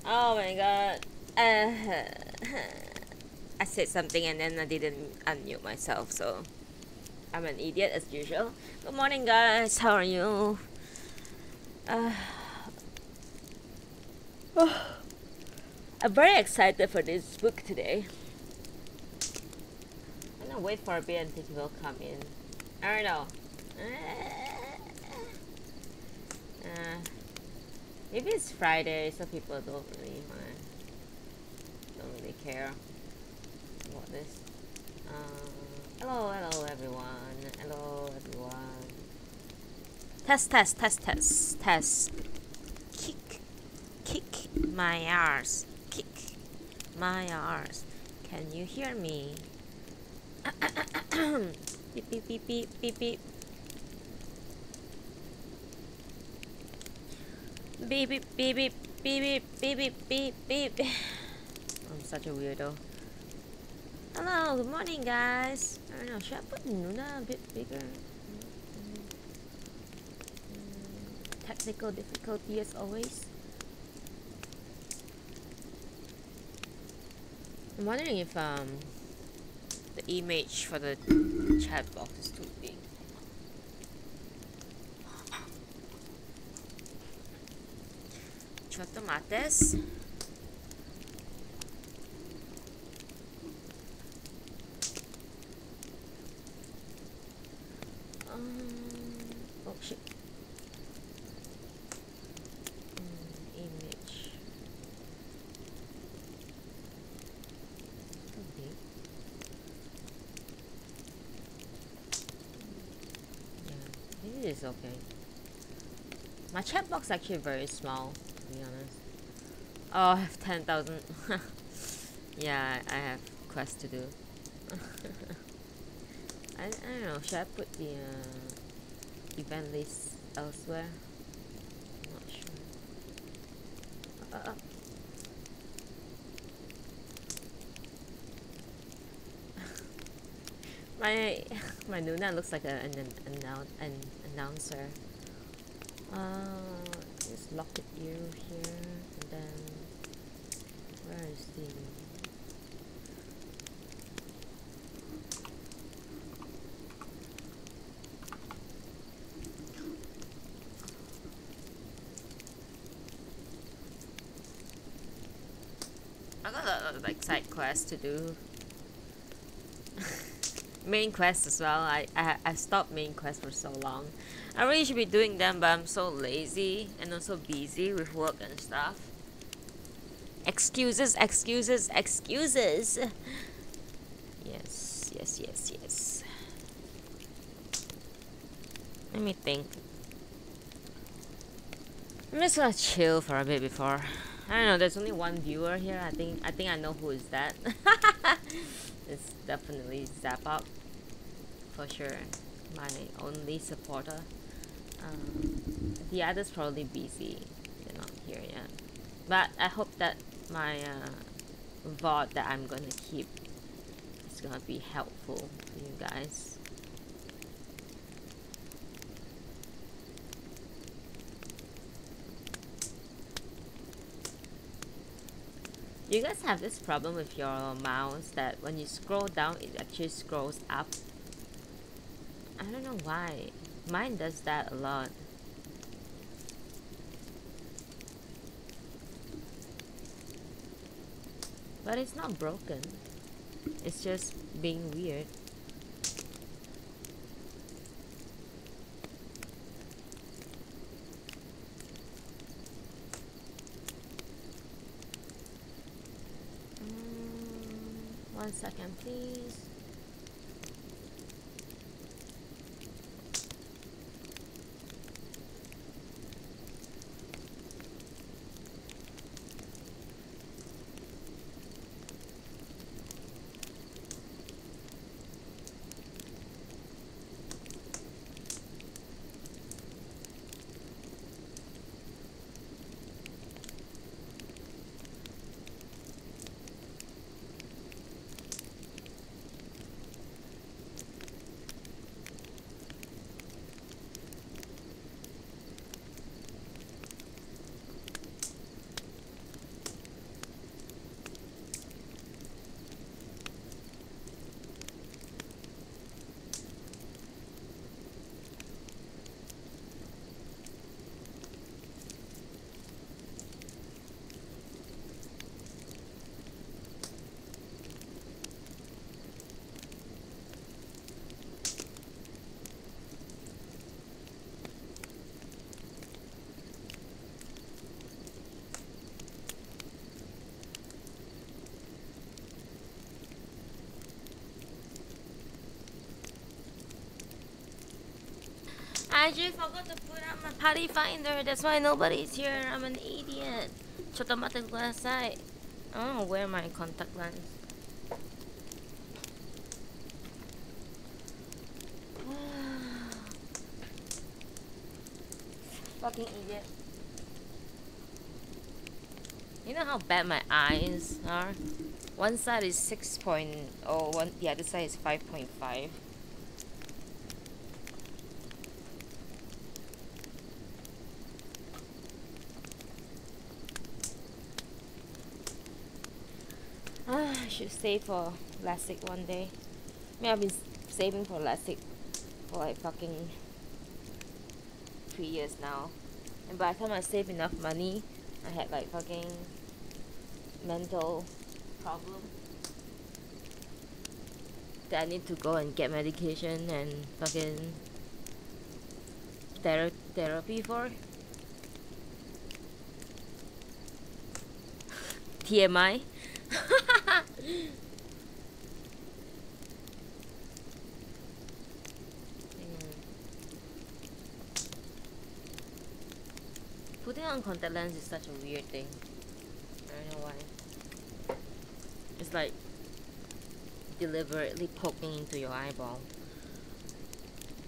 Oh my god. Uh, I said something and then I didn't unmute myself, so I'm an idiot as usual. Good morning, guys. How are you? Uh, I'm very excited for this book today. I'm gonna wait for a bit until people come in. I don't know. Uh, maybe it's Friday, so people don't really care about this. Hello everyone. Hello everyone. Test. Kick my arse. Kick my arse. Can you hear me? Beep beep beep beep beep beep. Beep beep beep beep beep beep beep beep beep. I'm such a weirdo. Hello, good morning, guys. I don't know, should I put Nuna a bit bigger? Technical difficulty as always. I'm wondering if the image for the chat box is too big. Chotomates. Oh shit. Image. Okay. Yeah, maybe it's okay. My chat box is actually very small, to be honest. Oh, I have 10,000. Yeah, I have quest to do. I don't know, should I put the event list elsewhere? I'm not sure. My Nuna looks like an announcer. Just lock it here, and then where is the? I got a like side quest to do. Main quest as well. I stopped main quest for so long. I really should be doing them, but I'm so lazy and also busy with work and stuff. Excuses. Yes. Let me think. I'm just gonna chill for a bit before. I don't know. There's only one viewer here. I think I know who is that. It's definitely Zapop, for sure. My only supporter. The others probably busy. They're not here yet. But I hope that my VOD that I'm gonna keep is gonna be helpful to you guys. You guys have this problem with your mouse that when you scroll down it actually scrolls up? I don't know why. Mine does that a lot. But it's not broken. It's just being weird. One second, please. I just forgot to put on my party finder. That's why nobody's here. I'm an idiot. Chotomate kudasai. Oh, wear my contact lens. Fucking idiot. You know how bad my eyes are? One side is 6.01, the other side is 5.5. I should save for LASIK one day. I mean, I've been saving for LASIK for like fucking 3 years now. And by the time I save enough money, I had like fucking mental problem that I need to go and get medication and fucking therapy for. TMI. Putting on contact lens is such a weird thing. I don't know why. It's like deliberately poking into your eyeball.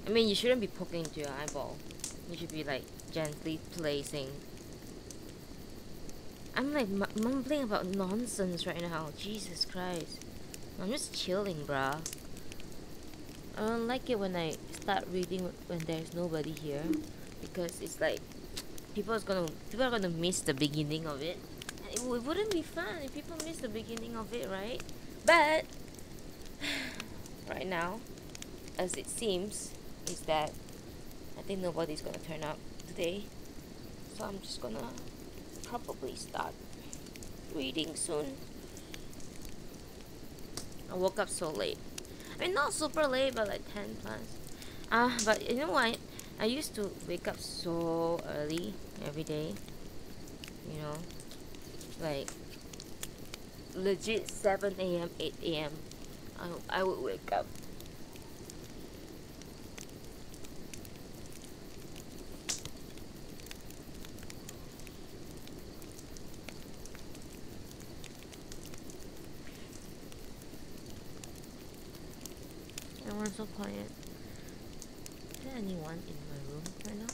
I mean, you shouldn't be poking into your eyeball. You should be like gently placing. I'm like mumbling about nonsense right now. Jesus Christ. I'm just chilling, bruh. I don't like it when I start reading when there's nobody here, because it's like people are gonna miss the beginning of it. And it wouldn't be fun if people miss the beginning of it, right? But right now, as it seems, is that I think nobody's gonna turn up today, so I'm just gonna probably start reading soon. I woke up so late. I mean, not super late, but like 10 plus. But you know what? I used to wake up so early every day. You know, like legit 7 a.m., 8 a.m. I would wake up. Everyone's so quiet. Is there anyone in my room right now?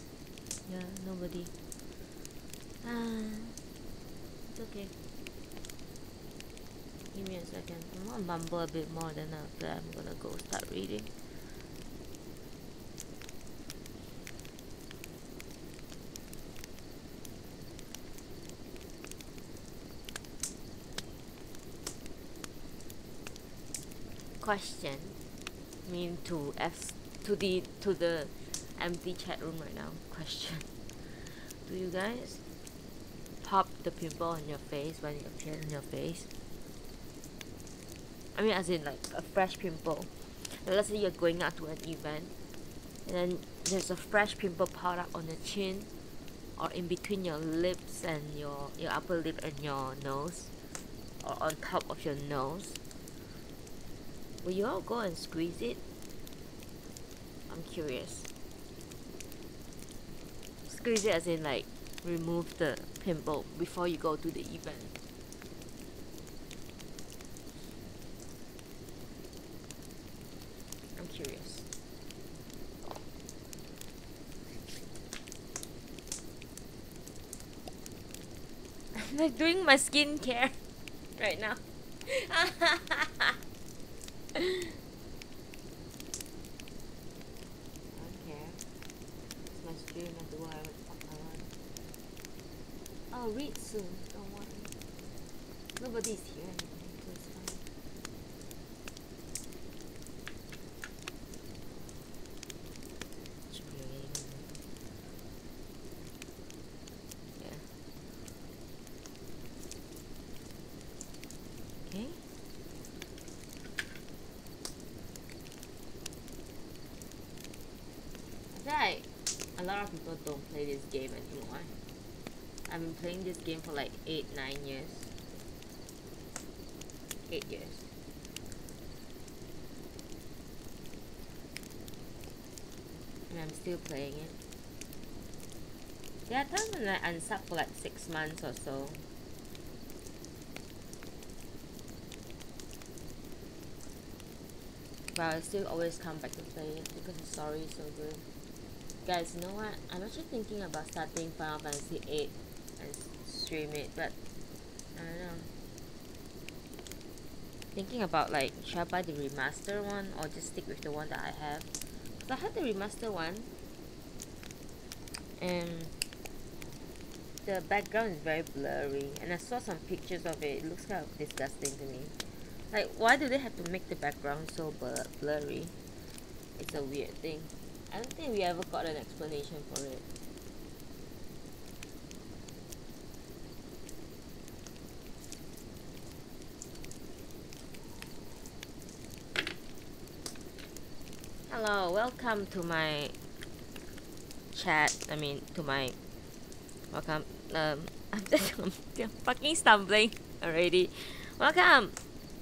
Yeah, nobody. It's okay. Give me a second. I'm gonna mumble a bit more, then after that I'm gonna go start reading. Question. I mean to the empty chat room right now. Question. Do you guys pop the pimple on your face when it appears on your face? I mean, as in like a fresh pimple. Like, let's say you're going out to an event, and then there's a fresh pimple pop up on the chin, or in between your lips and your upper lip and your nose, or on top of your nose. Will you all go and squeeze it? I'm curious. Squeeze it as in like remove the pimple before you go to the event. I'm curious. I'm like doing my skincare right now. Stream and do whatever the fuck I want. I'll read soon, don't worry. Nobody's here anyway, so it's fine. Yeah. Okay. Right. A lot of people don't play this game anymore. I've been playing this game for like 8-9 years. 8 years. And I'm still playing it. Yeah, I thought when I unsub for like 6 months or so. But I still always come back to play it because the story is so good. Guys, you know what? I'm actually thinking about starting Final Fantasy 8 and stream it, but I don't know. Thinking about like, should I buy the remaster one or just stick with the one that I have? Because I had the remaster one and the background is very blurry, and I saw some pictures of it. It looks kind of disgusting to me. Like, why do they have to make the background so blurry? It's a weird thing. I don't think we ever got an explanation for it. Hello, welcome to my chat. I mean, to my welcome. I'm fucking stumbling already. Welcome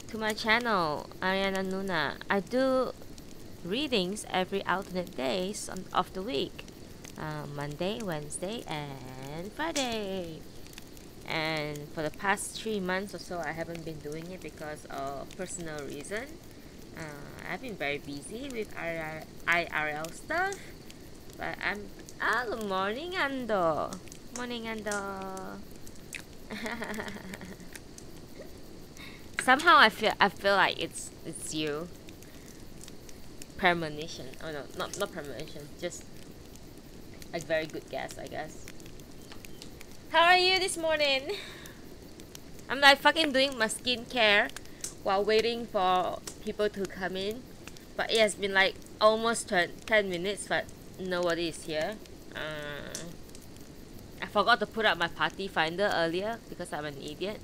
to my channel, Ariana Nuna. I do readings every alternate days of the week, Monday, Wednesday, and Friday. And for the past 3 months or so, I haven't been doing it because of personal reason. I've been very busy with IRL stuff, but I'm good morning, Ando. Morning, Ando. Somehow I feel like it's you. Premonition. Oh no, not premonition. Just a very good guess, I guess. How are you this morning? I'm like fucking doing my skincare while waiting for people to come in, but it has been like almost 10 minutes, but nobody is here. I forgot to put up my party finder earlier because I'm an idiot.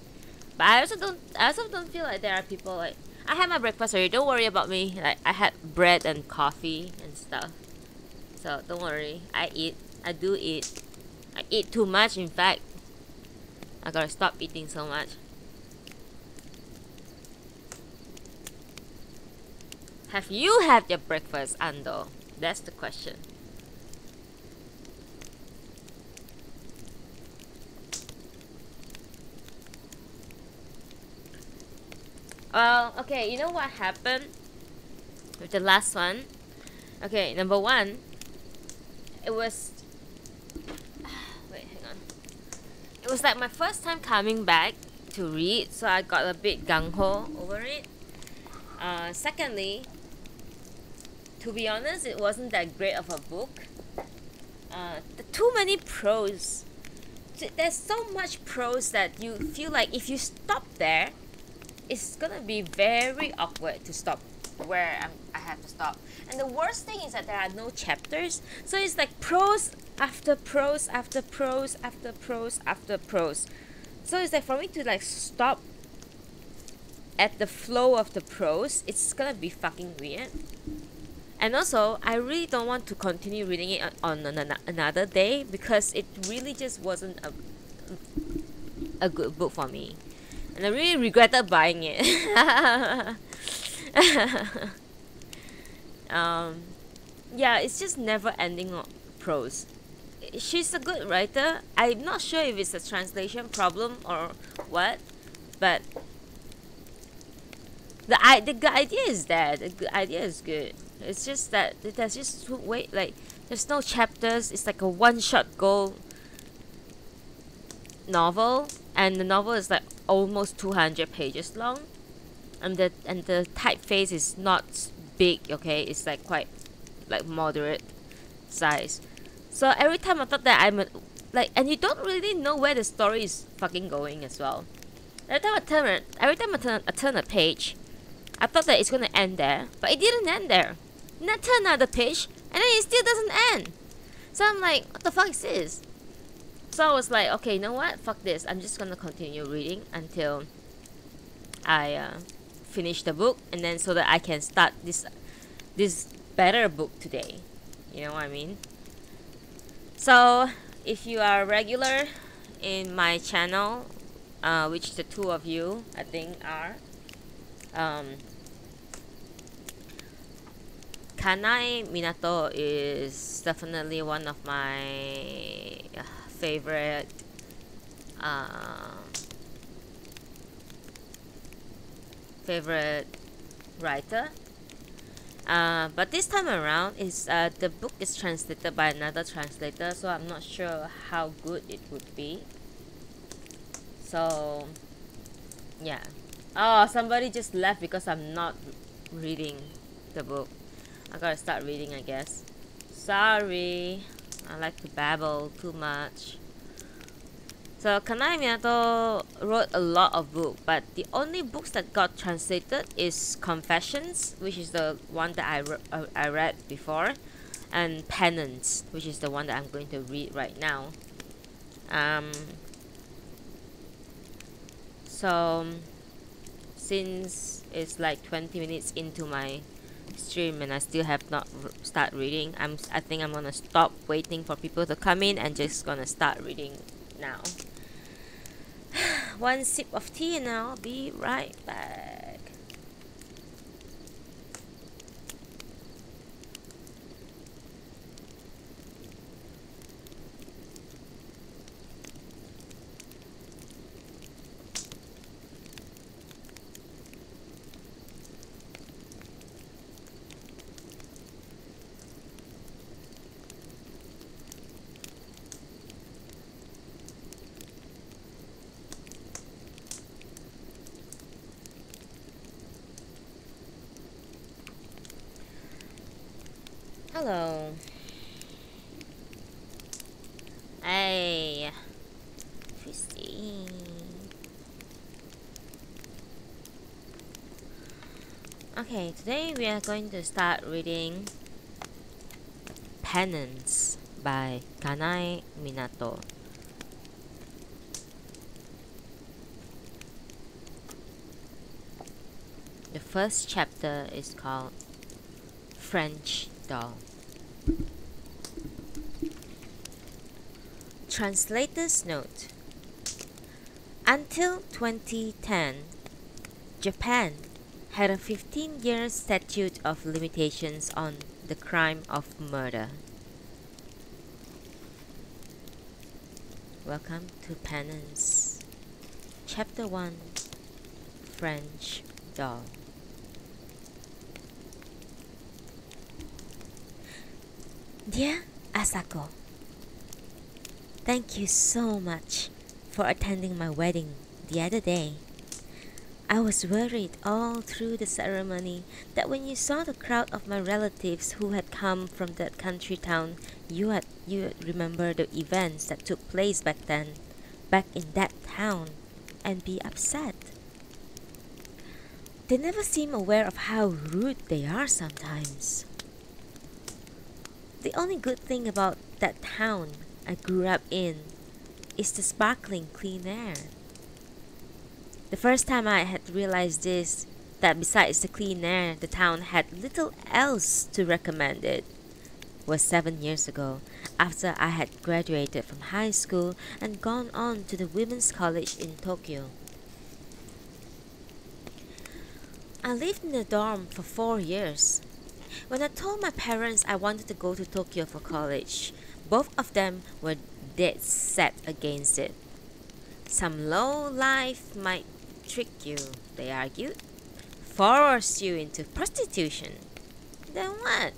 But I also don't feel like there are people like. I had my breakfast already. Don't worry about me. Like, I had bread and coffee and stuff. So don't worry. I eat. I do eat. I eat too much. In fact, I gotta stop eating so much. Have you had your breakfast, Ando? That's the question. Well, okay, you know what happened with the last one? Okay, number one, it was... wait, hang on. It was like my first time coming back to read, so I got a bit gung-ho over it. Secondly, to be honest, it wasn't that great of a book. Too many prose. There's so much prose that you feel like if you stop there, it's gonna be very awkward to stop where I have to stop. And the worst thing is that there are no chapters, so it's like prose after prose after prose after prose after prose. So it's like for me to like stop at the flow of the prose, it's gonna be fucking weird. And also, I really don't want to continue reading it on another day because it really just wasn't a good book for me. And I really regretted buying it. Yeah, it's just never ending prose. She's a good writer. I'm not sure if it's a translation problem or what, but the idea is there. The idea is good. It's just that there's just there's no chapters. It's like a one-shot go novel, and the novel is like almost 200 pages long, and the typeface is not big. Okay, it's like quite like moderate size. So every time I thought that and you don't really know where the story is fucking going as well. Every time I turn a page, I thought that it's gonna end there, but it didn't end there. And I turn another page, and then it still doesn't end. So I'm like, what the fuck is this? So I was like, okay, you know what? Fuck this. I'm just gonna continue reading until I finish the book, and then so that I can start this better book today. You know what I mean? So if you are regular in my channel, which the two of you I think are, Kanae Minato is definitely one of my favorite favorite writer. But this time around, is the book is translated by another translator, so I'm not sure how good it would be. So yeah. Oh, somebody just left because I'm not reading the book. I gotta start reading, I guess. Sorry, I like to babble too much. So Kanae Minato wrote a lot of books, but the only books that got translated is Confessions, which is the one that I read before, and Penance, which is the one that I'm going to read right now. So since it's like 20 minutes into my stream and I still have not start reading, I think I'm gonna stop waiting for people to come in and just gonna start reading now. One sip of tea and I'll be right back. Hello. Hey, Christy. Okay, today we are going to start reading Penance by Kanae Minato. The first chapter is called French Doll. Translator's note: until 2010, Japan had a 15-year statute of limitations on the crime of murder. Welcome to Penance, Chapter 1, French Doll. Dear Asako, thank you so much for attending my wedding the other day. I was worried all through the ceremony that when you saw the crowd of my relatives who had come from that country town, you would remember the events that took place back in that town, and be upset. They never seem aware of how rude they are sometimes. The only good thing about that town I grew up in is the sparkling clean air. The first time I had realized this, that besides the clean air, the town had little else to recommend it, was 7 years ago, after I had graduated from high school and gone on to the women's college in Tokyo. I lived in a dorm for 4 years. When I told my parents I wanted to go to Tokyo for college, both of them were dead set against it. Some low life might trick you, they argued, force you into prostitution. Then what?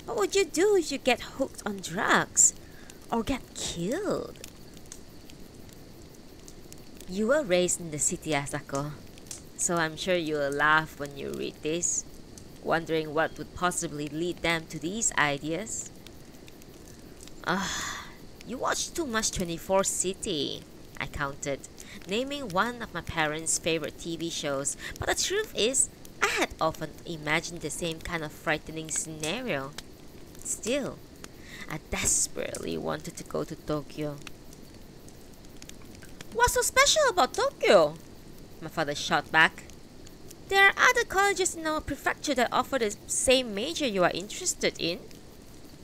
What would you do if you get hooked on drugs or get killed? You were raised in the city, Asako, so I'm sure you will laugh when you read this, wondering what would possibly lead them to these ideas. You watch too much 24 City, I countered, naming one of my parents' favorite TV shows, but the truth is, I had often imagined the same kind of frightening scenario. Still, I desperately wanted to go to Tokyo. What's so special about Tokyo? My father shot back. There are other colleges in our prefecture that offer the same major you are interested in.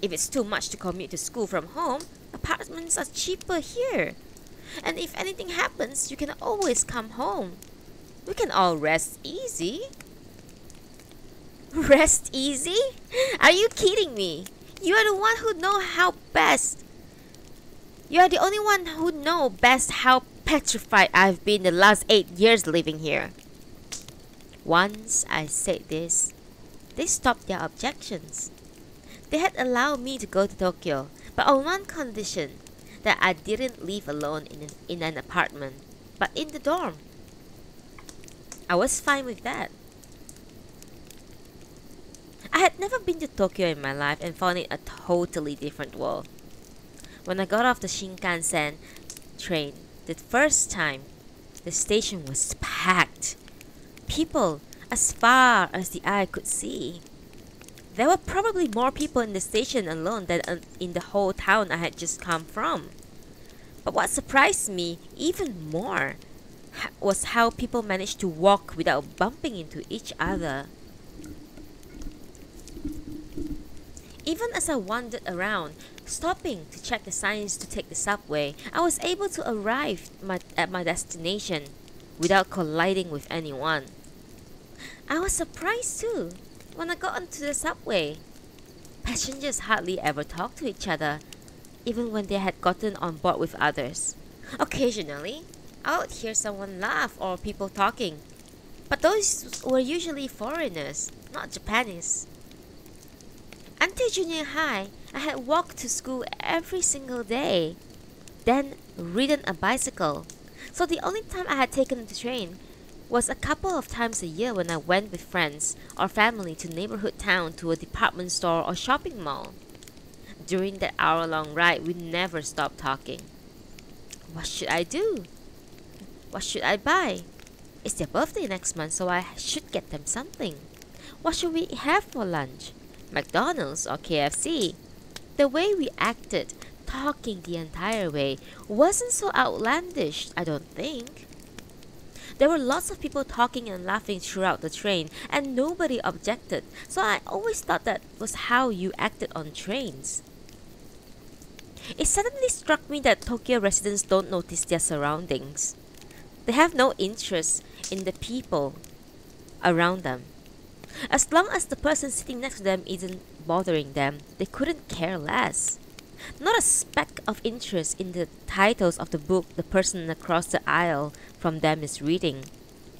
If it's too much to commute to school from home, apartments are cheaper here. And if anything happens, you can always come home. We can all rest easy. Rest easy? Are you kidding me? You are the one who know how best. You are the only one who know best how petrified I've been the last 8 years living here. Once I said this, they stopped their objections. They had allowed me to go to Tokyo, but on one condition, that I didn't live alone in an apartment, but in the dorm. I was fine with that. I had never been to Tokyo in my life and found it a totally different world. When I got off the Shinkansen train the first time, the station was packed. People as far as the eye could see. There were probably more people in the station alone than in the whole town I had just come from. But what surprised me even more was how people managed to walk without bumping into each other. Even as I wandered around, stopping to check the signs to take the subway, I was able to arrive at my destination without colliding with anyone. I was surprised too when I got onto the subway. Passengers hardly ever talked to each other, even when they had gotten on board with others. Occasionally, I would hear someone laugh or people talking, but those were usually foreigners, not Japanese. Until junior high, I had walked to school every single day, then ridden a bicycle. So the only time I had taken the train was a couple of times a year when I went with friends or family to neighborhood town to a department store or shopping mall. During that hour-long ride, we never stopped talking. What should I do? What should I buy? It's their birthday next month, so I should get them something. What should we have for lunch? McDonald's or KFC? The way we acted, talking the entire way, wasn't so outlandish, I don't think. There were lots of people talking and laughing throughout the train, and nobody objected, so I always thought that was how you acted on trains. It suddenly struck me that Tokyo residents don't notice their surroundings. They have no interest in the people around them. As long as the person sitting next to them isn't bothering them, they couldn't care less. Not a speck of interest in the titles of the book the person across the aisle from them is reading.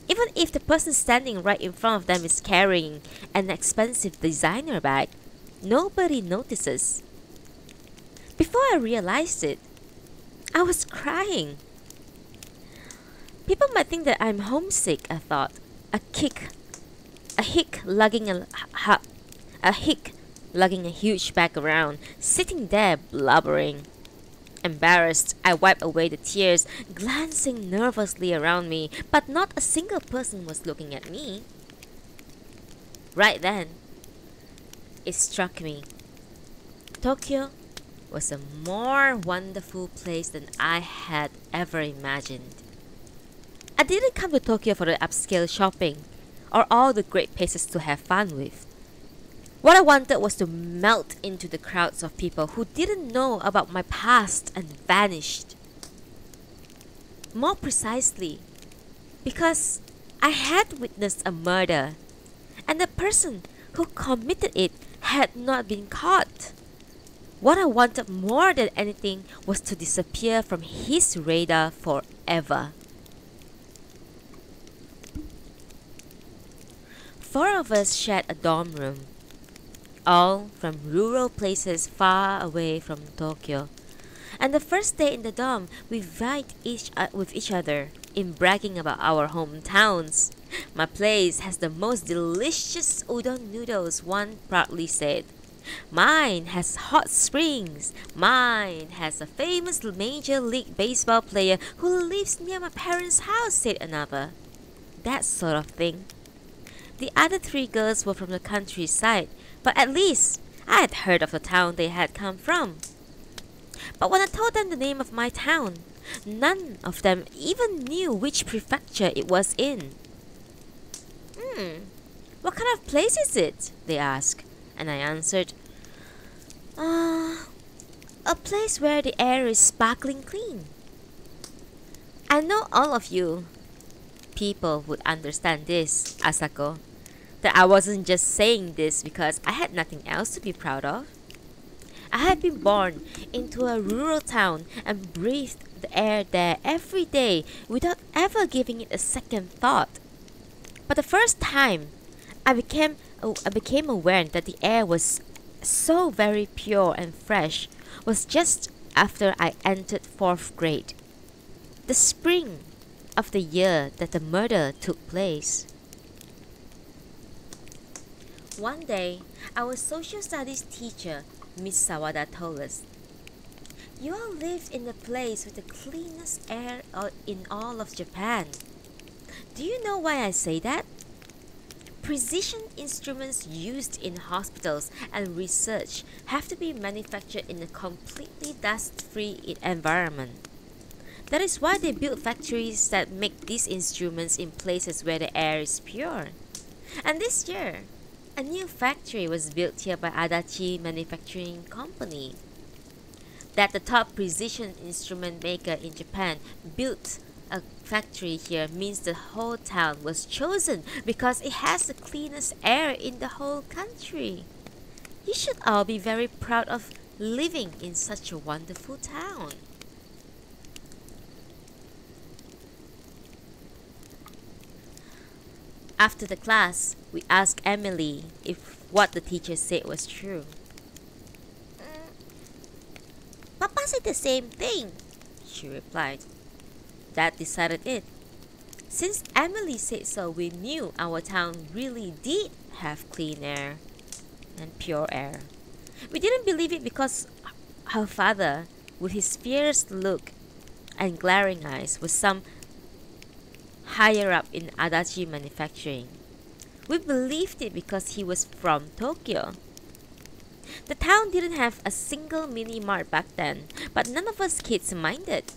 Even if the person standing right in front of them is carrying an expensive designer bag, nobody notices. Before I realized it, I was crying. People might think that I'm homesick, I thought. A hick lugging a huge bag around, sitting there blubbering. Embarrassed, I wiped away the tears, glancing nervously around me, but not a single person was looking at me. Right then, it struck me. Tokyo was a more wonderful place than I had ever imagined. I didn't come to Tokyo for the upscale shopping or all the great places to have fun with. What I wanted was to melt into the crowds of people who didn't know about my past and vanished. More precisely, because I had witnessed a murder, and the person who committed it had not been caught. What I wanted more than anything was to disappear from his radar forever. 4 of us shared a dorm room, all from rural places far away from Tokyo. And the first day in the dorm, we vied with each other in bragging about our hometowns. My place has the most delicious udon noodles, one proudly said. Mine has hot springs. Mine has a famous Major League Baseball player who lives near my parents' house, said another. That sort of thing. The other 3 girls were from the countryside, but at least I had heard of the town they had come from. But when I told them the name of my town, none of them even knew which prefecture it was in. What kind of place is it? They asked, and I answered, a place where the air is sparkling clean. I know all of you people would understand this, Asako, that I wasn't just saying this because I had nothing else to be proud of. I had been born into a rural town and breathed the air there every day without ever giving it a second thought. But the first time I became aware that the air was so very pure and fresh was just after I entered fourth grade, the spring of the year that the murder took place. One day, our social studies teacher, Miss Sawada, told us, "You all lived in the place with the cleanest air in all of Japan." Do you know why I say that? Precision instruments used in hospitals and research have to be manufactured in a completely dust-free environment. That is why they build factories that make these instruments in places where the air is pure. And this year, a new factory was built here by Adachi Manufacturing Company. That the top precision instrument maker in Japan built a factory here means the whole town was chosen because it has the cleanest air in the whole country. You should all be very proud of living in such a wonderful town. After the class, we asked Emily if what the teacher said was true. "Papa said the same thing," she replied. That decided it. Since Emily said so, we knew our town really did have clean air and pure air. We didn't believe it because her father, with his fierce look and glaring eyes, was some higher up in Adachi Manufacturing. We believed it because he was from Tokyo. The town didn't have a single mini-mart back then, but none of us kids minded.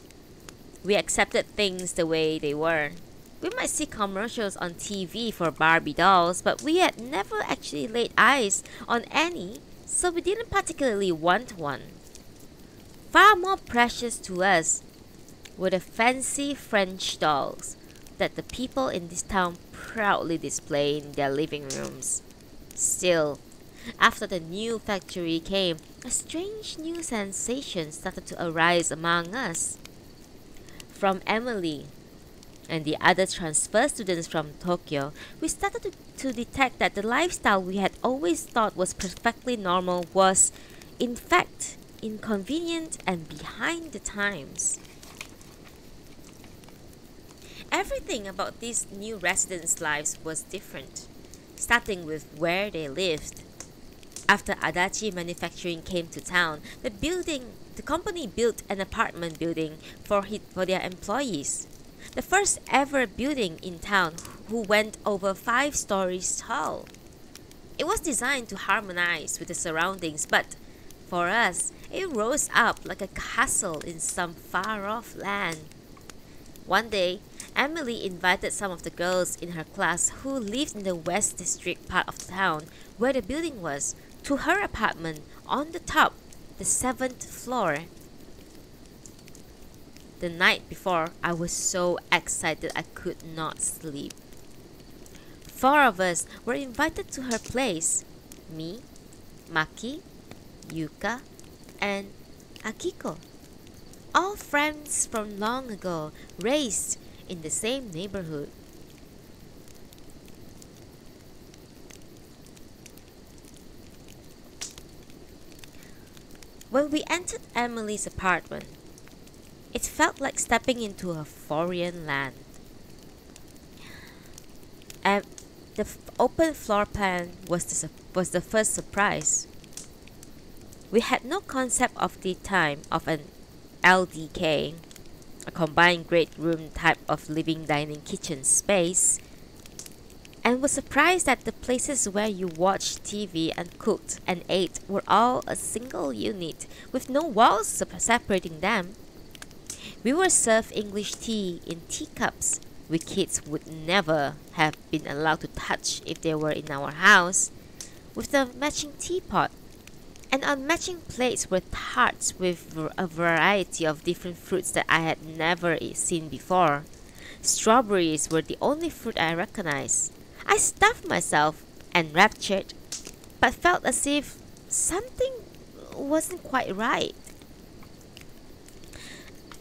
We accepted things the way they were. We might see commercials on TV for Barbie dolls, but we had never actually laid eyes on any, so we didn't particularly want one. Far more precious to us were the fancy French dolls that the people in this town proudly display in their living rooms. Still, after the new factory came, a strange new sensation started to arise among us. From Emily and the other transfer students from Tokyo, we started to detect that the lifestyle we had always thought was perfectly normal was, in fact, inconvenient and behind the times. Everything about these new residents' lives was different, starting with where they lived. After Adachi Manufacturing came to town, the company built an apartment building for their employees. The first ever building in town who went over 5 stories tall. It was designed to harmonize with the surroundings, but for us, it rose up like a castle in some far-off land. One day, Emily invited some of the girls in her class who lived in the West District part of the town, where the building was, to her apartment on the top, the 7th floor. The night before, I was so excited I could not sleep. 4 of us were invited to her place. Me, Maki, Yuka, and Akiko. All friends from long ago, raised in the same neighborhood. When we entered Emily's apartment, it felt like stepping into a foreign land. The open floor plan was the first surprise. We had no concept of the time of an LDK, a combined great room type of living dining kitchen space, and was surprised that the places where you watched TV and cooked and ate were all a single unit with no walls separating them. We were served English tea in teacups we kids would never have been allowed to touch if they were in our house, with the matching teapot. And on matching plates were tarts with a variety of different fruits that I had never seen before. Strawberries were the only fruit I recognized. I stuffed myself, enraptured, but felt as if something wasn't quite right.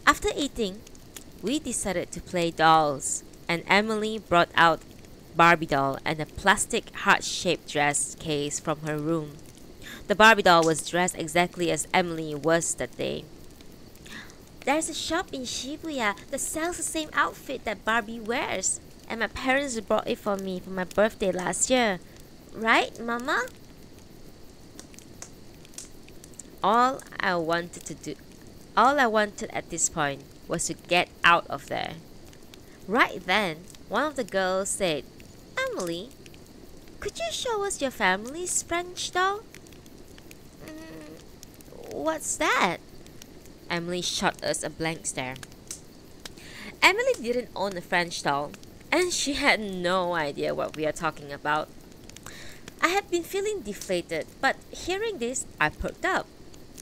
After eating, we decided to play dolls, and Emily brought out Barbie doll and a plastic heart-shaped dress case from her room. The Barbie doll was dressed exactly as Emily was that day. There's a shop in Shibuya that sells the same outfit that Barbie wears, and my parents bought it for me for my birthday last year. Right, Mama? All I wanted to do, all I wanted at this point was to get out of there. Right then, one of the girls said, Emily, could you show us your family's French doll? What's that? Emily shot us a blank stare. Emily didn't own a French doll, and she had no idea what we are talking about. I had been feeling deflated, but hearing this, I perked up.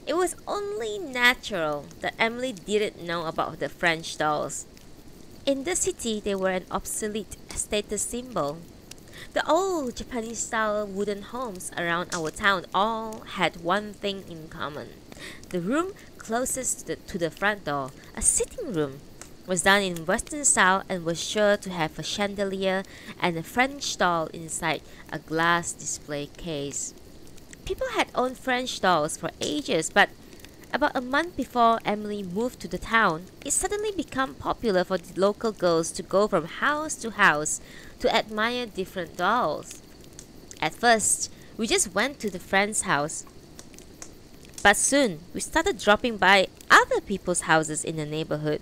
It was only natural that Emily didn't know about the French dolls. In the city, they were an obsolete status symbol. The old Japanese-style wooden homes around our town all had one thing in common. The room closest to the front door, a sitting room, was done in Western style and was sure to have a chandelier and a French doll inside a glass display case. People had owned French dolls for ages, but about a month before Emily moved to the town, it suddenly became popular for the local girls to go from house to house to admire different dolls. At first, we just went to the friend's house, but soon we started dropping by other people's houses in the neighborhood.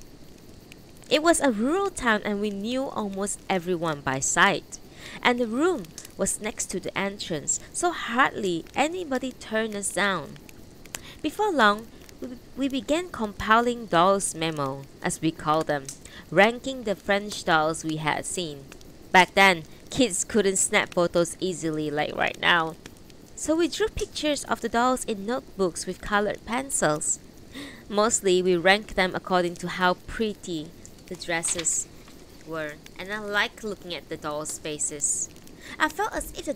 It was a rural town and we knew almost everyone by sight, and the room was next to the entrance, so hardly anybody turned us down. Before long, we began compiling dolls' memo, as we call them, ranking the French dolls we had seen. Back then, kids couldn't snap photos easily like right now. So we drew pictures of the dolls in notebooks with colored pencils. Mostly, we ranked them according to how pretty the dresses were, and I liked looking at the dolls' faces. I felt as if the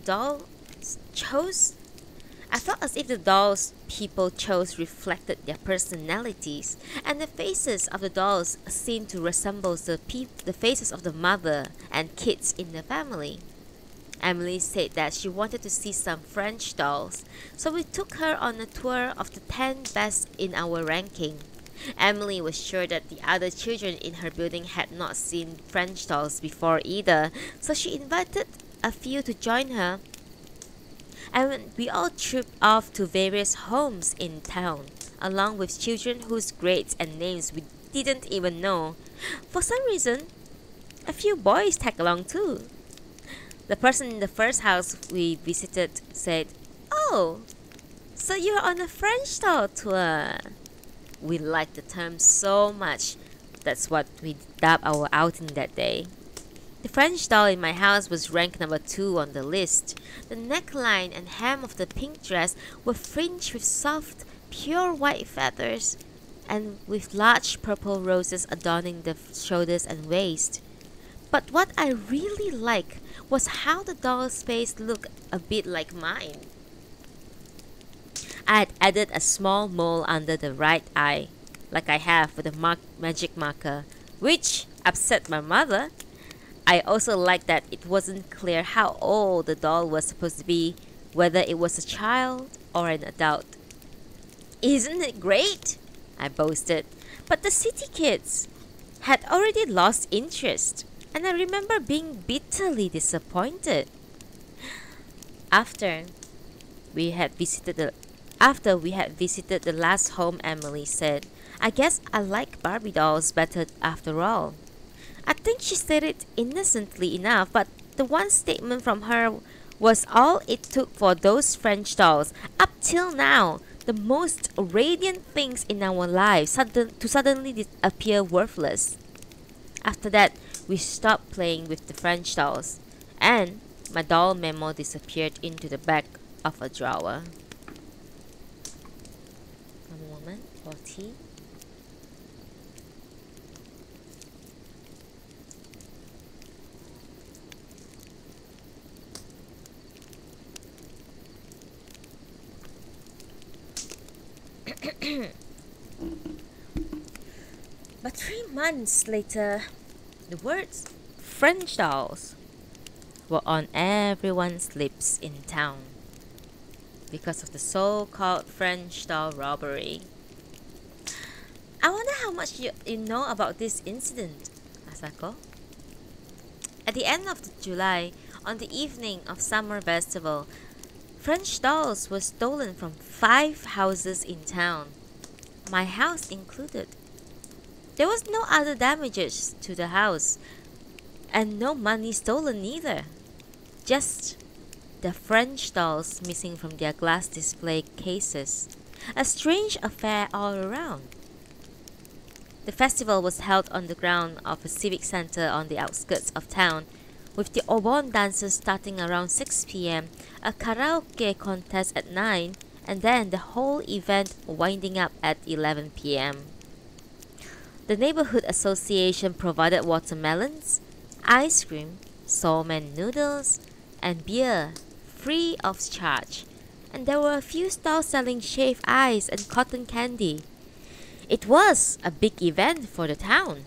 dolls people chose reflected their personalities, and the faces of the dolls seemed to resemble the faces of the mother and kids in the family. Emily said that she wanted to see some French dolls, so we took her on a tour of the 10 best in our ranking. Emily was sure that the other children in her building had not seen French dolls before either, so she invited a few to join her, and we all trooped off to various homes in town, along with children whose grades and names we didn't even know. For some reason, a few boys tagged along too. The person in the first house we visited said, "Oh, so you're on a French doll tour." We liked the term so much. That's what we dubbed our outing that day. The French doll in my house was ranked number 2 on the list. The neckline and hem of the pink dress were fringed with soft, pure white feathers, and with large purple roses adorning the shoulders and waist. But what I really liked was how the doll's face looked a bit like mine. I had added a small mole under the right eye, like I have with a magic marker, which upset my mother. I also liked that it wasn't clear how old the doll was supposed to be, whether it was a child or an adult. "Isn't it great?" I boasted. But the city kids had already lost interest, and I remember being bitterly disappointed. After we had visited the last home, Emily said, "I guess I like Barbie dolls better after all." I think she said it innocently enough, but the one statement from her was all it took for those French dolls, up till now, the most radiant things in our lives, to suddenly appear worthless. After that, we stopped playing with the French dolls, and my doll memo disappeared into the back of a drawer. One moment for tea. But 3 months later, the words French dolls were on everyone's lips in town because of the so-called French doll robbery. I wonder how much you know about this incident, Asako. At the end of July, on the evening of summer festival, French dolls were stolen from 5 houses in town, my house included. There was no other damages to the house, and no money stolen either. Just the French dolls missing from their glass display cases. A strange affair all around. The festival was held on the ground of a civic center on the outskirts of town, with the Obon dances starting around 6 p.m., a karaoke contest at 9, and then the whole event winding up at 11 p.m. The neighborhood association provided watermelons, ice cream, somen noodles, and beer free of charge, and there were a few stalls selling shaved ice and cotton candy. It was a big event for the town.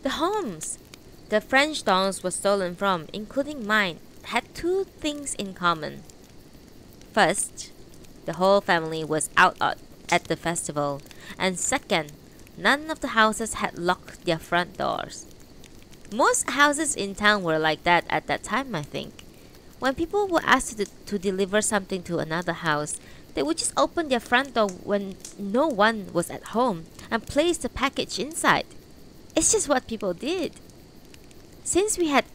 The homes the French dolls were stolen from, including mine, had 2 things in common. First, the whole family was out at the festival, and second, none of the houses had locked their front doors. Most houses in town were like that at that time, I think. When people were asked to deliver something to another house, they would just open their front door when no one was at home and place the package inside. It's just what people did. Since we had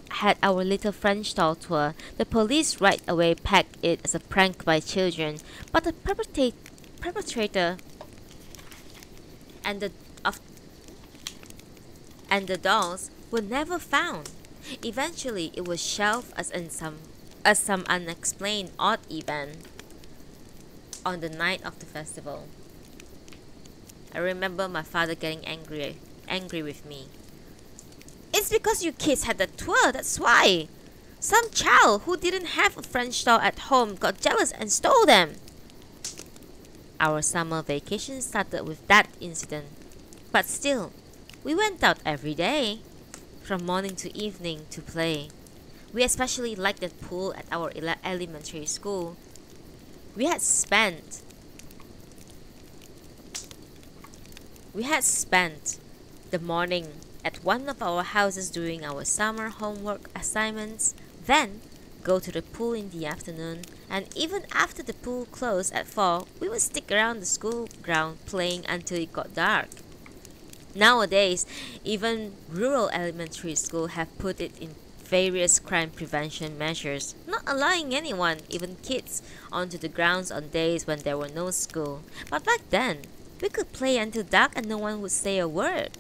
our little French doll tour, the police right away pegged it as a prank by children, but the perpetrator and the dolls were never found. Eventually, it was shelved as some unexplained odd event on the night of the festival. I remember my father getting angry with me. It's because you kids had the tour, that's why. Some child who didn't have a French doll at home got jealous and stole them. Our summer vacation started with that incident. But still, we went out every day, from morning to evening, to play. We especially liked the pool at our elementary school. We had spent the morning at one of our houses doing our summer homework assignments, then go to the pool in the afternoon, and even after the pool closed at 4, we would stick around the school ground playing until it got dark. Nowadays, even rural elementary schools have put it in various crime prevention measures, not allowing anyone, even kids, onto the grounds on days when there were no school. But back then, we could play until dark and no one would say a word.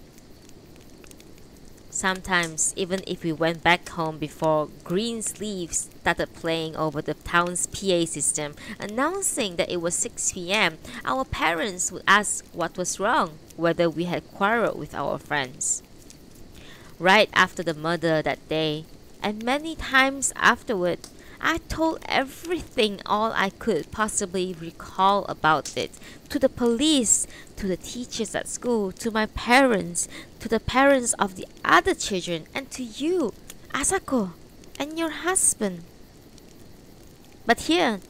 Sometimes, even if we went back home before Green Sleeves started playing over the town's PA system, announcing that it was 6 p.m., our parents would ask what was wrong, whether we had quarreled with our friends. Right after the murder that day, and many times afterward, I told everything all I could possibly recall about it, to the police, to the teachers at school, to my parents, to the parents of the other children, and to you, Asako, and your husband. But here,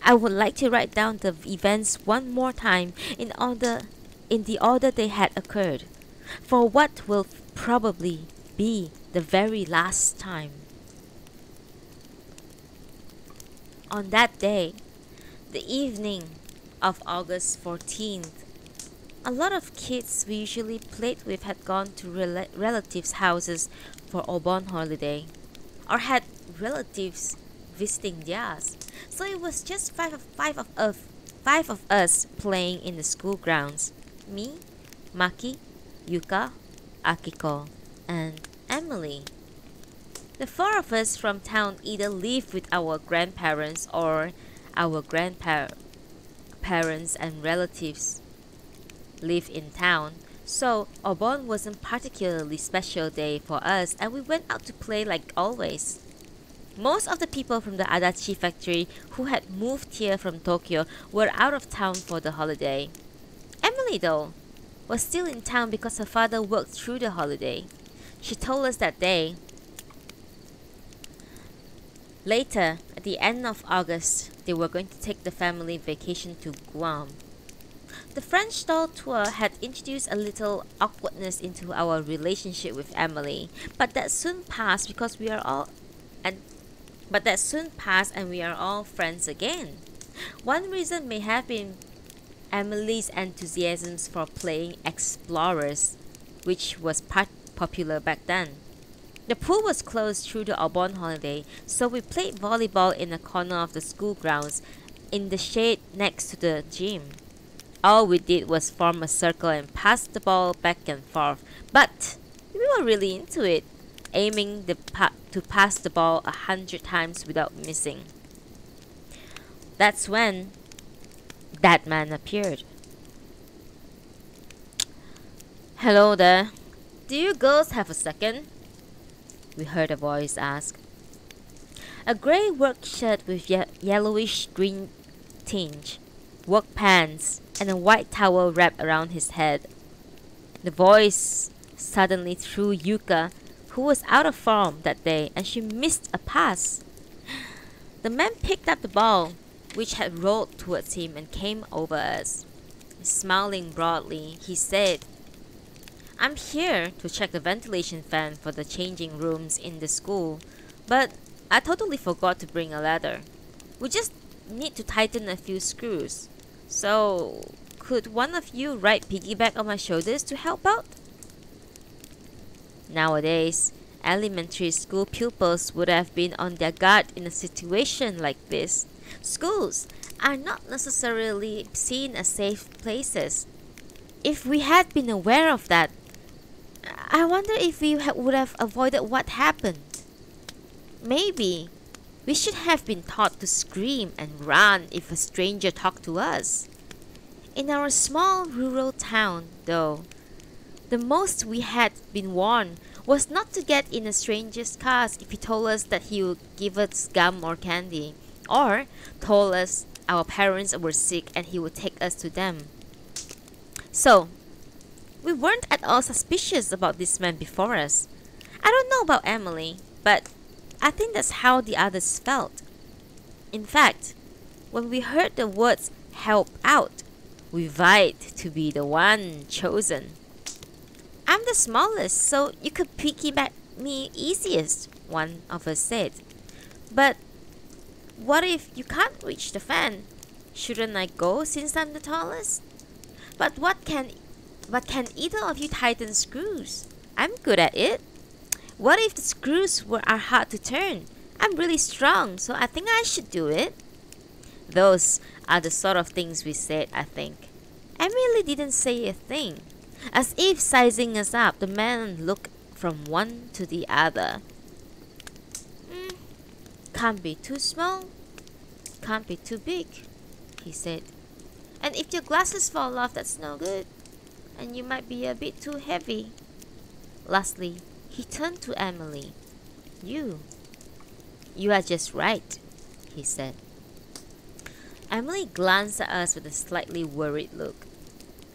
I would like to write down the events one more time in the order they had occurred, for what will probably be the very last time. On that day, the evening of August 14th, a lot of kids we usually played with had gone to relatives' houses for Obon holiday, or had relatives visiting theirs. So it was just five of us playing in the school grounds. Me, Maki, Yuka, Akiko, and Emily. The 4 of us from town either lived with our grandparents or our grandparents and relatives live in town. So Obon wasn't particularly special day for us, and we went out to play like always. Most of the people from the Adachi factory who had moved here from Tokyo were out of town for the holiday. Emily, though, was still in town because her father worked through the holiday. She told us that day. Later, at the end of August, they were going to take the family vacation to Guam. The French stall tour had introduced a little awkwardness into our relationship with Emily, but that soon passed because we are all and we are all friends again. One reason may have been Emily's enthusiasm for playing Explorers, which was popular back then. The pool was closed through the Obon holiday, so we played volleyball in a corner of the school grounds in the shade next to the gym. All we did was form a circle and pass the ball back and forth, but we were really into it, aiming to pass the ball 100 times without missing. That's when that man appeared. "Hello there. Do you girls have a second?" we heard a voice ask. A grey work shirt with yellowish green tinge, work pants, and a white towel wrapped around his head. The voice suddenly threw Yuka, who was out of form that day, and she missed a pass. The man picked up the ball, which had rolled towards him, and came over us. Smiling broadly, he said, "I'm here to check the ventilation fan for the changing rooms in the school, but I totally forgot to bring a ladder. We just need to tighten a few screws. So, could one of you ride piggyback on my shoulders to help out?" Nowadays, elementary school pupils would have been on their guard in a situation like this. Schools are not necessarily seen as safe places. If we had been aware of that, I wonder if we would have avoided what happened. Maybe we should have been taught to scream and run if a stranger talked to us. In our small rural town, though, the most we had been warned was not to get in a stranger's car if he told us that he would give us gum or candy, or told us our parents were sick and he would take us to them. So, we weren't at all suspicious about this man before us. I don't know about Emily, but I think that's how the others felt. In fact, when we heard the words "help out," we vied to be the one chosen. "I'm the smallest, so you could piggyback me easiest," one of us said. "But what if you can't reach the fan? Shouldn't I go since I'm the tallest?" But can either of you tighten screws? I'm good at it." "What if the screws are hard to turn? I'm really strong, so I think I should do it." Those are the sort of things we said, I think. Emily didn't say a thing. As if sizing us up, the man looked from one to the other. "Can't be too small, can't be too big," he said. "And if your glasses fall off, that's no good. And you might be a bit too heavy." Lastly, he turned to Emily. You are just right," he said. Emily glanced at us with a slightly worried look.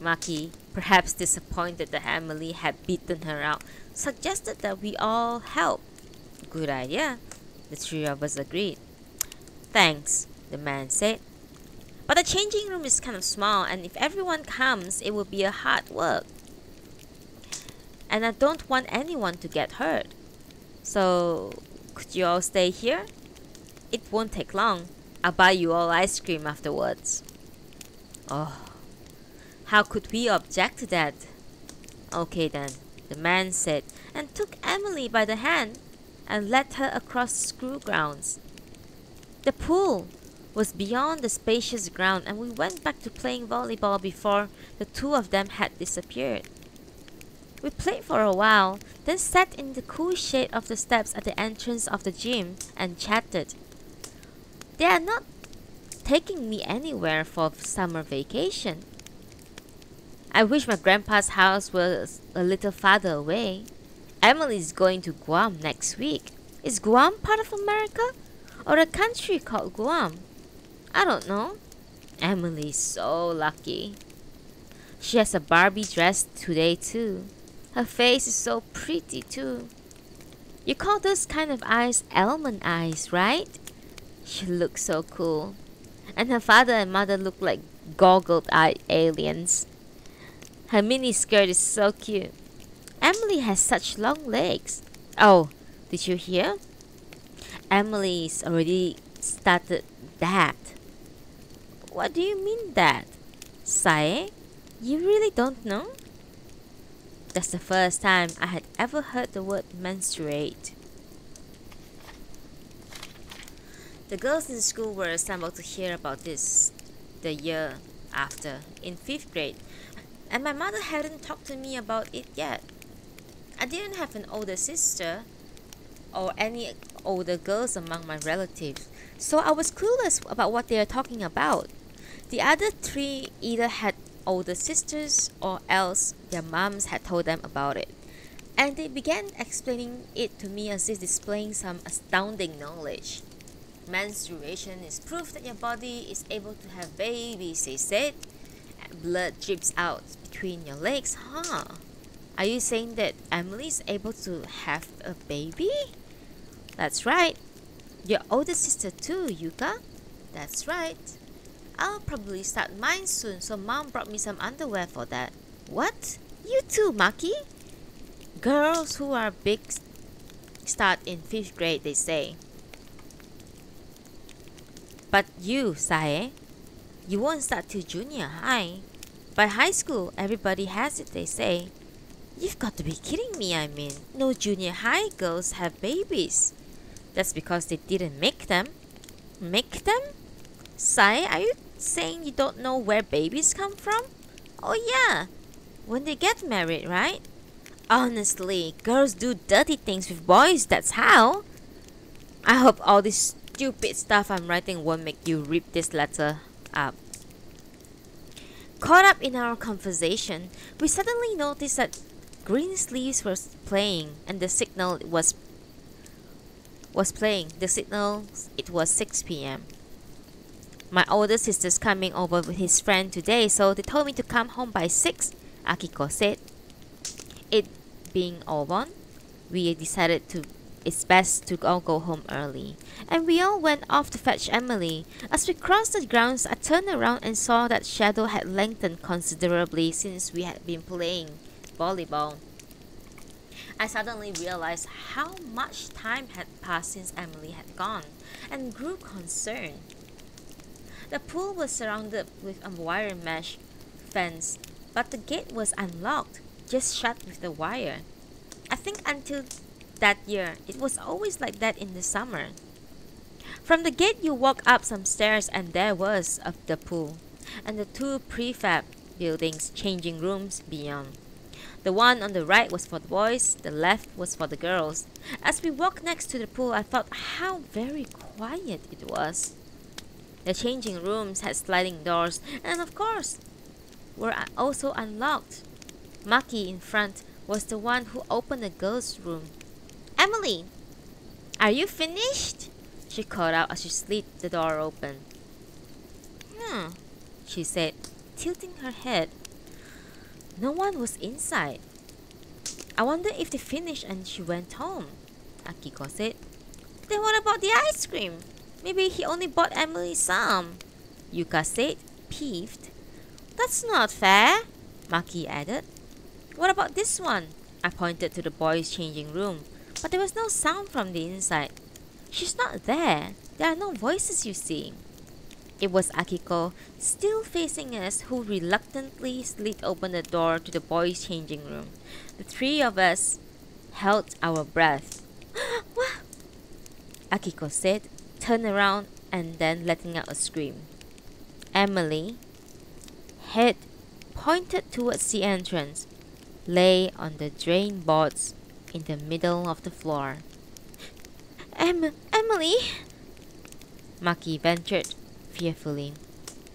Maki, perhaps disappointed that Emily had beaten her out, suggested that we all help. "Good idea," the three of us agreed. "Thanks," the man said. "But the changing room is kind of small, and if everyone comes, it will be a hard work. And I don't want anyone to get hurt. So, could you all stay here? It won't take long. I'll buy you all ice cream afterwards." Oh, how could we object to that? "Okay then," the man said, and took Emily by the hand and led her across the school grounds. The pool was beyond the spacious ground, and we went back to playing volleyball before the two of them had disappeared. We played for a while, then sat in the cool shade of the steps at the entrance of the gym and chatted. "They are not taking me anywhere for summer vacation. I wish my grandpa's house was a little farther away. Emily's going to Guam next week. Is Guam part of America? Or a country called Guam? I don't know. Emily's so lucky. She has a Barbie dress today too. Her face is so pretty too. You call those kind of eyes almond eyes, right? She looks so cool. And her father and mother look like goggled-eyed aliens. Her mini skirt is so cute. Emily has such long legs. Oh, did you hear? Emily's already started that. What do you mean that? Sae? You really don't know? That's the first time I had ever heard the word menstruate. The girls in school were assembled to hear about this the year after, in 5th grade, and my mother hadn't talked to me about it yet. I didn't have an older sister or any older girls among my relatives, so I was clueless about what they were talking about. The other 3 either had older sisters or else their moms had told them about it, and they began explaining it to me as if displaying some astounding knowledge. Menstruation is proof that your body is able to have babies, they said. Blood drips out between your legs, huh? Are you saying that Emily is able to have a baby? That's right. Your older sister too, Yuka? That's right. I'll probably start mine soon, so Mom brought me some underwear for that. What? You too, Maki? Girls who are big start in 5th grade, they say. But you, Sae, you won't start till junior high. By high school, everybody has it, they say. You've got to be kidding me, I mean. No junior high girls have babies. That's because they didn't make them. Make them? Sae, are you saying you don't know where babies come from? Oh yeah, when they get married, right? Honestly, girls do dirty things with boys, that's how. I hope all this stupid stuff I'm writing won't make you rip this letter up. Caught up in our conversation, we suddenly noticed that Green Sleeves was playing and the signal was playing. The signal, it was 6 p.m. My older sister's coming over with his friend today, so they told me to come home by 6, Akiko said. It being Obon, we decided it's best to all go home early, and we all went off to fetch Emily. As we crossed the grounds, I turned around and saw that Shadow had lengthened considerably since we had been playing volleyball. I suddenly realized how much time had passed since Emily had gone, and grew concerned. The pool was surrounded with a wire mesh fence, but the gate was unlocked, just shut with the wire. I think until that year, it was always like that in the summer. From the gate you walk up some stairs and there was the pool, and the 2 prefab buildings changing rooms beyond. The one on the right was for the boys, the left was for the girls. As we walked next to the pool, I thought how very quiet it was. The changing rooms had sliding doors and of course were also unlocked. Maki in front was the one who opened the girls' room. Emily, are you finished? She called out as she slid the door open. She said, tilting her head. No one was inside. I wonder if they finished and she went home, Akiko said. Then what about the ice cream? Maybe he only bought Emily some, Yuka said, peeved. That's not fair, Maki added. What about this one? I pointed to the boys' changing room, but there was no sound from the inside. She's not there. There are no voices, you see. It was Akiko, still facing us, who reluctantly slid open the door to the boys' changing room. The 3 of us held our breath. What? Akiko said, turned around and then letting out a scream. Emily, head pointed towards the entrance, lay on the drain boards in the middle of the floor. Emily? Maki ventured fearfully.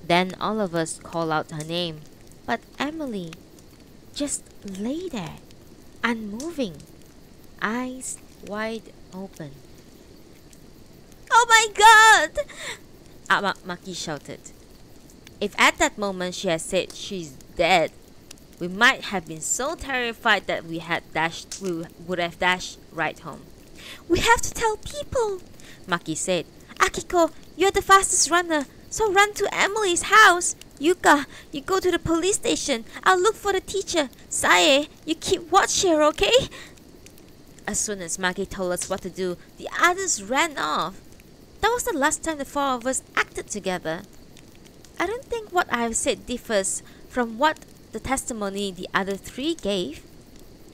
Then all of us called out her name, but Emily just lay there, unmoving, eyes wide open, Oh my god! Maki shouted. If at that moment she had said she's dead, we might have been so terrified that we would have dashed right home. We have to tell people, Maki said. Akiko, you're the fastest runner, so run to Emily's house. Yuka, you go to the police station. I'll look for the teacher. Sae, you keep watch here, okay? As soon as Maki told us what to do, the others ran off. That was the last time the four of us acted together. I don't think what I have said differs from what the testimony the other three gave.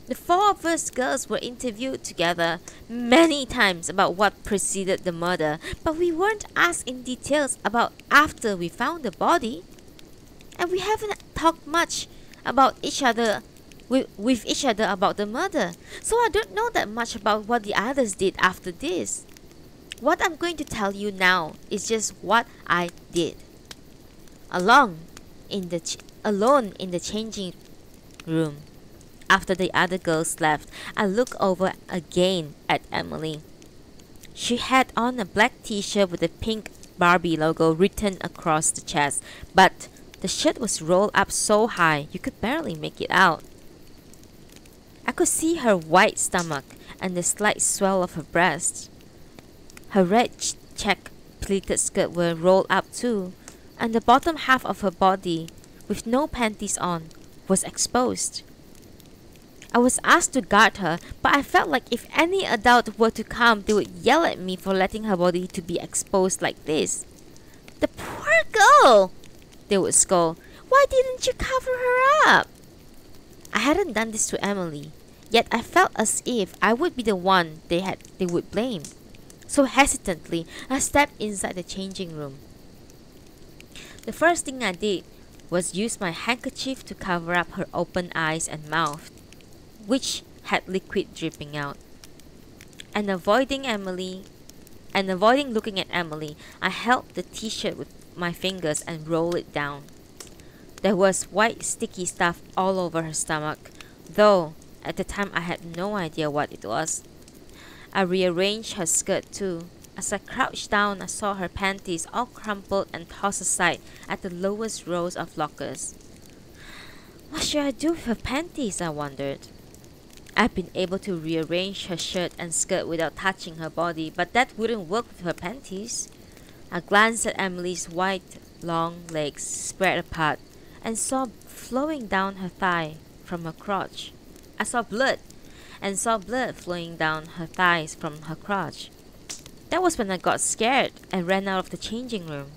The four of us girls were interviewed together many times about what preceded the murder, but we weren't asked in details about after we found the body. And we haven't talked much about each other with each other about the murder, so I don't know that much about what the others did after this. What I'm going to tell you now is just what I did. Alone in the changing room, after the other girls left, I looked over again at Emily. She had on a black t-shirt with a pink Barbie logo written across the chest, but the shirt was rolled up so high you could barely make it out. I could see her white stomach and the slight swell of her breast. Her red check pleated skirt were rolled up too, and the bottom half of her body, with no panties on, was exposed. I was asked to guard her, but I felt like if any adult were to come, they would yell at me for letting her body to be exposed like this. The poor girl! They would scold. Why didn't you cover her up? I hadn't done this to Emily, yet I felt as if I would be the one they would blame. So hesitantly, I stepped inside the changing room. The first thing I did was use my handkerchief to cover up her open eyes and mouth, which had liquid dripping out. And avoiding looking at Emily, I held the t-shirt with my fingers and rolled it down. There was white sticky stuff all over her stomach, though at the time I had no idea what it was. I rearranged her skirt too. As I crouched down, I saw her panties all crumpled and tossed aside at the lowest rows of lockers. What should I do with her panties, I wondered. I've been able to rearrange her shirt and skirt without touching her body, but that wouldn't work with her panties. I glanced at Emily's white, long legs spread apart and saw flowing down her thigh from her crotch. I saw blood flowing down her thighs from her crotch. That was when I got scared and ran out of the changing room.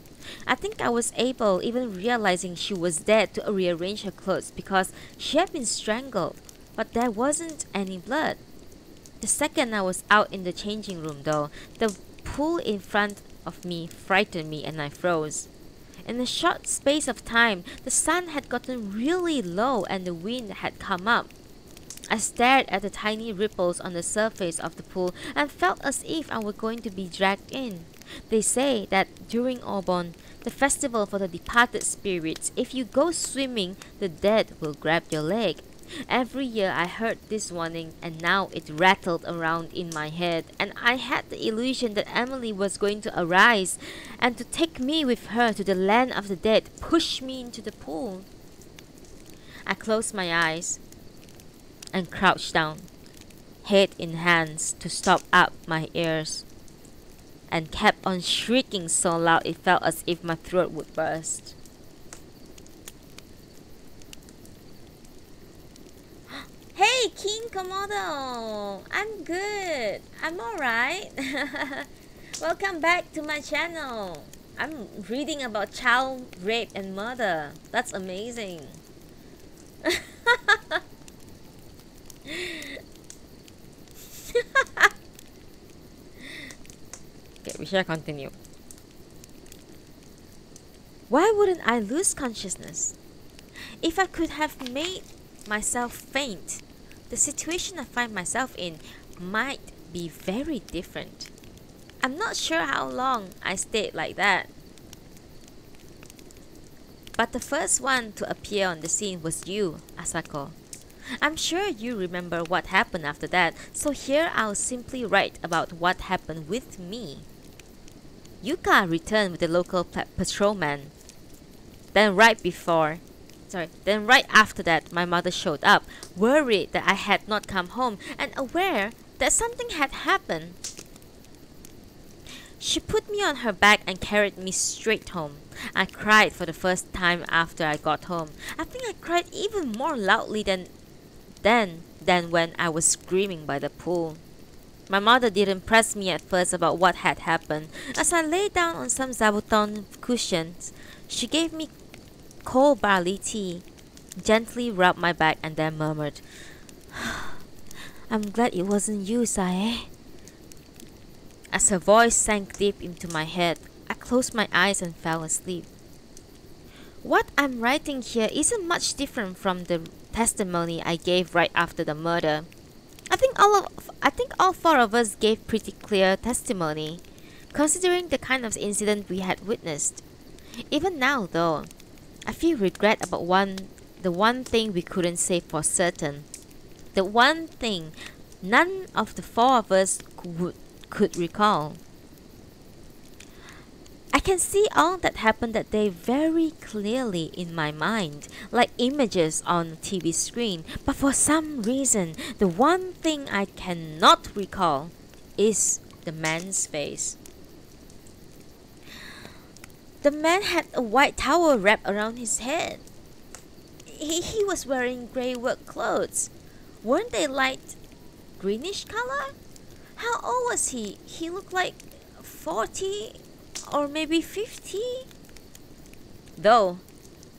I think I was able, even realizing she was dead, to rearrange her clothes because she had been strangled, but there wasn't any blood. The second I was out in the changing room though, the pool in front of me frightened me and I froze. In a short space of time, the sun had gotten really low and the wind had come up. I stared at the tiny ripples on the surface of the pool and felt as if I were going to be dragged in. They say that during Obon, the festival for the departed spirits, if you go swimming, the dead will grab your leg. Every year I heard this warning and now it rattled around in my head, and I had the illusion that Emily was going to arise and to take me with her to the land of the dead, push me into the pool. I closed my eyes and crouched down, head in hands to stop up my ears, and kept on shrieking so loud it felt as if my throat would burst. Hey, King Komodo! I'm good. I'm alright. Welcome back to my channel. I'm reading about child rape and murder. That's amazing. Okay, we shall continue. Why wouldn't I lose consciousness? If I could have made myself faint, the situation I find myself in might be very different. I'm not sure how long I stayed like that. But the first one to appear on the scene was you, Asako. I'm sure you remember what happened after that, so here I'll simply write about what happened with me. Yuka returned with the local patrolman. Then right after that, my mother showed up, worried that I had not come home and aware that something had happened. She put me on her back and carried me straight home. I cried for the first time after I got home. I think I cried even more loudly than when I was screaming by the pool. My mother didn't press me at first about what had happened. As I lay down on some zabuton cushions, she gave me cold barley tea, gently rubbed my back and then murmured, "I'm glad it wasn't you, Sae." As her voice sank deep into my head, I closed my eyes and fell asleep. What I'm writing here isn't much different from the testimony I gave right after the murder. I think all four of us gave pretty clear testimony, considering the kind of incident we had witnessed. Even now, though, I feel regret about the one thing we couldn't say for certain. The one thing none of the four of us could recall. I can see all that happened that day very clearly in my mind, like images on a TV screen, but for some reason, the one thing I cannot recall is the man's face. The man had a white towel wrapped around his head. He was wearing grey work clothes. Weren't they light greenish color? How old was he? He looked like 40 or maybe 50? Though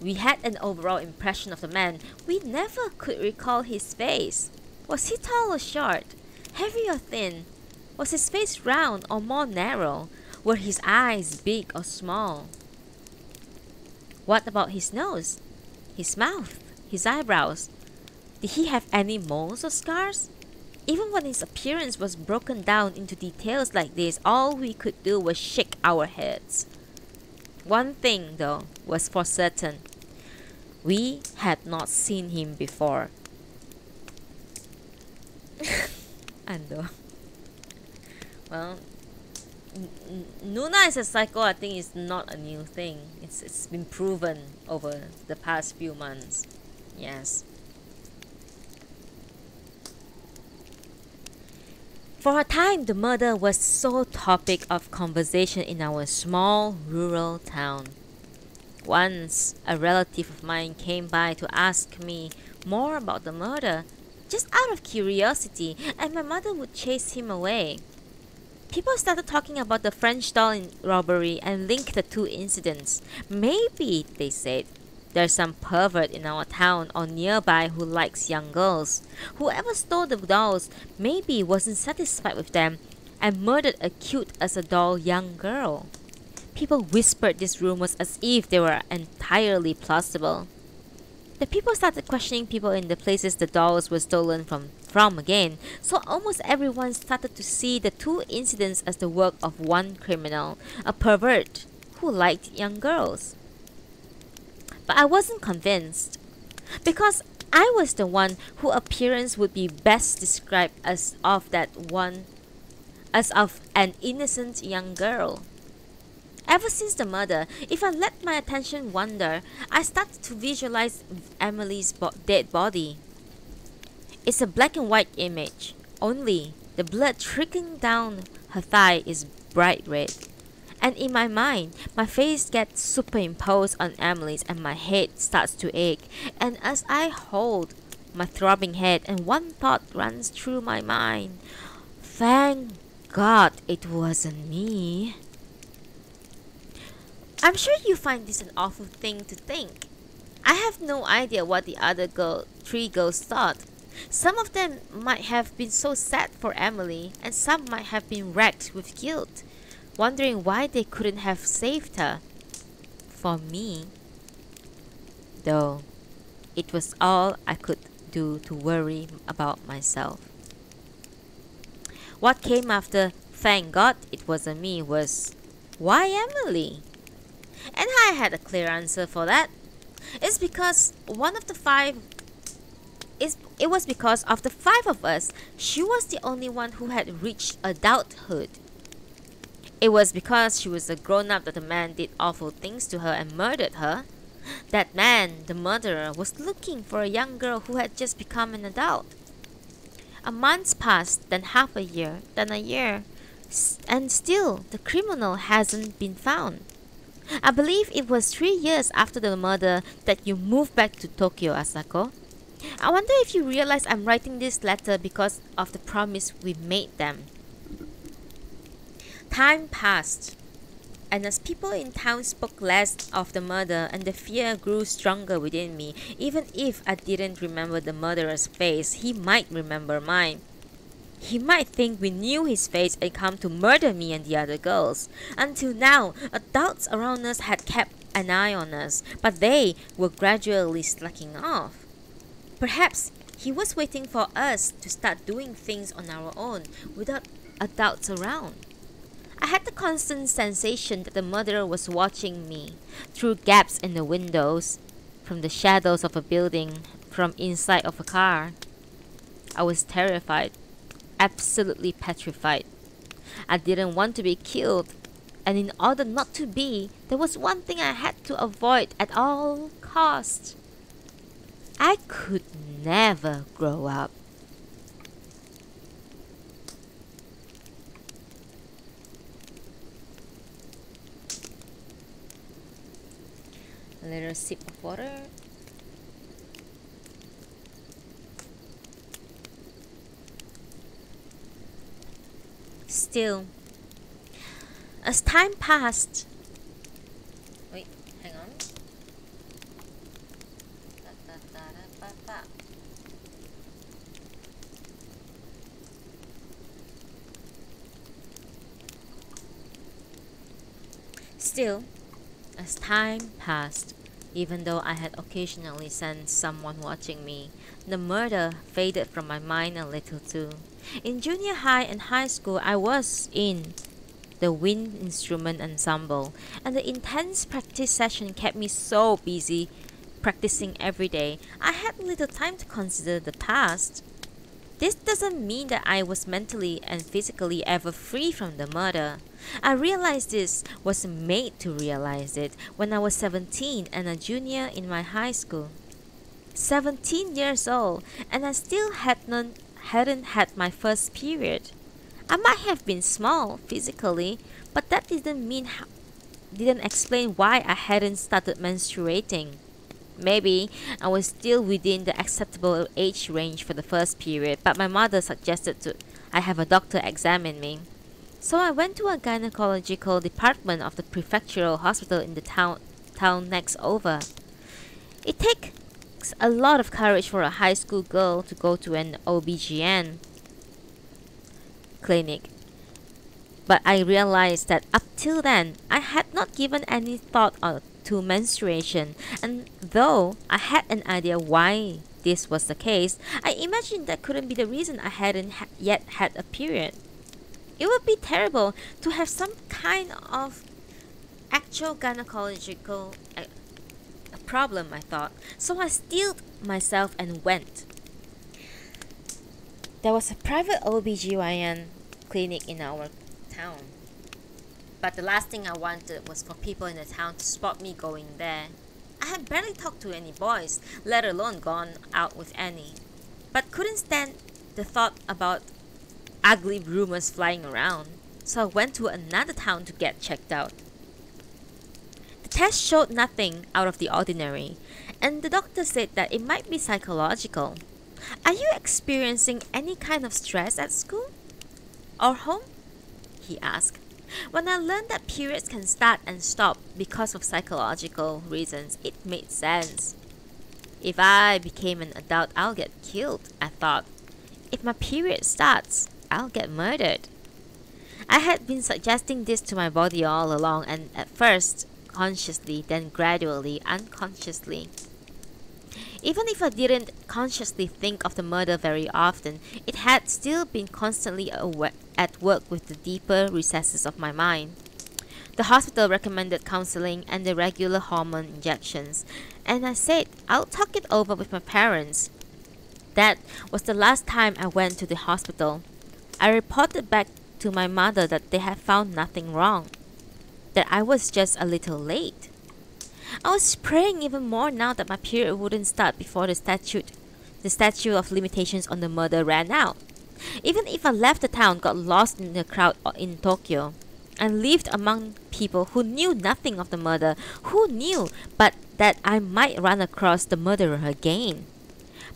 we had an overall impression of the man, we never could recall his face. Was he tall or short? Heavy or thin? Was his face round or more narrow? Were his eyes big or small? What about his nose? His mouth? His eyebrows? Did he have any moles or scars? Even when his appearance was broken down into details like this, all we could do was shake our heads. One thing, though, was for certain. We had not seen him before. Ando. Well, Nuna is a psycho, I think, is not a new thing. It's been proven over the past few months. Yes. For a time, the murder was sole topic of conversation in our small rural town. Once, a relative of mine came by to ask me more about the murder, just out of curiosity, and my mother would chase him away. People started talking about the French doll robbery and linked the two incidents. Maybe, they said, there's some pervert in our town or nearby who likes young girls. Whoever stole the dolls maybe wasn't satisfied with them and murdered a cute as a doll young girl. People whispered these rumors as if they were entirely plausible. The people started questioning people in the places the dolls were stolen from again, so almost everyone started to see the two incidents as the work of one criminal, a pervert who liked young girls. But I wasn't convinced, because I was the one whose appearance would be best described as of an innocent young girl. Ever since the murder, if I let my attention wander, I started to visualize Emily's dead body. It's a black and white image, only the blood trickling down her thigh is bright red. And in my mind, my face gets superimposed on Emily's and my head starts to ache. And as I hold my throbbing head, and one thought runs through my mind, thank God it wasn't me. I'm sure you find this an awful thing to think. I have no idea what the other three girls thought. Some of them might have been so sad for Emily, and some might have been racked with guilt, wondering why they couldn't have saved her. For me, though, it was all I could do to worry about myself. What came after, thank God it wasn't me, was, why Emily? And I had a clear answer for that. It was because of the five of us, she was the only one who had reached adulthood. It was because she was a grown-up that the man did awful things to her and murdered her. That man, the murderer, was looking for a young girl who had just become an adult. A month passed, then half a year, then a year, and still the criminal hasn't been found. I believe it was 3 years after the murder that you moved back to Tokyo, Asako. I wonder if you realize I'm writing this letter because of the promise we made them. Time passed, and as people in town spoke less of the murder and the fear grew stronger within me, even if I didn't remember the murderer's face, he might remember mine. He might think we knew his face and come to murder me and the other girls. Until now, adults around us had kept an eye on us, but they were gradually slacking off. Perhaps he was waiting for us to start doing things on our own without adults around. I had the constant sensation that the murderer was watching me through gaps in the windows, from the shadows of a building, from inside of a car. I was terrified. Absolutely petrified. I didn't want to be killed, and in order not to be, there was one thing I had to avoid at all costs. I could never grow up. A little sip of water. Still, as time passed, wait, hang on. Still, as time passed, even though I had occasionally sensed someone watching me, the murder faded from my mind a little too. In junior high and high school, I was in the wind instrument ensemble, and the intense practice session kept me so busy practicing every day, I had little time to consider the past. This doesn't mean that I was mentally and physically ever free from the murder. I realized this, was made to realize it, when I was 17 and a junior in my high school. 17 years old, and I still hadn't had my first period. I might have been small physically, but that didn't explain why I hadn't started menstruating. Maybe I was still within the acceptable age range for the first period, but my mother suggested I have a doctor examine me. So I went to a gynecological department of the prefectural hospital in the town next over. It takes a lot of courage for a high school girl to go to an OBGYN clinic. But I realized that up till then, I had not given any thought to menstruation, and though I had an idea why this was the case, I imagined that couldn't be the reason I hadn't yet had a period. It would be terrible to have some kind of actual gynecological problem, I thought. So I steeled myself and went. There was a private OBGYN clinic in our town, but the last thing I wanted was for people in the town to spot me going there. I had barely talked to any boys, let alone gone out with any, but couldn't stand the thought about ugly rumors flying around, so I went to another town to get checked out. The test showed nothing out of the ordinary, and the doctor said that it might be psychological. Are you experiencing any kind of stress at school or home? He asked. When I learned that periods can start and stop because of psychological reasons, it made sense. If I became an adult, I'll get killed, I thought. If my period starts, I'll get murdered. I had been suggesting this to my body all along, and at first consciously, then gradually unconsciously. Even if I didn't consciously think of the murder very often, it had still been constantly at work with the deeper recesses of my mind. The hospital recommended counseling and the regular hormone injections, and I said I'll talk it over with my parents. That was the last time I went to the hospital. I reported back to my mother that they had found nothing wrong, that I was just a little late. I was praying even more now that my period wouldn't start before the statute of limitations on the murder ran out. Even if I left the town, got lost in the crowd in Tokyo, and lived among people who knew nothing of the murder, who knew but that I might run across the murderer again.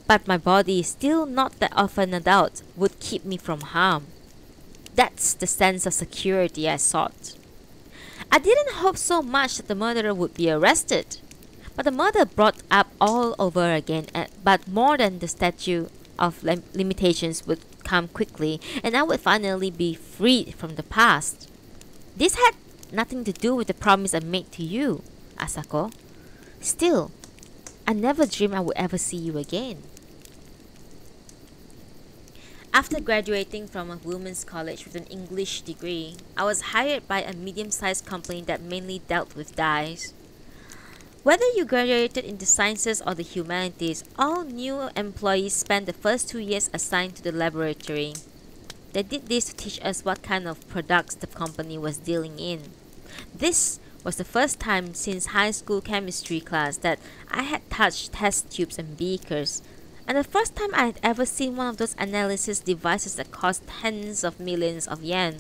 But my body, still not that of an adult, would keep me from harm. That's the sense of security I sought. I didn't hope so much that the murderer would be arrested, but the murder brought up all over again, but more than the statute of limitations would come quickly, and I would finally be freed from the past. This had nothing to do with the promise I made to you, Asako. Still, I never dreamed I would ever see you again. After graduating from a women's college with an English degree, I was hired by a medium-sized company that mainly dealt with dyes. Whether you graduated in the sciences or the humanities, all new employees spent the first 2 years assigned to the laboratory. They did this to teach us what kind of products the company was dealing in. This was the first time since high school chemistry class that I had touched test tubes and beakers, and the first time I had ever seen one of those analysis devices that cost tens of millions of yen.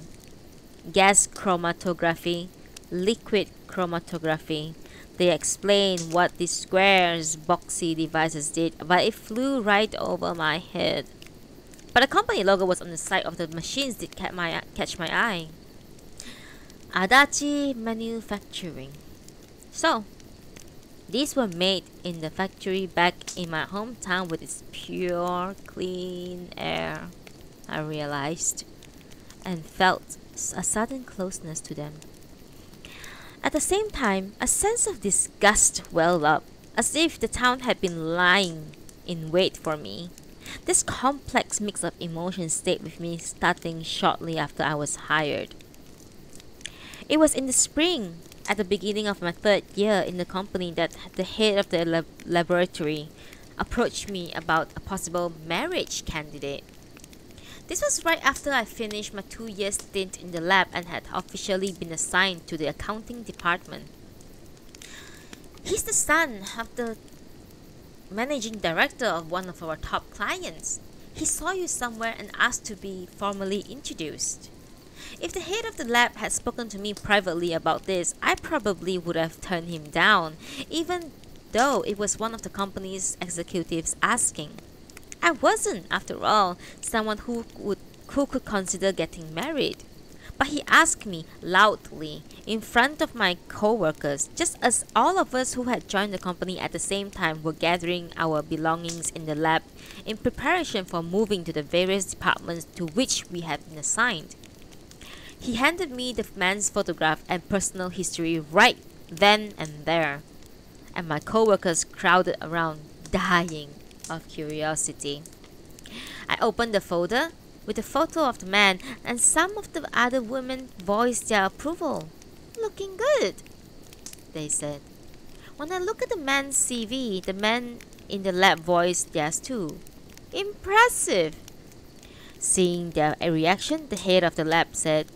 Gas chromatography, liquid chromatography. They explained what these squares, boxy devices did, but it flew right over my head. But the company logo was on the side of the machines that catch my eye. Adachi Manufacturing. So, these were made in the factory back in my hometown with its pure, clean air, I realized, and felt a sudden closeness to them. At the same time, a sense of disgust welled up, as if the town had been lying in wait for me. This complex mix of emotions stayed with me starting shortly after I was hired. It was in the spring, at the beginning of my 3rd year in the company, that the head of the laboratory approached me about a possible marriage candidate. This was right after I finished my 2-year stint in the lab and had officially been assigned to the accounting department. He's the son of the managing director of one of our top clients. He saw you somewhere and asked to be formally introduced. If the head of the lab had spoken to me privately about this, I probably would have turned him down, even though it was one of the company's executives asking. I wasn't, after all, someone who could consider getting married. But he asked me loudly in front of my co-workers, just as all of us who had joined the company at the same time were gathering our belongings in the lab in preparation for moving to the various departments to which we had been assigned. He handed me the man's photograph and personal history right then and there, and my co-workers crowded around, dying of curiosity. I opened the folder with a photo of the man, and some of the other women voiced their approval. "Looking good," they said. When I looked at the man's CV, the men in the lab voiced theirs too. "Impressive." Seeing their reaction, the head of the lab said,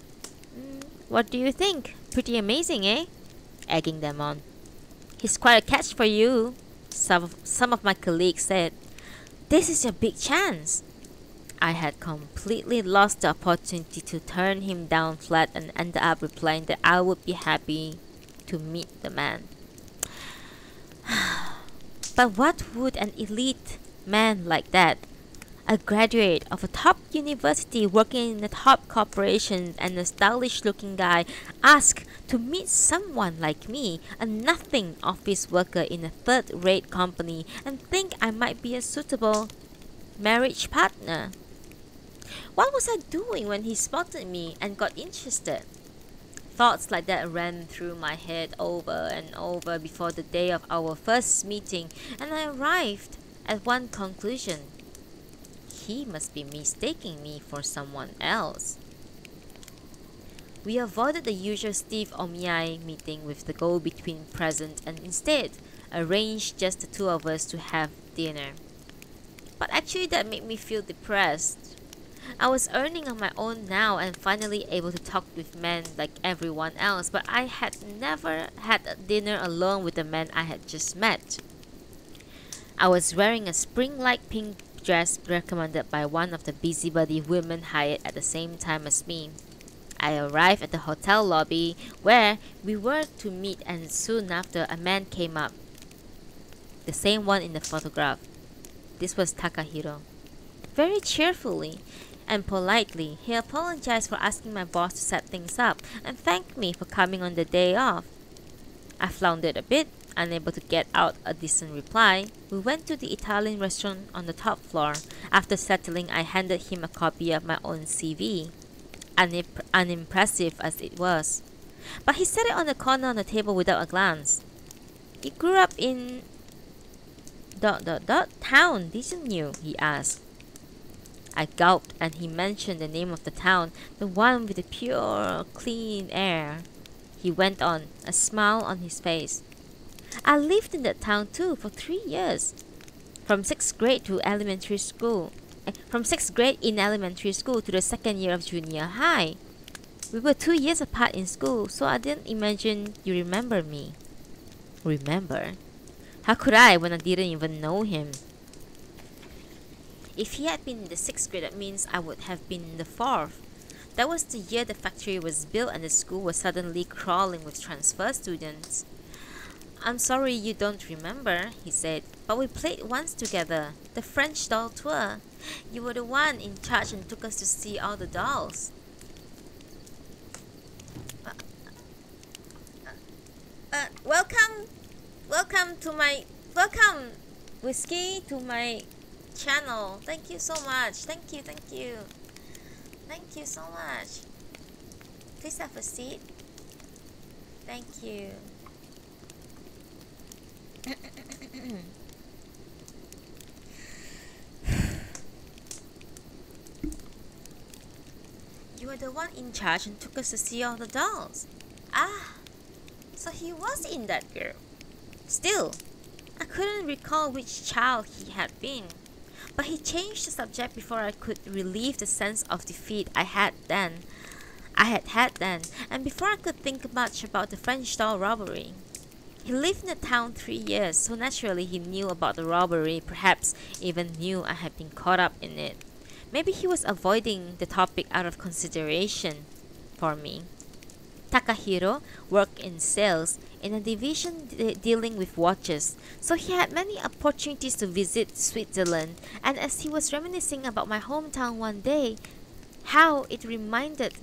"What do you think? Pretty amazing, eh?" Egging them on. "He's quite a catch for you," some of my colleagues said. "This is your big chance." I had completely lost the opportunity to turn him down flat and ended up replying that I would be happy to meet the man. But what would an elite man like that, a graduate of a top university working in a top corporation and a stylish-looking guy, ask to meet someone like me, a nothing office worker in a third-rate company, and think I might be a suitable marriage partner? What was I doing when he spotted me and got interested? Thoughts like that ran through my head over and over before the day of our first meeting, and I arrived at one conclusion. He must be mistaking me for someone else. We avoided the usual stiff omiai meeting with the go-between present and instead arranged just the two of us to have dinner. But actually that made me feel depressed. I was earning on my own now and finally able to talk with men like everyone else, but I had never had a dinner alone with the man I had just met. I was wearing a spring-like pink dress recommended by one of the busybody women hired at the same time as me. I arrived at the hotel lobby where we were to meet, and soon after a man came up. The same one in the photograph. This was Takahiro. Very cheerfully and politely, he apologized for asking my boss to set things up and thanked me for coming on the day off. I floundered a bit, unable to get out a decent reply. We went to the Italian restaurant on the top floor. After settling, I handed him a copy of my own CV, unimpressive as it was. But he set it on the corner on the table without a glance. You grew up in... town, didn't you? He asked. I gulped, and he mentioned the name of the town, the one with the pure, clean air. He went on, a smile on his face. I lived in that town too for 3 years. From 6th grade to elementary school. From 6th grade in elementary school to the second year of junior high. We were 2 years apart in school, so I didn't imagine you remember me. Remember? How could I when I didn't even know him? If he had been in the 6th grade, that means I would have been in the 4th. That was the year the factory was built and the school was suddenly crawling with transfer students. I'm sorry you don't remember, he said, but we played once together, the French doll tour. You were the one in charge and took us to see all the dolls. Welcome, Whiskey, to my channel. Thank you so much. Thank you. Thank you so much. Please have a seat. Thank you. You were the one in charge and took us to see all the dolls. Ah, so he was in that girl. Still, I couldn't recall which child he had been. But he changed the subject before I could relieve the sense of defeat I had then, and before I could think much about the French doll robbery. He lived in the town 3 years, so naturally he knew about the robbery, perhaps even knew I had been caught up in it. Maybe he was avoiding the topic out of consideration for me. Takahiro worked in sales in a division dealing with watches, so he had many opportunities to visit Switzerland, and as he was reminiscing about my hometown one day, how it reminded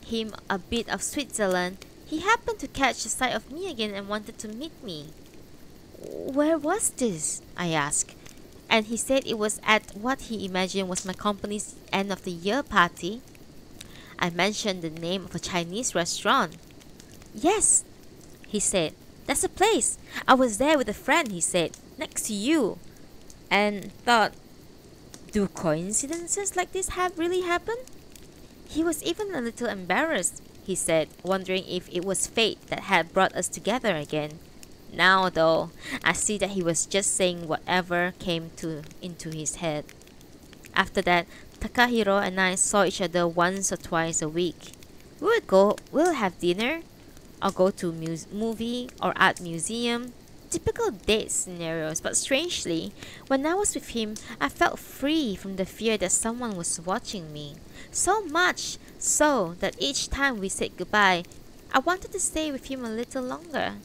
him a bit of Switzerland, he happened to catch sight of me again and wanted to meet me. Where was this? I asked, and he said it was at what he imagined was my company's end of the year party. I mentioned the name of a Chinese restaurant. Yes, he said. That's the place. I was there with a friend, he said, next to you. And thought, do coincidences like this have really happened? He was even a little embarrassed, he said, wondering if it was fate that had brought us together again. Now, though, I see that he was just saying whatever came into his head. After that, Takahiro and I saw each other once or twice a week. We'll have dinner, or go to movie or art museum. Typical date scenarios, but strangely, when I was with him, I felt free from the fear that someone was watching me. So much so that each time we said goodbye, I wanted to stay with him a little longer.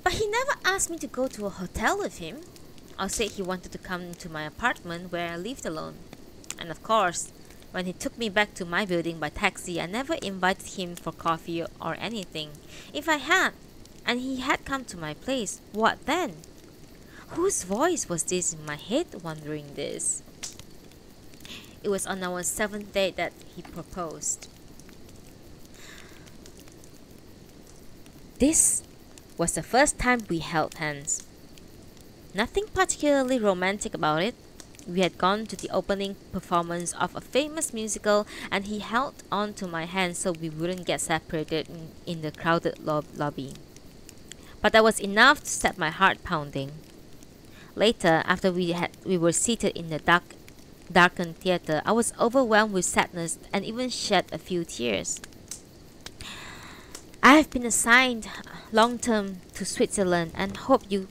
But he never asked me to go to a hotel with him, or said he wanted to come to my apartment where I lived alone. And of course, when he took me back to my building by taxi, I never invited him for coffee or anything. If I had, and he had come to my place, what then? Whose voice was this in my head wondering this? It was on our 7th date that he proposed. This was the first time we held hands. Nothing particularly romantic about it. We had gone to the opening performance of a famous musical, and he held on to my hand so we wouldn't get separated in the crowded lobby. But that was enough to set my heart pounding. Later, after we were seated in the dark darkened theater, I was overwhelmed with sadness and even shed a few tears. I have been assigned long term to Switzerland and hope you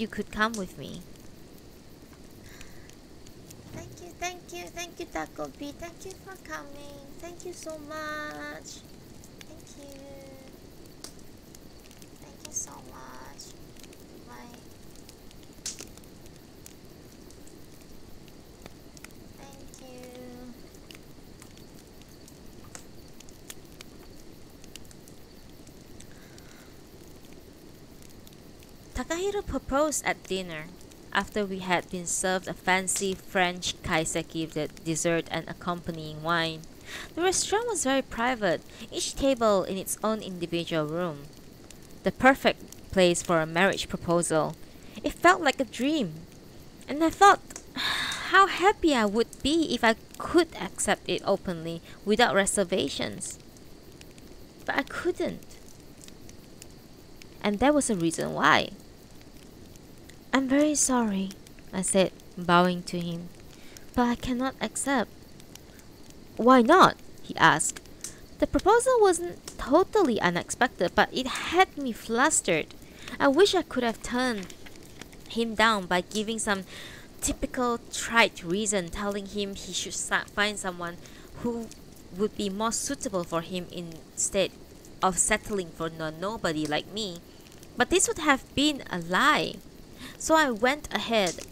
could come with me. Thank you, Taco B. Thank you for coming. Thank you so much. Thank you. Thank you so much. Thank you. Takahiro proposed at dinner. After we had been served a fancy French kaiseki with dessert and accompanying wine. The restaurant was very private, each table in its own individual room. The perfect place for a marriage proposal. It felt like a dream. And I thought how happy I would be if I could accept it openly without reservations. But I couldn't. And there was a reason why. I'm very sorry, I said, bowing to him, but I cannot accept. Why not? He asked. The proposal wasn't totally unexpected, but it had me flustered. I wish I could have turned him down by giving some typical trite reason, telling him he should find someone who would be more suitable for him instead of settling for nobody like me. But this would have been a lie. So I went ahead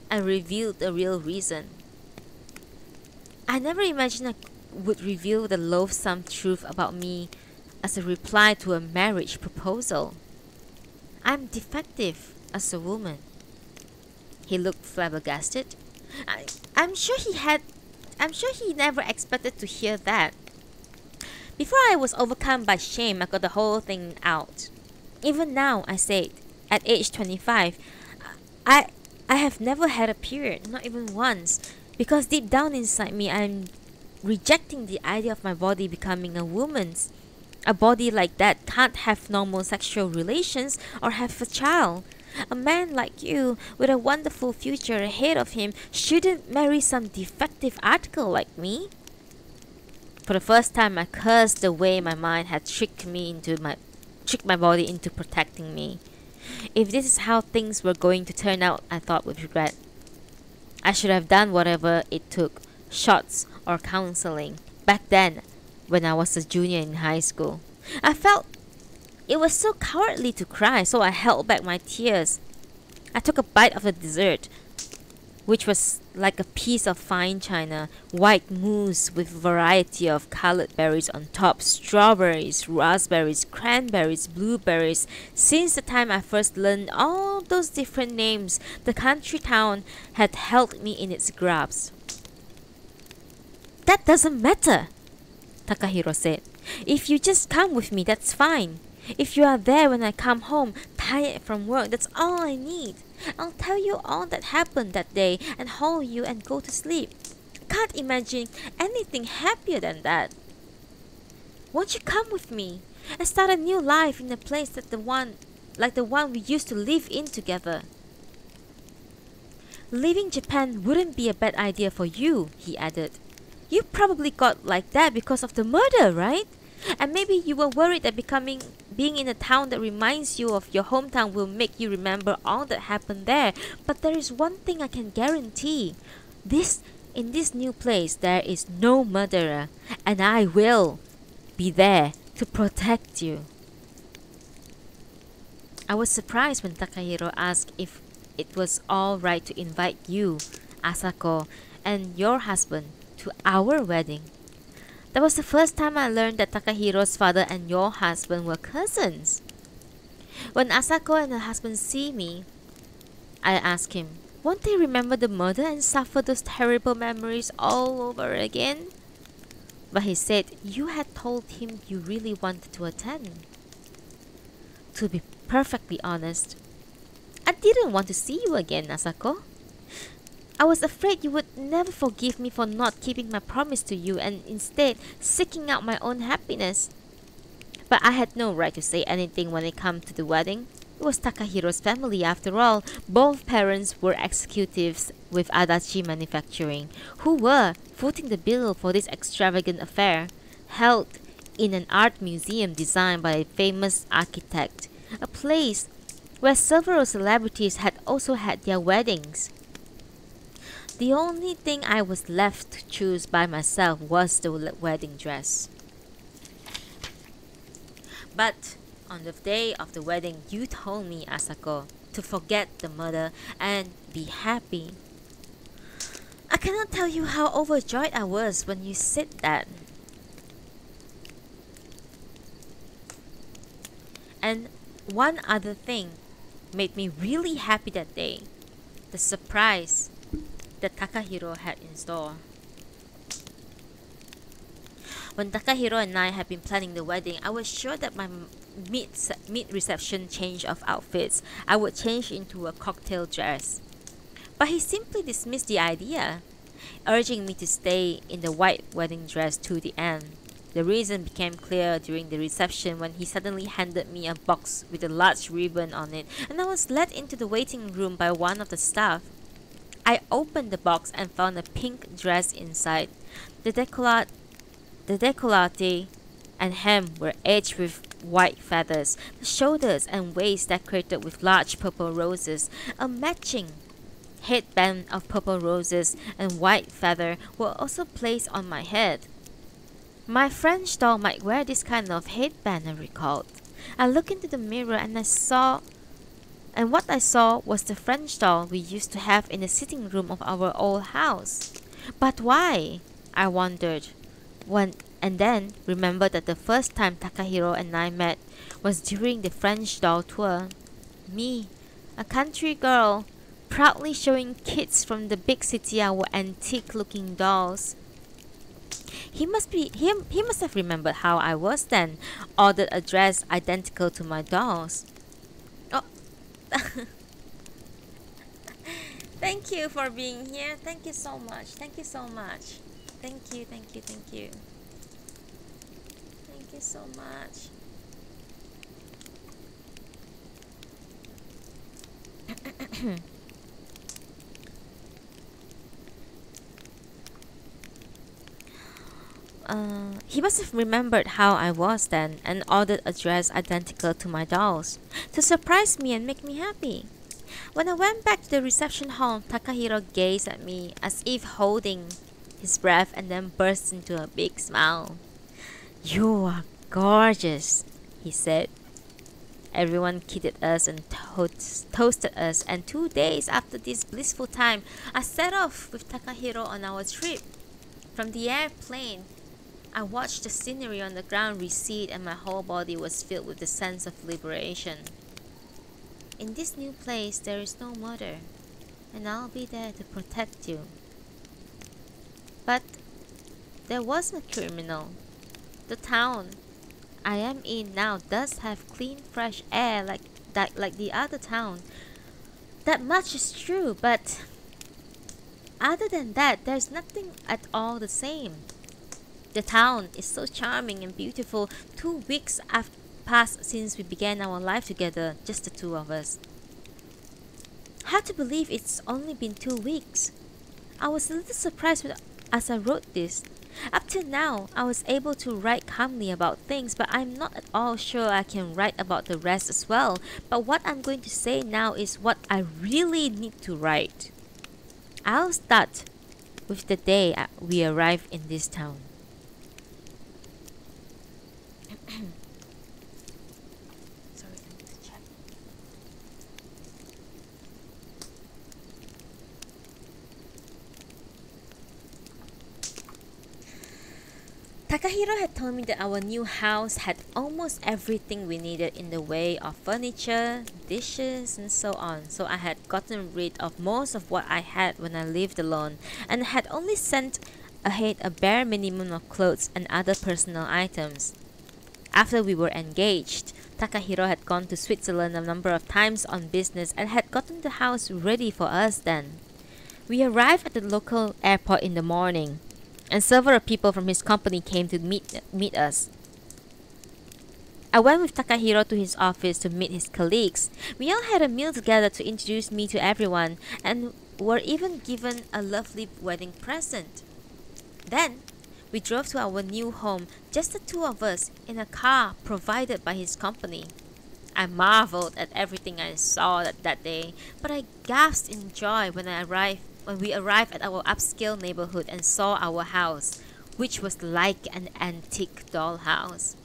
and revealed the real reason. I never imagined I would reveal the loathsome truth about me as a reply to a marriage proposal. I'm defective as a woman. He looked flabbergasted. I'm sure he never expected to hear that. Before I was overcome by shame, I got the whole thing out. Even now, I said, at age 25, I have never had a period, not even once, because deep down inside me, I'm rejecting the idea of my body becoming a woman's. A body like that can't have normal sexual relations or have a child. A man like you, with a wonderful future ahead of him, shouldn't marry some defective article like me. For the first time, I cursed the way my mind had tricked my body into protecting me. If this is how things were going to turn out, I thought with regret. I should have done whatever it took, shots or counseling, back then when I was a junior in high school. I felt it was so cowardly to cry, so I held back my tears. I took a bite of the dessert, which was like a piece of fine china, white mousse with variety of colored berries on top, strawberries, raspberries, cranberries, blueberries. Since the time I first learned all those different names, the country town had held me in its grasp. That doesn't matter, Takahiro said. If you just come with me, that's fine. If you are there when I come home, tired from work, that's all I need. I'll tell you all that happened that day and hold you and go to sleep. I can't imagine anything happier than that. Won't you come with me and start a new life in a place like the one we used to live in together? Leaving Japan wouldn't be a bad idea for you, he added. You probably got like that because of the murder, right? And maybe you were worried that being in a town that reminds you of your hometown will make you remember all that happened there. But there is one thing I can guarantee. In this new place, there is no murderer. And I will be there to protect you. I was surprised when Takahiro asked if it was all right to invite you, Asako, and your husband to our wedding. That was the first time I learned that Takahiro's father and your husband were cousins. When Asako and her husband see me, I asked him, won't they remember the murder and suffer those terrible memories all over again? But he said you had told him you really wanted to attend. To be perfectly honest, I didn't want to see you again, Asako. I was afraid you would never forgive me for not keeping my promise to you and instead seeking out my own happiness. But I had no right to say anything when it came to the wedding. It was Takahiro's family after all. Both parents were executives with Adachi Manufacturing, who were footing the bill for this extravagant affair, held in an art museum designed by a famous architect, a place where several celebrities had also had their weddings. The only thing I was left to choose by myself was the wedding dress. But on the day of the wedding, you told me, Asako, to forget the murder and be happy. I cannot tell you how overjoyed I was when you said that. And one other thing made me really happy that day. The surprise that Takahiro had in store. When Takahiro and I had been planning the wedding, I was sure that my mid-reception change of outfits, I would change into a cocktail dress. But he simply dismissed the idea, urging me to stay in the white wedding dress to the end. The reason became clear during the reception when he suddenly handed me a box with a large ribbon on it, and I was led into the waiting room by one of the staff. I opened the box and found a pink dress inside. The décolleté and hem were edged with white feathers, the shoulders and waist decorated with large purple roses. A matching headband of purple roses and white feather were also placed on my head. My French doll might wear this kind of headband, I recalled. I looked into the mirror and what I saw was the French doll we used to have in the sitting room of our old house. But why? I wondered. And then remembered that the first time Takahiro and I met was during the French doll tour. Me, a country girl, proudly showing kids from the big city our antique-looking dolls. He must have remembered how I was then, ordered a dress identical to my dolls. Oh, thank you for being here. Thank you so much. Thank you so much. Thank you, thank you, thank you. Thank you so much. He must have remembered how I was then and ordered a dress identical to my dolls to surprise me and make me happy. When I went back to the reception hall, Takahiro gazed at me as if holding his breath and then burst into a big smile. "You are gorgeous," he said. Everyone kidded us and toasted us, and 2 days after this blissful time, I set off with Takahiro on our trip. From the airplane, I watched the scenery on the ground recede and my whole body was filled with the sense of liberation. In this new place, there is no murder, and I'll be there to protect you. But there was a criminal. The town I am in now does have clean, fresh air like the other town. That much is true, but other than that, there's nothing at all the same. The town is so charming and beautiful. 2 weeks have passed since we began our life together, just the two of us. Hard to believe it's only been 2 weeks. I was a little surprised as I wrote this. Up till now, I was able to write calmly about things, but I'm not at all sure I can write about the rest as well. But what I'm going to say now is what I really need to write. I'll start with the day we arrived in this town. Sorry, I need to check. Takahiro had told me that our new house had almost everything we needed in the way of furniture, dishes, and so on. So I had gotten rid of most of what I had when I lived alone, and had only sent ahead a bare minimum of clothes and other personal items. After we were engaged, Takahiro had gone to Switzerland a number of times on business and had gotten the house ready for us then. We arrived at the local airport in the morning, and several people from his company came to meet us. I went with Takahiro to his office to meet his colleagues. We all had a meal together to introduce me to everyone and were even given a lovely wedding present. Then, we drove to our new home, just the two of us, in a car provided by his company. I marveled at everything I saw that day, but I gasped in joy when we arrived at our upscale neighborhood and saw our house, which was like an antique dollhouse.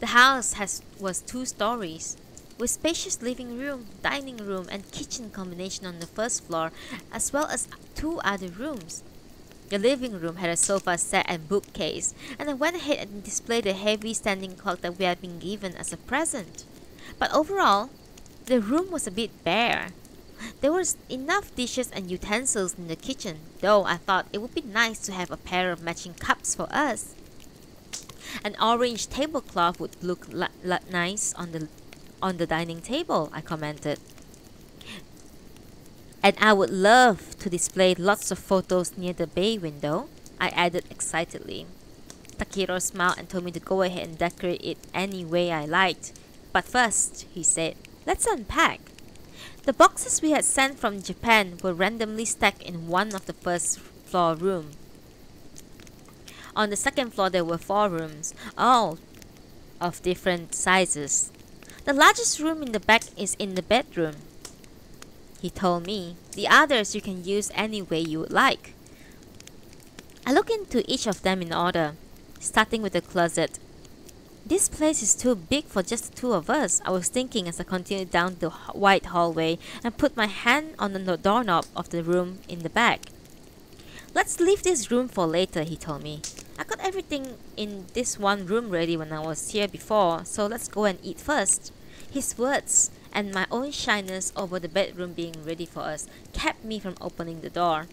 The house was 2 stories, with spacious living room, dining room, and kitchen combination on the first floor, as well as 2 other rooms. The living room had a sofa set and bookcase, and I went ahead and displayed the heavy standing clock that we had been given as a present. But overall, the room was a bit bare. There was enough dishes and utensils in the kitchen, though I thought it would be nice to have a pair of matching cups for us. An orange tablecloth would look nice on the dining table, I commented. And I would love to display lots of photos near the bay window, I added excitedly. Takahiro smiled and told me to go ahead and decorate it any way I liked. But first, he said, let's unpack. The boxes we had sent from Japan were randomly stacked in one of the first floor rooms. On the second floor there were 4 rooms, all of different sizes. The largest room in the back is in the bedroom, he told me. The others you can use any way you would like. I looked into each of them in order, starting with the closet. This place is too big for just the 2 of us, I was thinking as I continued down the wide hallway and put my hand on the doorknob of the room in the back. Let's leave this room for later, he told me. I got everything in this one room ready when I was here before, so let's go and eat first. His words and my own shyness over the bedroom being ready for us kept me from opening the door.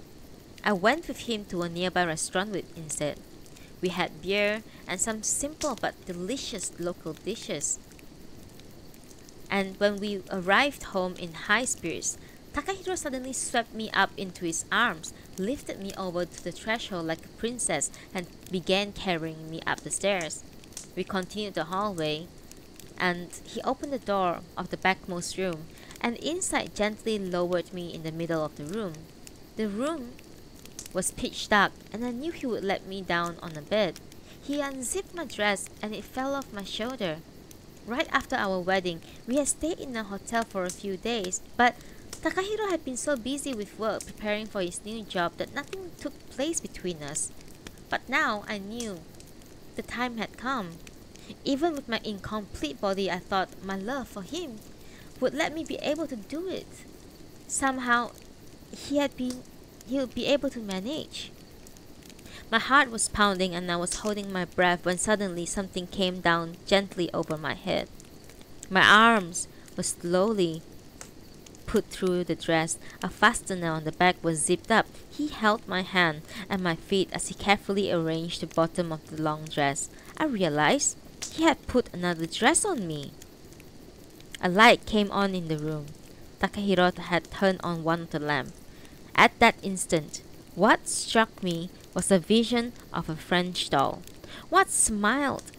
I went with him to a nearby restaurant instead. We had beer and some simple but delicious local dishes. And when we arrived home in high spirits, Takahiro suddenly swept me up into his arms, lifted me over to the threshold like a princess, and began carrying me up the stairs. We continued the hallway, and he opened the door of the backmost room, and inside gently lowered me in the middle of the room. The room was pitch dark, and I knew he would let me down on a bed. He unzipped my dress, and it fell off my shoulder. Right after our wedding, we had stayed in a hotel for a few days, but Takahiro had been so busy with work preparing for his new job that nothing took place between us. But now I knew the time had come. Even with my incomplete body, I thought my love for him would let me be able to do it. Somehow, he would be able to manage. My heart was pounding and I was holding my breath when suddenly something came down gently over my head. My arms were slowly put through the dress. A fastener on the back was zipped up. He held my hand and my feet as he carefully arranged the bottom of the long dress. I realized he had put another dress on me. A light came on in the room. Takahiro had turned on one of the lamps. At that instant, what struck me was a vision of a French doll. What smiled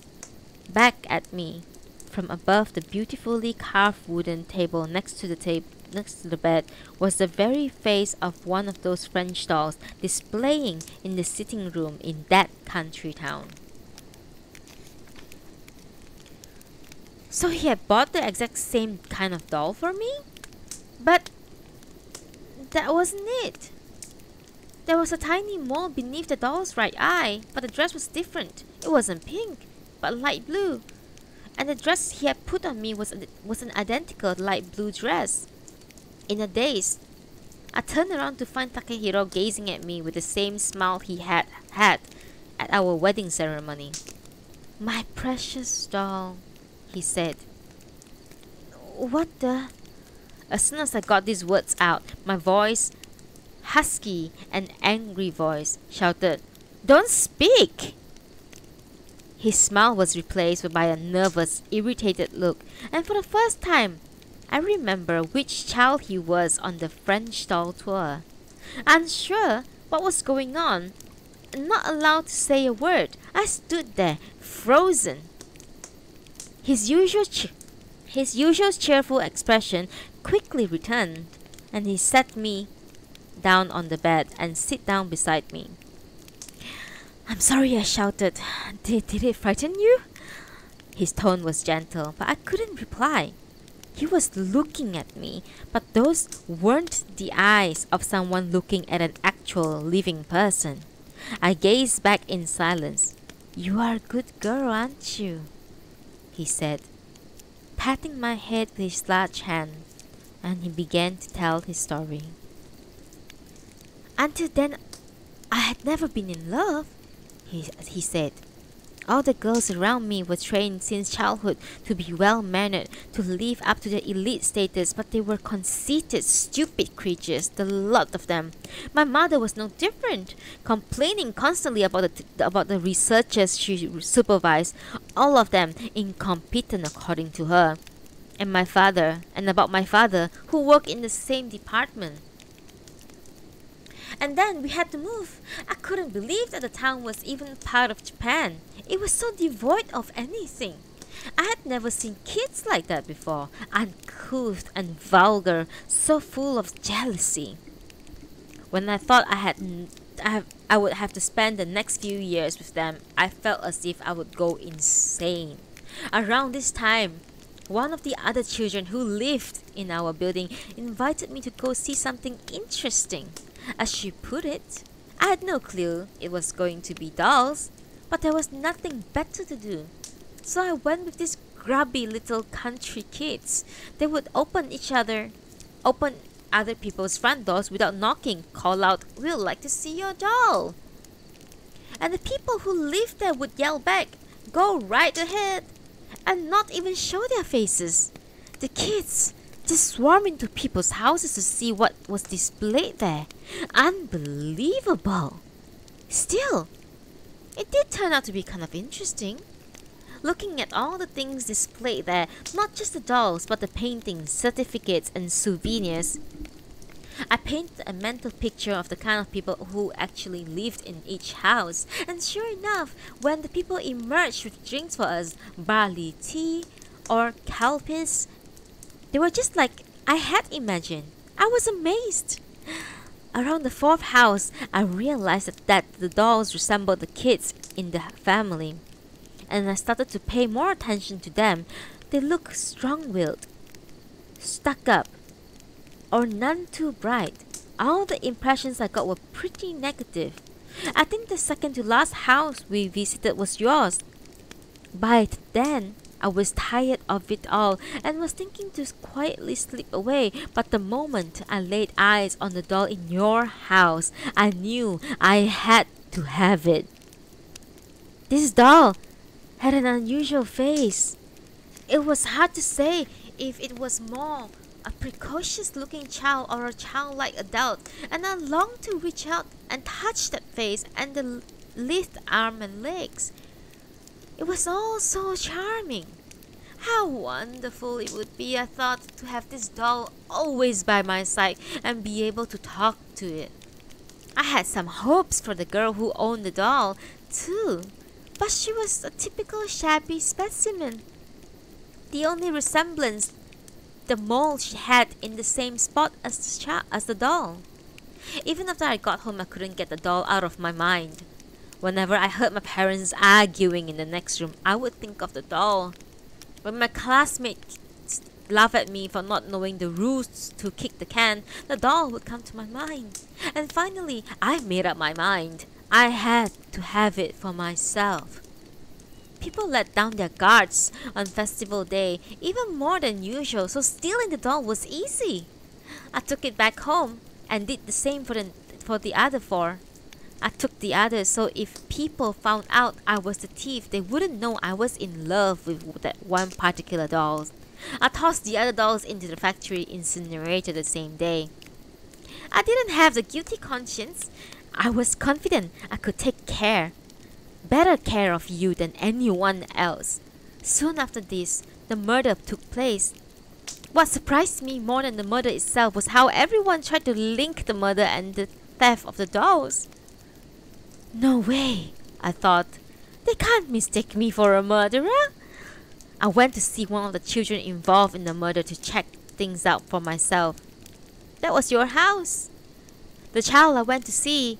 back at me from above the beautifully carved wooden table next to the bed was the very face of one of those French dolls displaying in the sitting room in that country town. So he had bought the exact same kind of doll for me? But that wasn't it. There was a tiny mole beneath the doll's right eye, but the dress was different. It wasn't pink, but light blue. And the dress he had put on me was an identical light blue dress. In a daze, I turned around to find Takahiro gazing at me with the same smile he had at our wedding ceremony. "My precious doll," he said. "What the?" As soon as I got these words out, my voice, husky and angry voice, shouted, "Don't speak!" His smile was replaced by a nervous, irritated look, and for the first time, I remember which child he was on the French doll tour. Unsure what was going on, and not allowed to say a word, I stood there, frozen. His usual cheerful expression quickly returned, and he sat me down on the bed and sit down beside me. "I'm sorry," I shouted. Did it frighten you?" His tone was gentle, but I couldn't reply. He was looking at me, but those weren't the eyes of someone looking at an actual living person. I gazed back in silence. "You are a good girl, aren't you?" he said, patting my head with his large hand, and he began to tell his story. "Until then, I had never been in love," he said. "All the girls around me were trained since childhood to be well-mannered, to live up to their elite status, but they were conceited, stupid creatures, the lot of them. My mother was no different, complaining constantly about the researchers she supervised, all of them incompetent according to her. And about my father, who worked in the same department. And then we had to move. I couldn't believe that the town was even part of Japan. It was so devoid of anything. I had never seen kids like that before, uncouth and vulgar, so full of jealousy. When I thought I would have to spend the next few years with them, I felt as if I would go insane. Around this time, one of the other children who lived in our building invited me to go see something interesting. As she put it, I had no clue it was going to be dolls, but there was nothing better to do. So I went with these grubby little country kids. They would open other people's front doors without knocking, call out, "We'd like to see your doll." And the people who lived there would yell back, "Go right ahead," and not even show their faces. The kids just swarmed into people's houses to see what was displayed there. Unbelievable! Still, it did turn out to be kind of interesting. Looking at all the things displayed there, not just the dolls, but the paintings, certificates, and souvenirs, I painted a mental picture of the kind of people who actually lived in each house. And sure enough, when the people emerged with drinks for us, barley tea or calpis, they were just like I had imagined. I was amazed. Around the fourth house, I realized that the dolls resembled the kids in the family, and I started to pay more attention to them. They looked strong-willed, stuck up, or none too bright. All the impressions I got were pretty negative. I think the second to last house we visited was yours. By then, I was tired of it all and was thinking to quietly slip away, but the moment I laid eyes on the doll in your house, I knew I had to have it. This doll had an unusual face. It was hard to say if it was more a precocious-looking child or a childlike adult, and I longed to reach out and touch that face and the lithe arm and legs. It was all so charming. How wonderful it would be, I thought, to have this doll always by my side and be able to talk to it. I had some hopes for the girl who owned the doll, too, but she was a typical shabby specimen. The only resemblance, the mole she had in the same spot as the doll. Even after I got home, I couldn't get the doll out of my mind. Whenever I heard my parents arguing in the next room, I would think of the doll. When my classmates laughed at me for not knowing the rules to kick the can, the doll would come to my mind. And finally, I made up my mind. I had to have it for myself. People let down their guards on festival day, even more than usual, so stealing the doll was easy. I took it back home and did the same for the other four. I took the others so if people found out I was the thief, they wouldn't know I was in love with that one particular doll. I tossed the other dolls into the factory incinerator the same day. I didn't have the guilty conscience. I was confident I could take better care of you than anyone else. Soon after this, the murder took place. What surprised me more than the murder itself was how everyone tried to link the murder and the theft of the dolls. No way, I thought. They can't mistake me for a murderer. I went to see one of the children involved in the murder to check things out for myself. That was your house. The child I went to see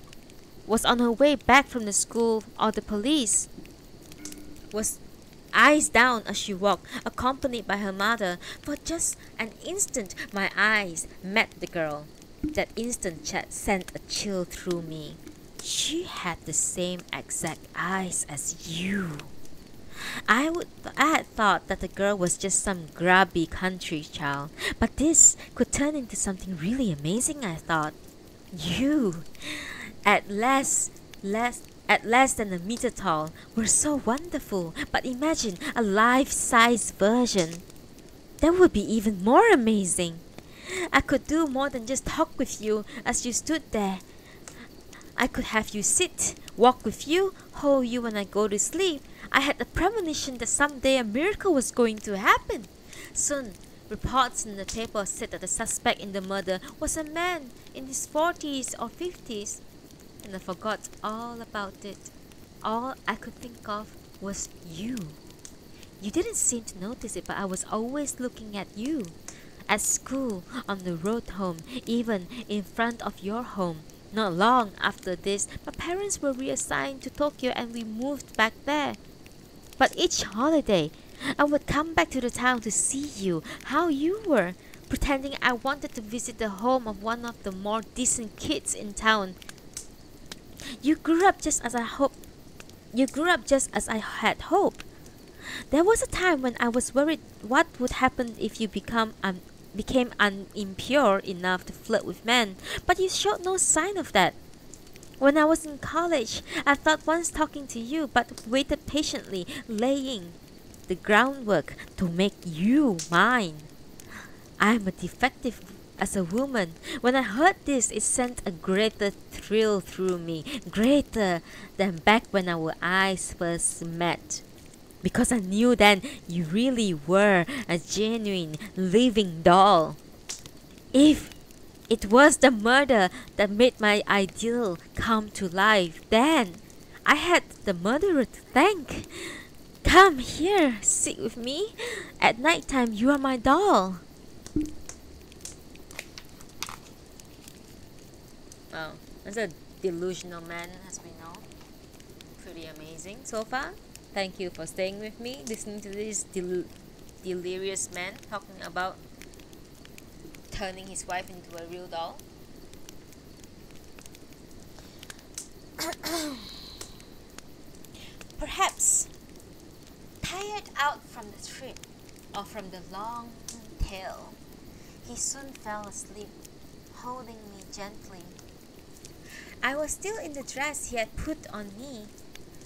was on her way back from the school or the police. Was eyes down as she walked, accompanied by her mother. For just an instant, my eyes met the girl. That instant chat sent a chill through me. She had the same exact eyes as you. I had thought that the girl was just some grubby country child, but this could turn into something really amazing, I thought. You, at less than a meter tall, were so wonderful, but imagine a life-size version. That would be even more amazing. I could do more than just talk with you as you stood there. I could have you sit, walk with you, hold you when I go to sleep. I had a premonition that someday a miracle was going to happen. Soon, reports in the paper said that the suspect in the murder was a man in his 40s or 50s. And I forgot all about it. All I could think of was you. You didn't seem to notice it, but I was always looking at you. At school, on the road home, even in front of your home. Not long after this, my parents were reassigned to Tokyo and we moved back there. But each holiday, I would come back to the town to see you, how you were, pretending I wanted to visit the home of one of the more decent kids in town. You grew up just as I had hoped. There was a time when I was worried what would happen if you became impure enough to flirt with men, but you showed no sign of that. When I was in college, I thought once talking to you, but waited patiently, laying the groundwork to make you mine. I'm a defective as a woman. When I heard this, it sent a greater thrill through me, greater than back when our eyes first met. Because I knew then you really were a genuine, living doll. If it was the murder that made my ideal come to life, then I had the murderer to thank. Come here, sit with me. At night time, you are my doll. Wow, that's a delusional man, as we know. Pretty amazing so far. Thank you for staying with me, listening to this delirious man talking about turning his wife into a real doll. Perhaps tired out from the trip or from the long tale, he soon fell asleep, holding me gently. I was still in the dress he had put on me,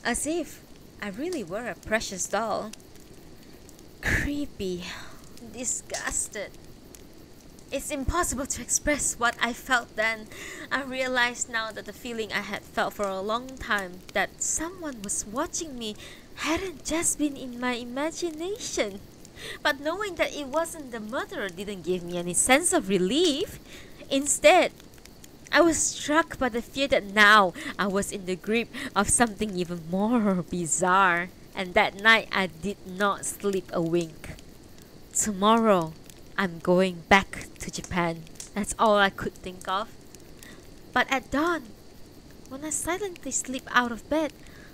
as if I really were a precious doll. Creepy, disgusted. It's impossible to express what I felt then. I realize now that the feeling I had felt for a long time, that someone was watching me, hadn't just been in my imagination. But knowing that it wasn't the murderer didn't give me any sense of relief. Instead, I was struck by the fear that now I was in the grip of something even more bizarre. And that night I did not sleep a wink. Tomorrow, I'm going back to Japan. That's all I could think of. But at dawn, when I silently slipped out of bed,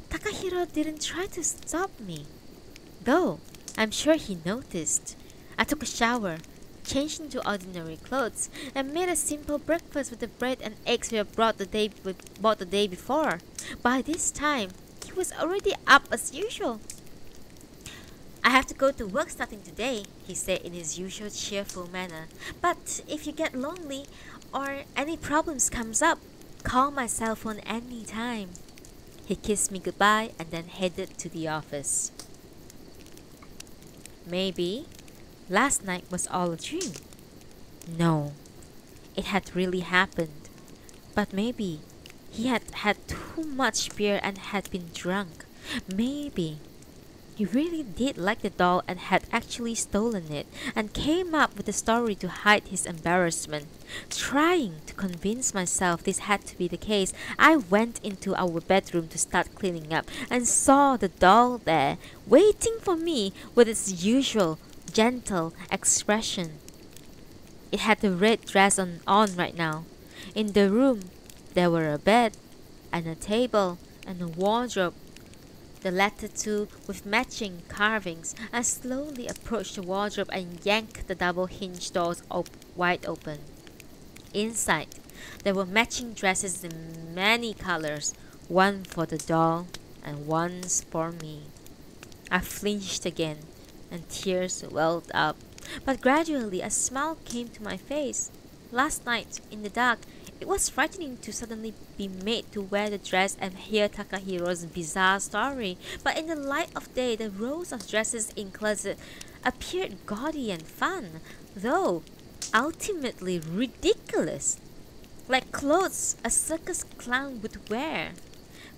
Takahiro didn't try to stop me. Though, I'm sure he noticed. I took a shower, changed into ordinary clothes, and made a simple breakfast with the bread and eggs we had bought the day before. By this time, he was already up as usual. I have to go to work starting today, he said in his usual cheerful manner. But if you get lonely or any problems comes up, call my cell phone any time. He kissed me goodbye and then headed to the office. Maybe last night was all a dream. No, it had really happened. But maybe he had had too much beer and had been drunk. Maybe He really did like the doll and had actually stolen it, and came up with a story to hide his embarrassment. Trying to convince myself this had to be the case, I went into our bedroom to start cleaning up and saw the doll there, waiting for me with its usual gentle expression. It had a red dress on right now. In the room, there were a bed and a table and a wardrobe, the latter two with matching carvings. I slowly approached the wardrobe and yanked the double hinged doors wide open. Inside, there were matching dresses in many colors, one for the doll and one for me. I flinched again, and tears welled up, but gradually a smile came to my face. Last night, in the dark, it was frightening to suddenly be made to wear the dress and hear Takahiro's bizarre story, but in the light of day, the rows of dresses in closet appeared gaudy and fun, though ultimately ridiculous, like clothes a circus clown would wear.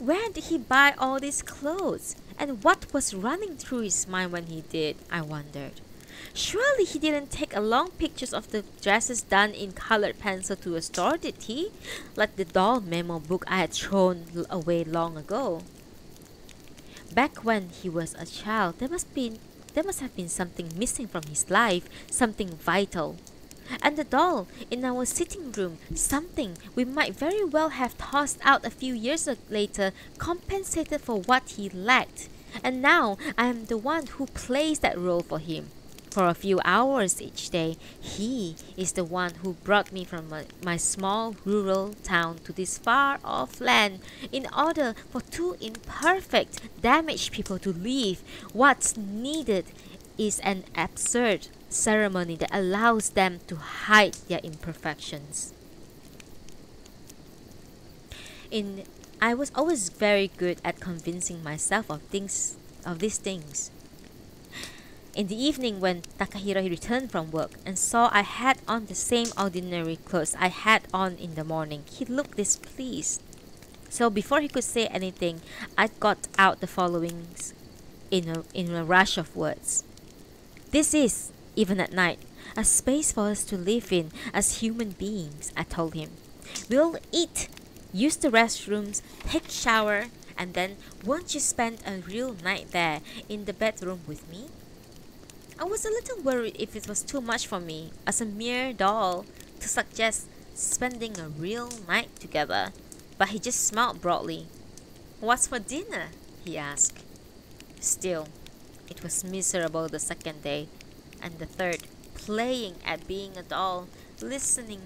Where did he buy all these clothes? And what was running through his mind when he did, I wondered. Surely he didn't take along pictures of the dresses done in colored pencil to a store, did he? Like the doll memo book I had thrown away long ago. Back when he was a child, there must have been something missing from his life, something vital. And the doll in our sitting room, something we might very well have tossed out a few years later, compensated for what he lacked. And now I am the one who plays that role for him. For a few hours each day, he is the one who brought me from my small rural town to this far-off land in order for two imperfect, damaged people to live. What's needed is an absurd ceremony that allows them to hide their imperfections. I was always very good at convincing myself of these things. In the evening, when Takahiro returned from work and saw I had on the same ordinary clothes I had on in the morning, he looked displeased. So before he could say anything, I got out the following in a rush of words. This is, even at night, a space for us to live in as human beings, I told him. We'll eat, use the restrooms, take shower, and then won't you spend a real night there in the bedroom with me? I was a little worried if it was too much for me, as a mere doll, to suggest spending a real night together, but he just smiled broadly. What's for dinner? He asked. Still, it was miserable the second day, and the third, playing at being a doll, listening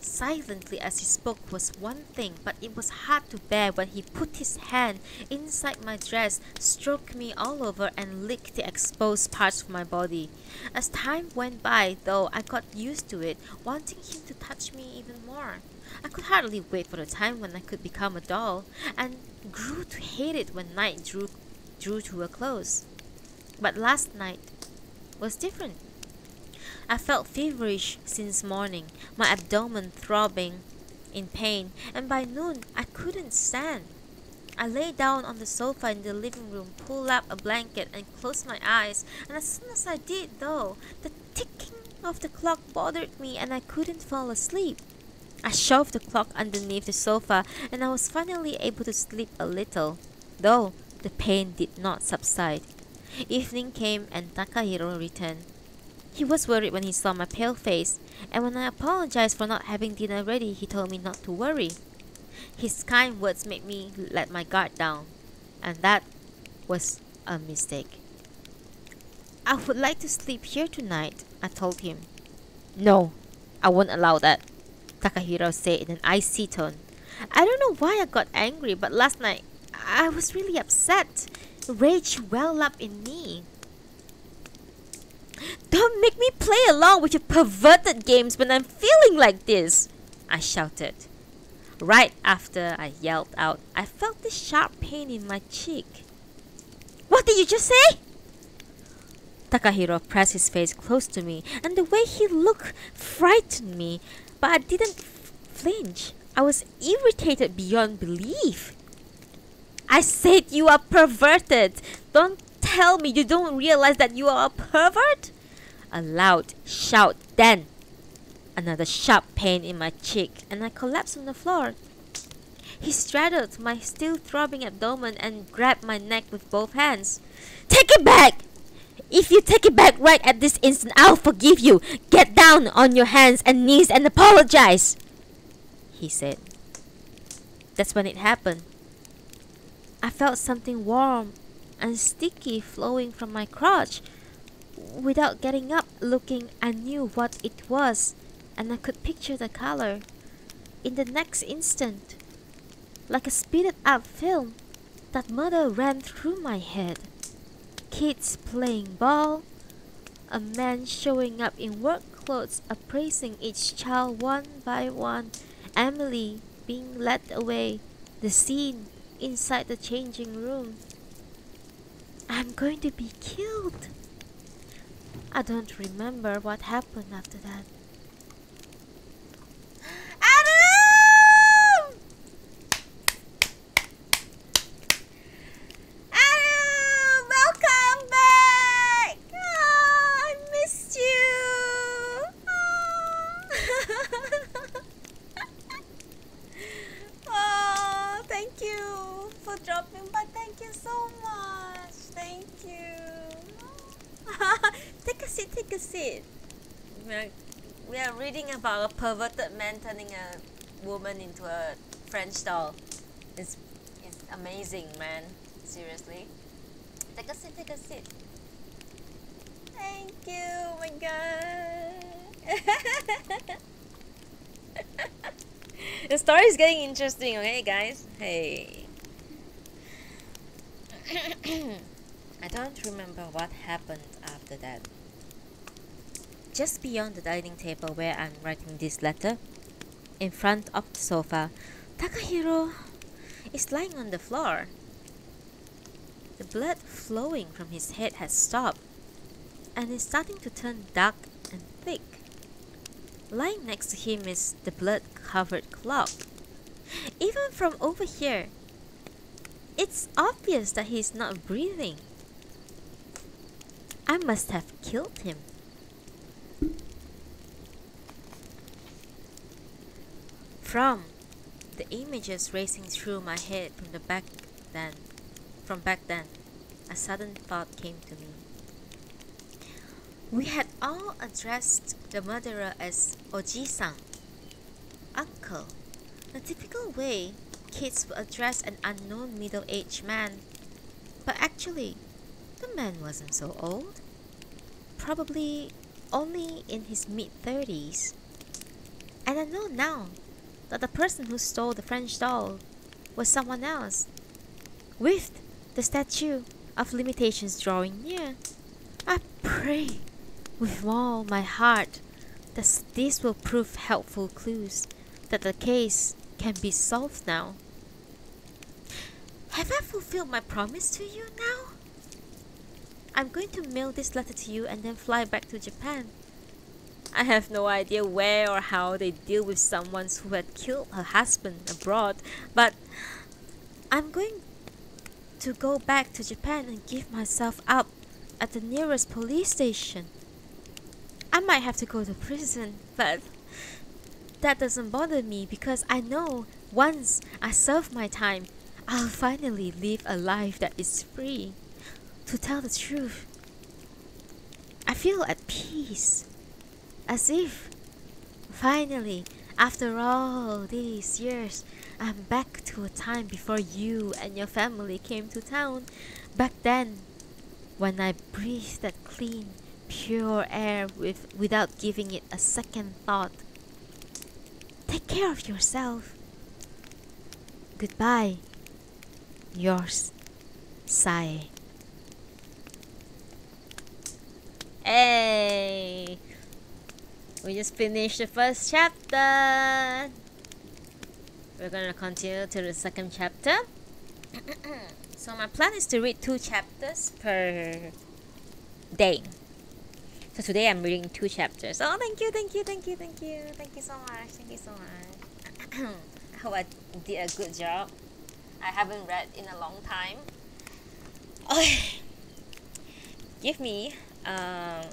silently as he spoke was one thing, but it was hard to bear when he put his hand inside my dress, stroked me all over, and licked the exposed parts of my body. As time went by, though, I got used to it, wanting him to touch me even more. I could hardly wait for the time when I could become a doll, and grew to hate it when night drew to a close. But last night was different. I felt feverish since morning, my abdomen throbbing in pain, and by noon I couldn't stand. I lay down on the sofa in the living room, pulled up a blanket, and closed my eyes. And as soon as I did, though, the ticking of the clock bothered me and I couldn't fall asleep. I shoved the clock underneath the sofa, and I was finally able to sleep a little, though the pain did not subside. Evening came and Takahiro returned. He was worried when he saw my pale face, and when I apologized for not having dinner ready, he told me not to worry. His kind words made me let my guard down, and that was a mistake. I would like to sleep here tonight, I told him. No, I won't allow that, Takahiro said in an icy tone. I don't know why I got angry, but last night I was really upset. Rage welled up in me. Don't make me play along with your perverted games when I'm feeling like this, I shouted. Right after I yelled out, I felt this sharp pain in my cheek. What did you just say? Takahiro pressed his face close to me, and the way he looked frightened me, but I didn't flinch. I was irritated beyond belief. I said you are perverted. Don't tell me you don't realize that you are a pervert? A loud shout, then another sharp pain in my cheek, and I collapsed on the floor. He straddled my still throbbing abdomen and grabbed my neck with both hands. Take it back! If you take it back right at this instant, I'll forgive you. Get down on your hands and knees and apologize, he said. That's when it happened. I felt something warm and sticky flowing from my crotch. Without getting up looking, I knew what it was, and I could picture the color. In the next instant, like a speeded up film, that mother ran through my head. Kids playing ball, a man showing up in work clothes appraising each child one by one, Emily being led away, the scene inside the changing room. I'm going to be killed. I don't remember what happened after that. Adam! Adam, welcome back! Oh, I missed you! Oh, thank you for dropping by. Thank you so much. Thank you. Take a seat, take a seat. We are reading about a perverted man turning a woman into a French doll. It's amazing, man. Seriously. Take a seat, take a seat. Thank you, oh my god. The story is getting interesting, okay guys? Hey. I don't remember what happened after that. Just beyond the dining table where I'm writing this letter, in front of the sofa, Takahiro is lying on the floor. The blood flowing from his head has stopped and is starting to turn dark and thick. Lying next to him is the blood-covered clock. Even from over here, it's obvious that he's not breathing. I must have killed him. From the images racing through my head from back then, a sudden thought came to me. We had all addressed the murderer as Oji-san, uncle, the typical way kids would address an unknown middle-aged man. But actually, the man wasn't so old. Probably only in his mid-30s. And I know now that the person who stole the French doll was someone else. With the statute of limitations drawing near, I pray with all my heart that this will prove helpful clues, that the case can be solved now. Have I fulfilled my promise to you now? I'm going to mail this letter to you and then fly back to Japan. I have no idea where or how they deal with someone who had killed her husband abroad, but I'm going to go back to Japan and give myself up at the nearest police station. I might have to go to prison, but that doesn't bother me because I know once I serve my time, I'll finally live a life that is free. To tell the truth, I feel at peace, as if finally, after all these years, I'm back to a time before you and your family came to town. Back then, when I breathed that clean, pure air without giving it a second thought. Take care of yourself. Goodbye. Yours, Sae. Hey! We just finished the first chapter. We're gonna continue to the second chapter. So my plan is to read 2 chapters per day. So today I'm reading 2 chapters. Oh, thank you, thank you, thank you, thank you. Thank you so much, thank you so much. I hope I did a good job. I haven't read in a long time. Okay. Give me a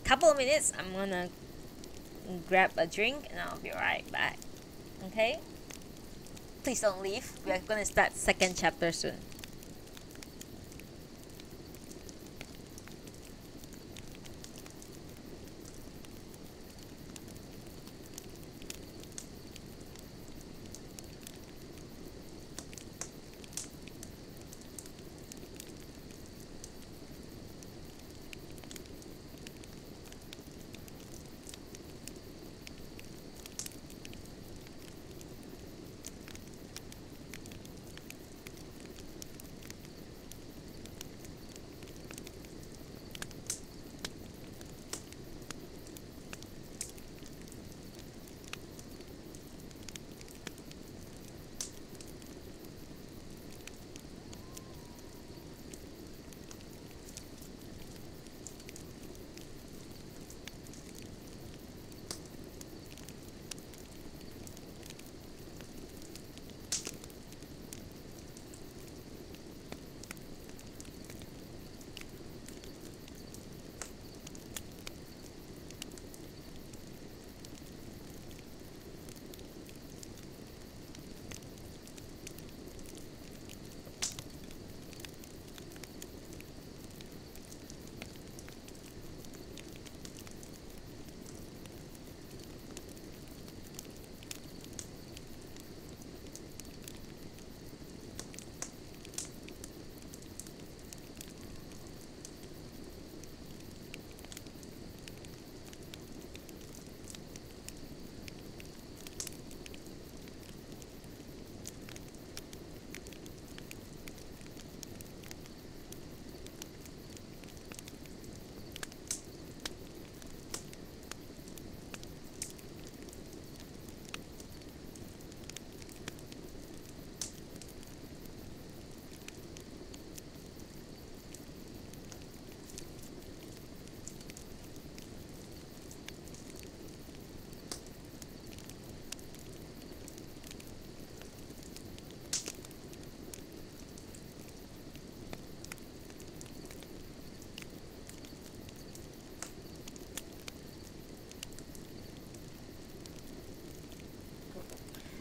couple of minutes. I'm gonna grab a drink and I'll be right back. Okay? Please don't leave. We are gonna start second chapter soon.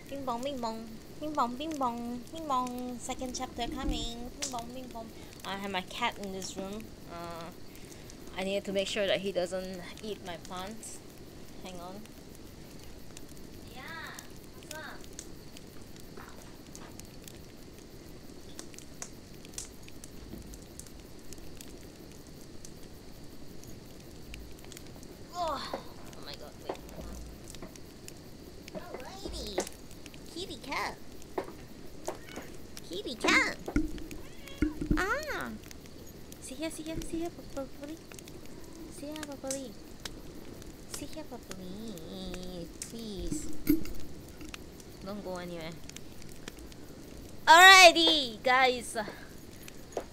Bing bong, bing bong, bing bong, bing bong, bing bong. Second chapter coming. Bing bong, bing bong. I have my cat in this room. I need to make sure that he doesn't eat my plants. Hang on. Yeah, what's up? Oh my god, wait. Alrighty. Kitty cat. Kitty cat. Ah. See here, properly. See here, properly. See here, properly. Please. Don't go anywhere. Alrighty, guys.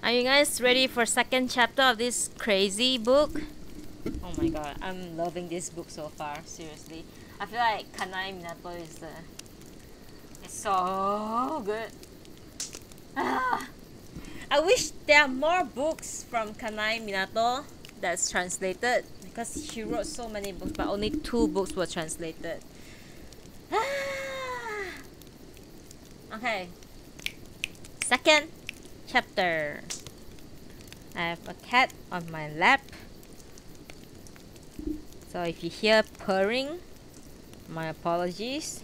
Are you guys ready for second chapter of this crazy book? Oh my god, I'm loving this book so far. Seriously, I feel like Kanae Minato is so good. I wish there are more books from Kanae Minato that's translated, because she wrote so many books, but only 2 books were translated. Okay, second chapter. I have a cat on my lap, so if you hear purring, my apologies.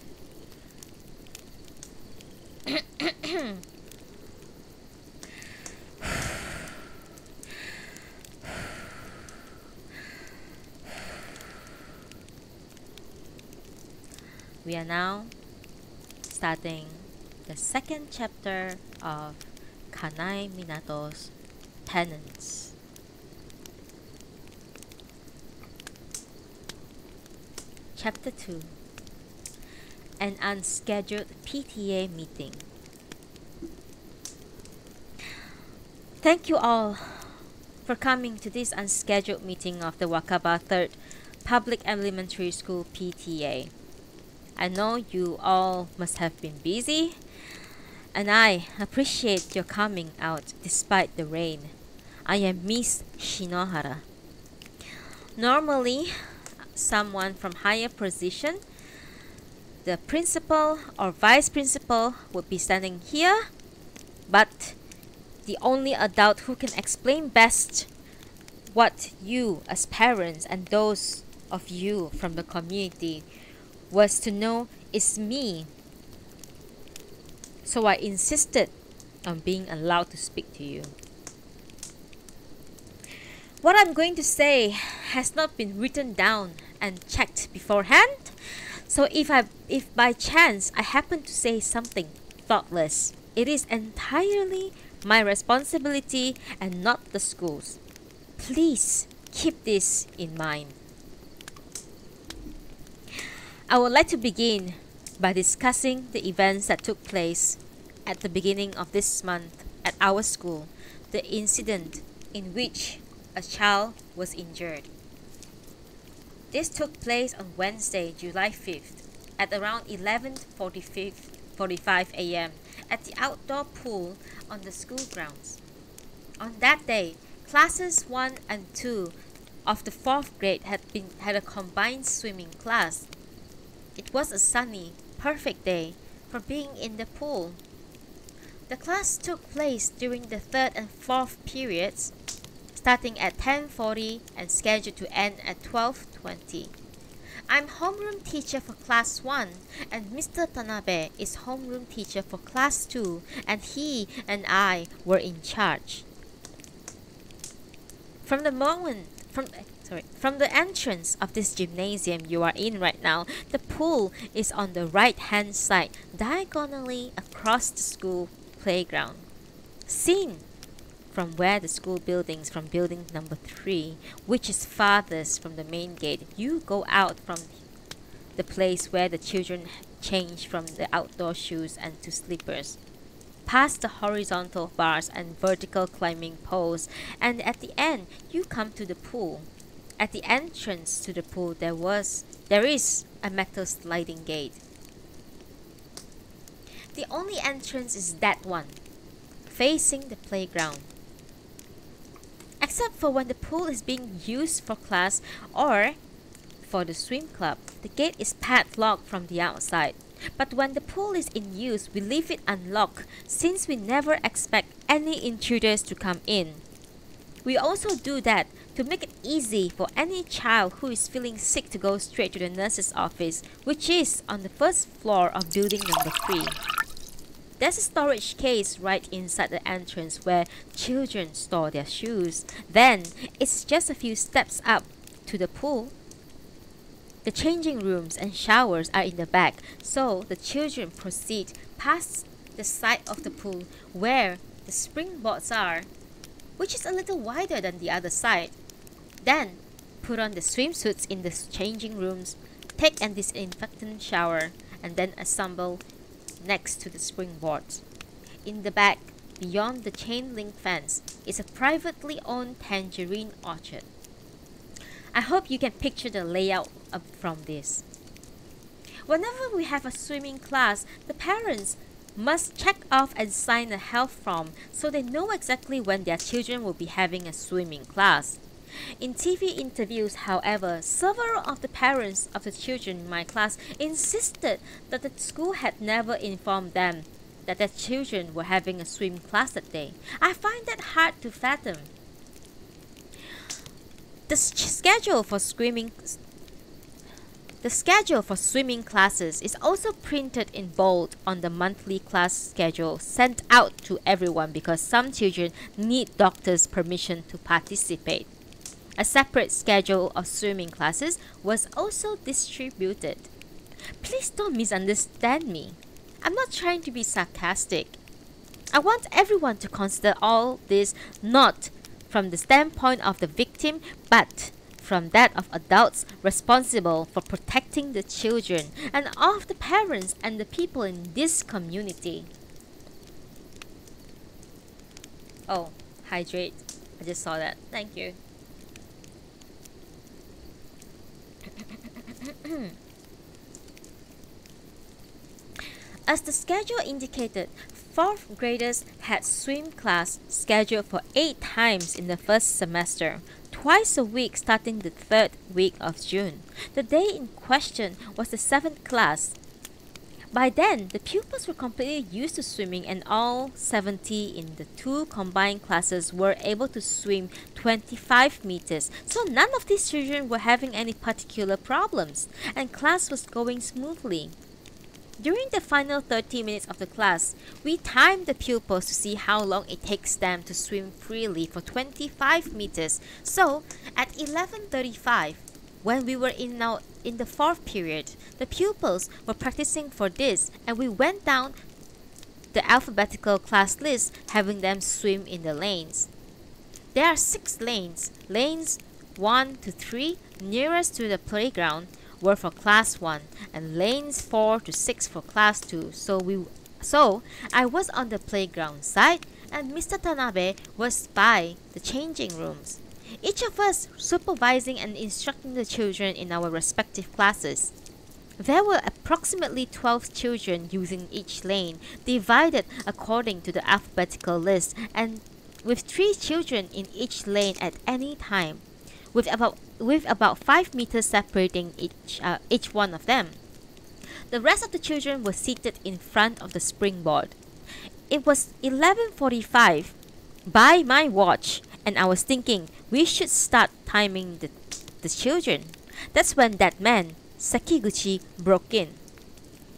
We are now starting the second chapter of Kanae Minato's Penance. Chapter 2. An unscheduled PTA meeting. Thank you all for coming to this unscheduled meeting of the Wakaba 3rd Public Elementary School PTA. I know you all must have been busy, and I appreciate your coming out despite the rain. I am Miss Shinohara. Normally, someone from higher position, the principal or vice principal, would be standing here, but the only adult who can explain best what you as parents and those of you from the community was to know is me. So I insisted on being allowed to speak to you. What I'm going to say has not been written down and checked beforehand. So if by chance I happen to say something thoughtless, it is entirely my responsibility and not the school's. Please keep this in mind. I would like to begin by discussing the events that took place at the beginning of this month at our school, the incident in which a child was injured. This took place on Wednesday, July 5th at around 11:45 a.m. at the outdoor pool on the school grounds. On that day, classes 1 and 2 of the 4th grade had a combined swimming class. It was a sunny, perfect day for being in the pool. The class took place during the 3rd and 4th periods, starting at 10:40 and scheduled to end at 12:20. I'm homeroom teacher for class 1 and Mr. Tanabe is homeroom teacher for class 2, and he and I were in charge. From the entrance of this gymnasium you are in right now, the pool is on the right hand side, diagonally across the school playground. Seen from where the school buildings, from building number 3, which is farthest from the main gate, you go out from the place where the children change from the outdoor shoes and to slippers, past the horizontal bars and vertical climbing poles, and at the end you come to the pool. At the entrance to the pool there is a metal sliding gate. The only entrance is that one, facing the playground. Except for when the pool is being used for class or for the swim club, the gate is padlocked from the outside. But when the pool is in use, we leave it unlocked since we never expect any intruders to come in. We also do that to make it easy for any child who is feeling sick to go straight to the nurse's office, which is on the first floor of building number 3. There's a storage case right inside the entrance where children store their shoes. Then, it's just a few steps up to the pool. The changing rooms and showers are in the back, so the children proceed past the side of the pool where the springboards are, which is a little wider than the other side. Then, put on the swimsuits in the changing rooms, take a disinfectant shower, and then assemble next to the springboards. In the back, beyond the chain link fence, is a privately owned tangerine orchard. I hope you can picture the layout from this. Whenever we have a swimming class, the parents must check off and sign a health form so they know exactly when their children will be having a swimming class. In TV interviews, however, several of the parents of the children in my class insisted that the school had never informed them that their children were having a swim class that day. I find that hard to fathom. The schedule for swimming classes is also printed in bold on the monthly class schedule sent out to everyone because some children need doctor's permission to participate. A separate schedule of swimming classes was also distributed. Please don't misunderstand me. I'm not trying to be sarcastic. I want everyone to consider all this not from the standpoint of the victim, but from that of adults responsible for protecting the children and of the parents and the people in this community. Oh, hydrate. I just saw that. Thank you. As the schedule indicated, Fourth graders had swim class scheduled for 8 times in the first semester, twice a week starting the 3rd week of June. The day in question was the 7th class. By then, the pupils were completely used to swimming, and all 70 in the 2 combined classes were able to swim 25 meters, so none of these children were having any particular problems, and class was going smoothly. During the final 30 minutes of the class, we timed the pupils to see how long it takes them to swim freely for 25 meters. So, at 11:35, when we were in the 4th period, the pupils were practicing for this, and we went down the alphabetical class list, having them swim in the lanes. There are 6 lanes. Lanes 1 to 3, nearest to the playground, were for class 1, and lanes 4 to 6 for class 2. So I was on the playground side, and Mr. Tanabe was by the changing rooms, each of us supervising and instructing the children in our respective classes. There were approximately 12 children using each lane, divided according to the alphabetical list, and with 3 children in each lane at any time, with about 5 meters separating each one of them. The rest of the children were seated in front of the springboard. It was 11:45 by my watch, and I was thinking we should start timing the children. That's when that man, Sekiguchi, broke in.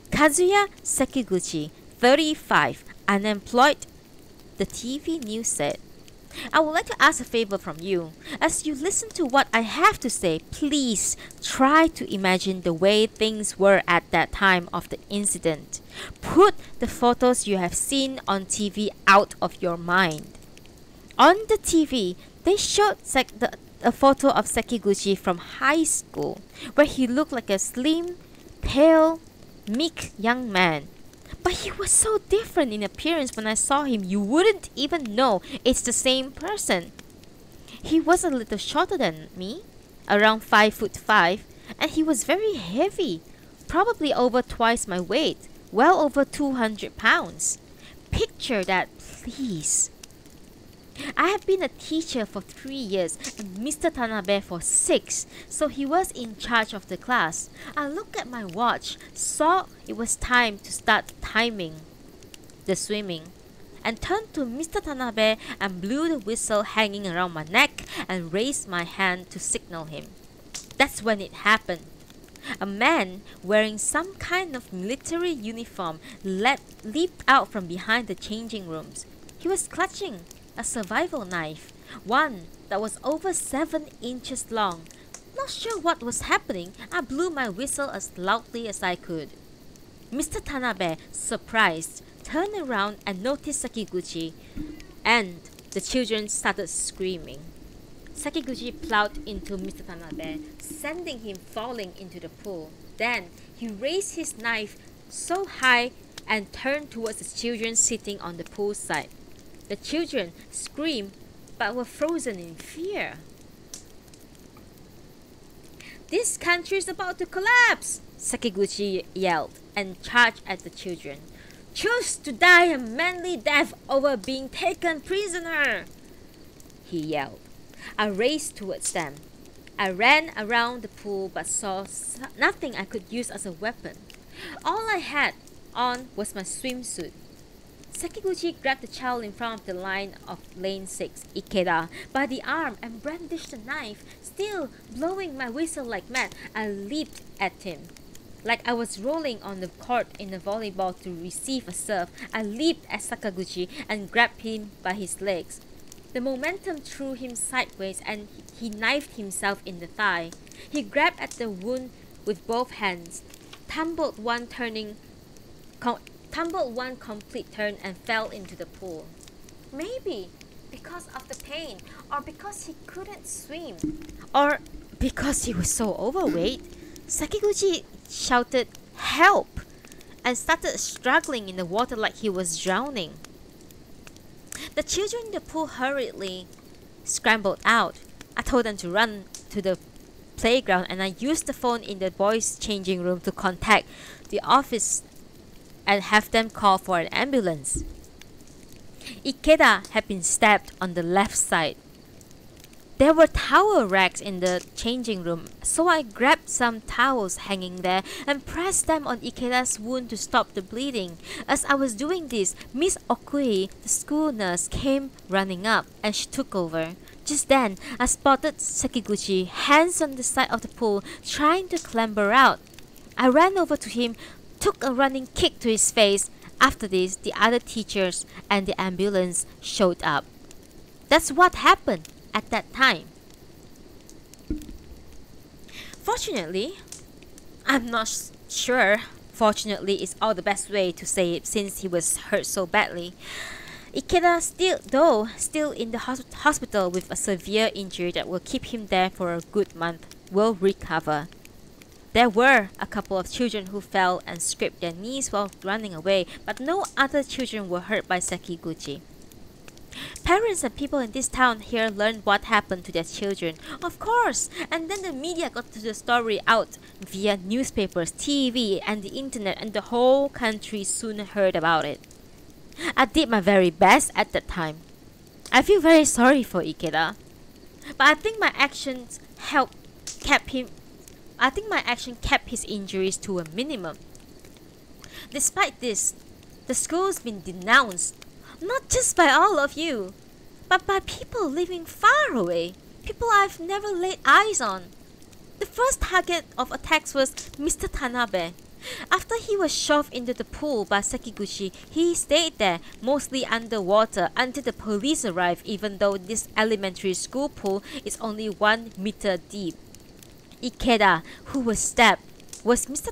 Kazuya Sekiguchi, 35, unemployed, the TV news said. I would like to ask a favor from you. As you listen to what I have to say, please try to imagine the way things were at that time of the incident. Put the photos you have seen on TV out of your mind. On the TV, they showed a photo of Sekiguchi from high school, where he looked like a slim, pale, meek young man. But he was so different in appearance. When I saw him, you wouldn't even know it's the same person. He was a little shorter than me, around 5'5", and he was very heavy, probably over twice my weight, well over 200 pounds. Picture that, please. I have been a teacher for 3 years and Mr. Tanabe for 6, so he was in charge of the class. I looked at my watch, saw it was time to start timing the swimming, and turned to Mr. Tanabe and blew the whistle hanging around my neck and raised my hand to signal him. That's when it happened. A man wearing some kind of military uniform leaped out from behind the changing rooms. He was clutching a survival knife, one that was over 7 inches long. Not sure what was happening, I blew my whistle as loudly as I could. Mr. Tanabe, surprised, turned around and noticed Sekiguchi, and the children started screaming. Sekiguchi plowed into Mr. Tanabe, sending him falling into the pool. Then he raised his knife so high and turned towards the children sitting on the pool side. The children screamed but were frozen in fear. "This country is about to collapse!" Sekiguchi yelled and charged at the children. "Choose to die a manly death over being taken prisoner!" he yelled. I raced towards them. I ran around the pool but saw nothing I could use as a weapon. All I had on was my swimsuit. Sekiguchi grabbed the child in front of the line of lane 6, Ikeda, by the arm and brandished the knife. Still blowing my whistle like mad, I leaped at him. Like I was rolling on the court in a volleyball to receive a serve, I leaped at Sakaguchi and grabbed him by his legs. The momentum threw him sideways and he knifed himself in the thigh. He grabbed at the wound with both hands, tumbled one complete turn and fell into the pool. Maybe because of the pain, or because he couldn't swim, or because he was so overweight, Sekiguchi shouted "Help!" and started struggling in the water like he was drowning. The children in the pool hurriedly scrambled out. I told them to run to the playground, and I used the phone in the boys' changing room to contact the office and have them call for an ambulance. Ikeda had been stabbed on the left side. There were towel racks in the changing room, so I grabbed some towels hanging there and pressed them on Ikeda's wound to stop the bleeding. As I was doing this, Miss Okui, the school nurse, came running up and she took over. Just then, I spotted Sekiguchi, hands on the side of the pool, trying to clamber out. I ran over to him, took a running kick to his face. After this, the other teachers and the ambulance showed up. That's what happened at that time. Fortunately, I'm not sure. Fortunately is all the best way to say it since he was hurt so badly. Ikeda still in the hospital with a severe injury that will keep him there for a good month, will recover. There were a couple of children who fell and scraped their knees while running away, but no other children were hurt by Sekiguchi. Parents and people in this town here learned what happened to their children, of course, and then the media got the story out via newspapers, TV, and the internet, and the whole country soon heard about it. I did my very best at that time. I feel very sorry for Ikeda, but I think my action kept his injuries to a minimum. Despite this, the school's been denounced, not just by all of you, but by people living far away, people I've never laid eyes on. The first target of attacks was Mr. Tanabe. After he was shoved into the pool by Sekiguchi, he stayed there, mostly underwater, until the police arrived, even though this elementary school pool is only 1 meter deep. Ikeda, who was stabbed, was in Mr.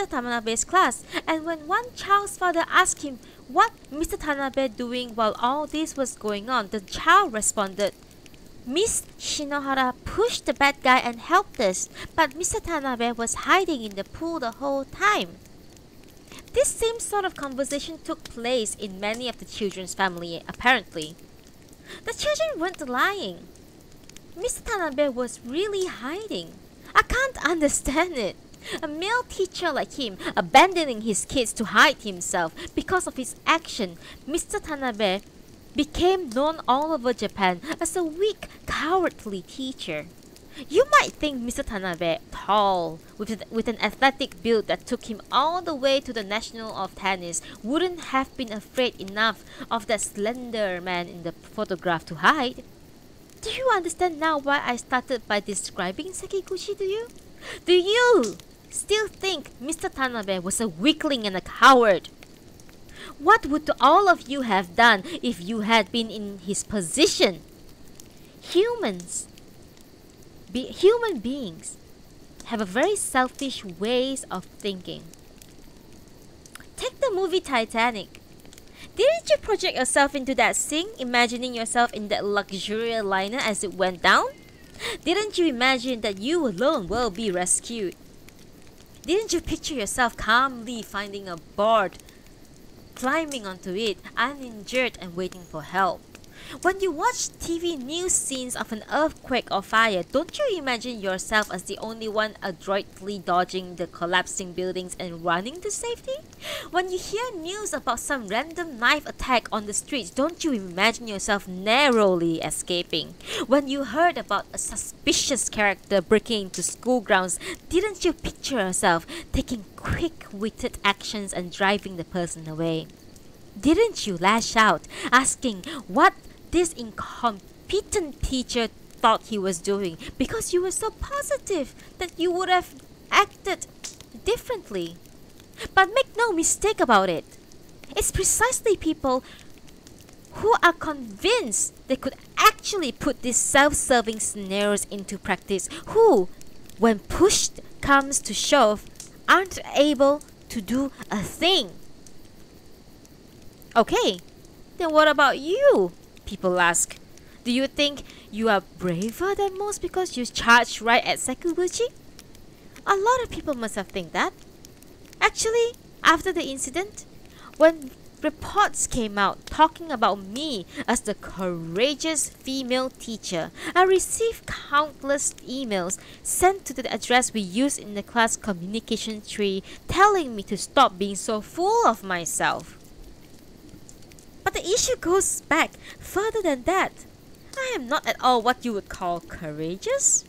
Tanabe's class, and when one child's father asked him what Mr. Tanabe doing while all this was going on, the child responded, "Miss Shinohara pushed the bad guy and helped us, but Mr. Tanabe was hiding in the pool the whole time." This same sort of conversation took place in many of the children's family, apparently. The children weren't lying. Mr. Tanabe was really hiding. I can't understand it. A male teacher like him abandoning his kids to hide himself because of his action, Mr. Tanabe became known all over Japan as a weak, cowardly teacher. You might think Mr. Tanabe, tall, with an athletic build that took him all the way to the National of Tennis, wouldn't have been afraid enough of that slender man in the photograph to hide. Do you understand now why I started by describing Sekiguchi to you? Do you still think Mr. Tanabe was a weakling and a coward? What would all of you have done if you had been in his position? Human beings have a very selfish ways of thinking. Take the movie Titanic. Didn't you project yourself into that scene, imagining yourself in that luxurious liner as it went down? Didn't you imagine that you alone will be rescued? Didn't you picture yourself calmly finding a board, climbing onto it, uninjured and waiting for help? When you watch TV news scenes of an earthquake or fire, don't you imagine yourself as the only one adroitly dodging the collapsing buildings and running to safety? When you hear news about some random knife attack on the streets, don't you imagine yourself narrowly escaping? When you heard about a suspicious character breaking into school grounds, didn't you picture yourself taking quick-witted actions and driving the person away? Didn't you lash out, asking what this incompetent teacher thought he was doing, because you were so positive that you would have acted differently? But make no mistake about it, it's precisely people who are convinced they could actually put these self-serving scenarios into practice who, when push comes to shove, aren't able to do a thing. Okay, then what about you? People ask. Do you think you are braver than most because you charged right at Sekiguchi? A lot of people must have think that. Actually, after the incident, when reports came out talking about me as the courageous female teacher, I received countless emails sent to the address we use in the class communication tree telling me to stop being so full of myself. But the issue goes back further than that. I am not at all what you would call courageous.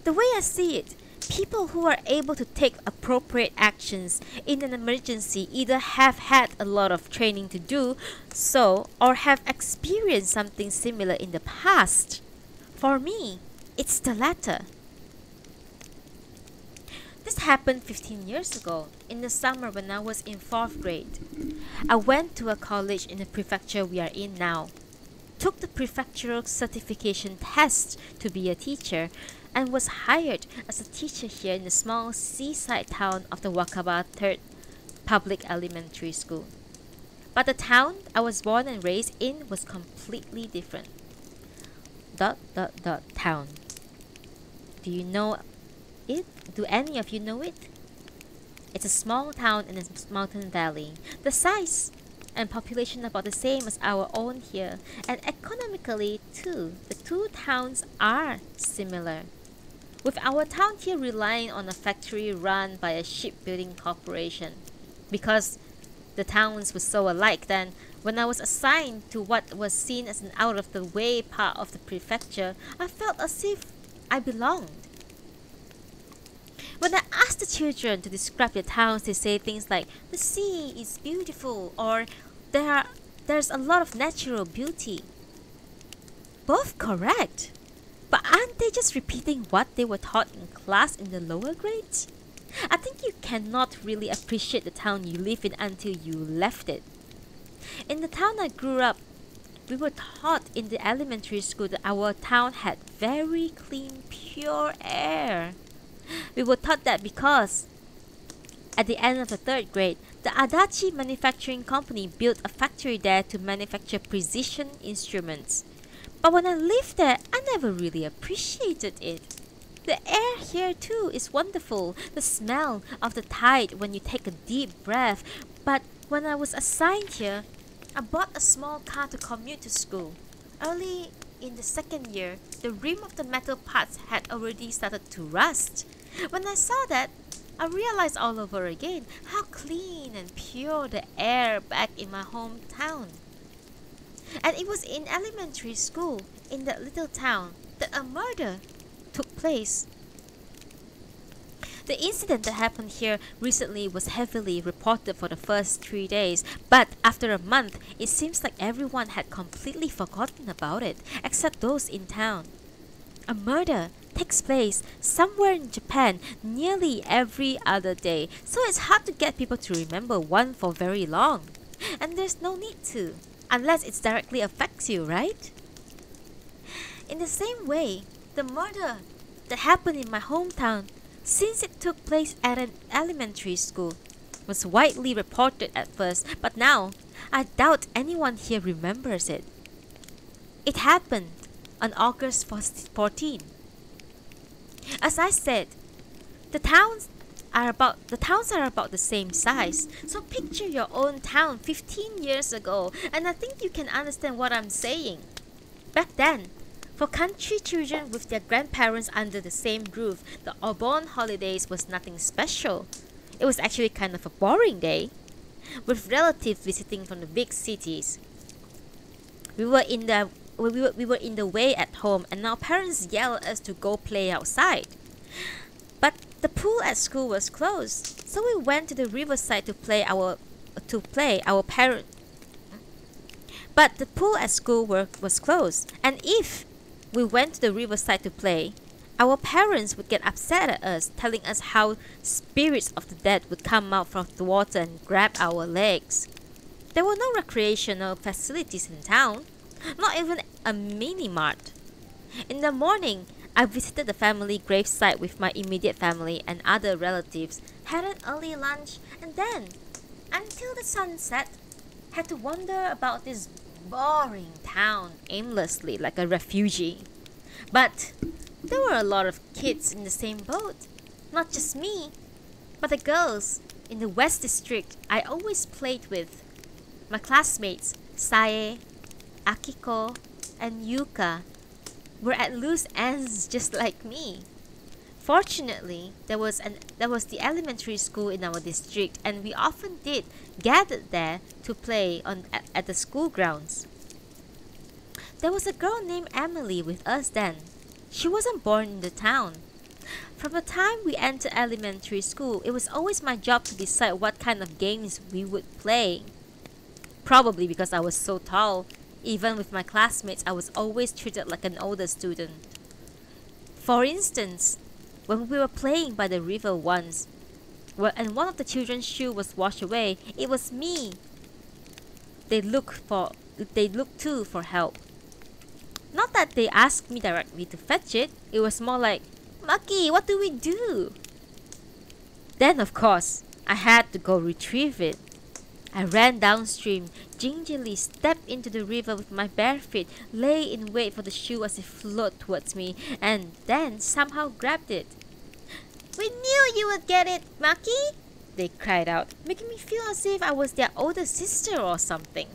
The way I see it, people who are able to take appropriate actions in an emergency either have had a lot of training to do so or have experienced something similar in the past. For me, it's the latter. This happened 15 years ago, in the summer when I was in 4th grade. I went to a college in the prefecture we are in now, took the prefectural certification test to be a teacher, and was hired as a teacher here in the small seaside town of the Wakaba 3rd Public Elementary School. But the town I was born and raised in was completely different. Town. Do you know it? Do any of you know it? It's a small town in a mountain valley. The size and population about the same as our own here, and economically too, the two towns are similar. With our town here relying on a factory run by a shipbuilding corporation. Because the towns were so alike, then when I was assigned to what was seen as an out-of-the-way part of the prefecture, I felt as if I belonged. When I asked the children to describe their towns, they say things like, the sea is beautiful, or there's a lot of natural beauty. Both correct. But aren't they just repeating what they were taught in class in the lower grades? I think you cannot really appreciate the town you live in until you left it. In the town I grew up, we were taught in the elementary school that our town had very clean, pure air. We were taught that because at the end of the 3rd grade, the Adachi Manufacturing Company built a factory there to manufacture precision instruments. But when I lived there, I never really appreciated it. The air here too is wonderful, the smell of the tide when you take a deep breath. But when I was assigned here, I bought a small car to commute to school. Early in the 2nd year, the rim of the metal parts had already started to rust. When I saw that, I realized all over again how clean and pure the air back in my hometown. And it was in elementary school, in that little town, that a murder took place. The incident that happened here recently was heavily reported for the first 3 days, but after a month, it seems like everyone had completely forgotten about it, except those in town. A murder takes place somewhere in Japan nearly every other day, so it's hard to get people to remember one for very long. And there's no need to, unless it directly affects you, right? In the same way, the murder that happened in my hometown, since it took place at an elementary school, was widely reported at first, but now I doubt anyone here remembers it. It happened on August 14. As I said, the towns are about the same size. So picture your own town 15 years ago, and I think you can understand what I'm saying. Back then, for country children with their grandparents under the same roof, the Obon holidays was nothing special. It was actually kind of a boring day, with relatives visiting from the big cities. We were in the way at home, and our parents yelled at us to go play outside. But the pool at school was closed, so we went to the riverside to play our parent. But the pool at school was closed, and if we went to the riverside to play, our parents would get upset at us, telling us how spirits of the dead would come out from the water and grab our legs. There were no recreational facilities in town, not even a mini-mart. In the morning, I visited the family gravesite with my immediate family and other relatives, had an early lunch, and then, until the sun set, had to wander about this boring town aimlessly like a refugee. But there were a lot of kids in the same boat. Not just me, but the girls in the West District I always played with. My classmates, Sae, Akiko, and Yuka, were at loose ends just like me. Fortunately, there was the elementary school in our district, and we often did gather there to play at the school grounds. There was a girl named Emily with us then. She wasn't born in the town. From the time we entered elementary school, it was always my job to decide what kind of games we would play. Probably because I was so tall, even with my classmates, I was always treated like an older student. For instance, when we were playing by the river once, and one of the children's shoe was washed away, it was me. They looked too for help. Not that they asked me directly to fetch it, it was more like, Maki, what do we do? Then of course, I had to go retrieve it. I ran downstream, gingerly stepped into the river with my bare feet, lay in wait for the shoe as it flowed towards me, and then somehow grabbed it. We knew you would get it, Maki! They cried out, making me feel as if I was their older sister or something.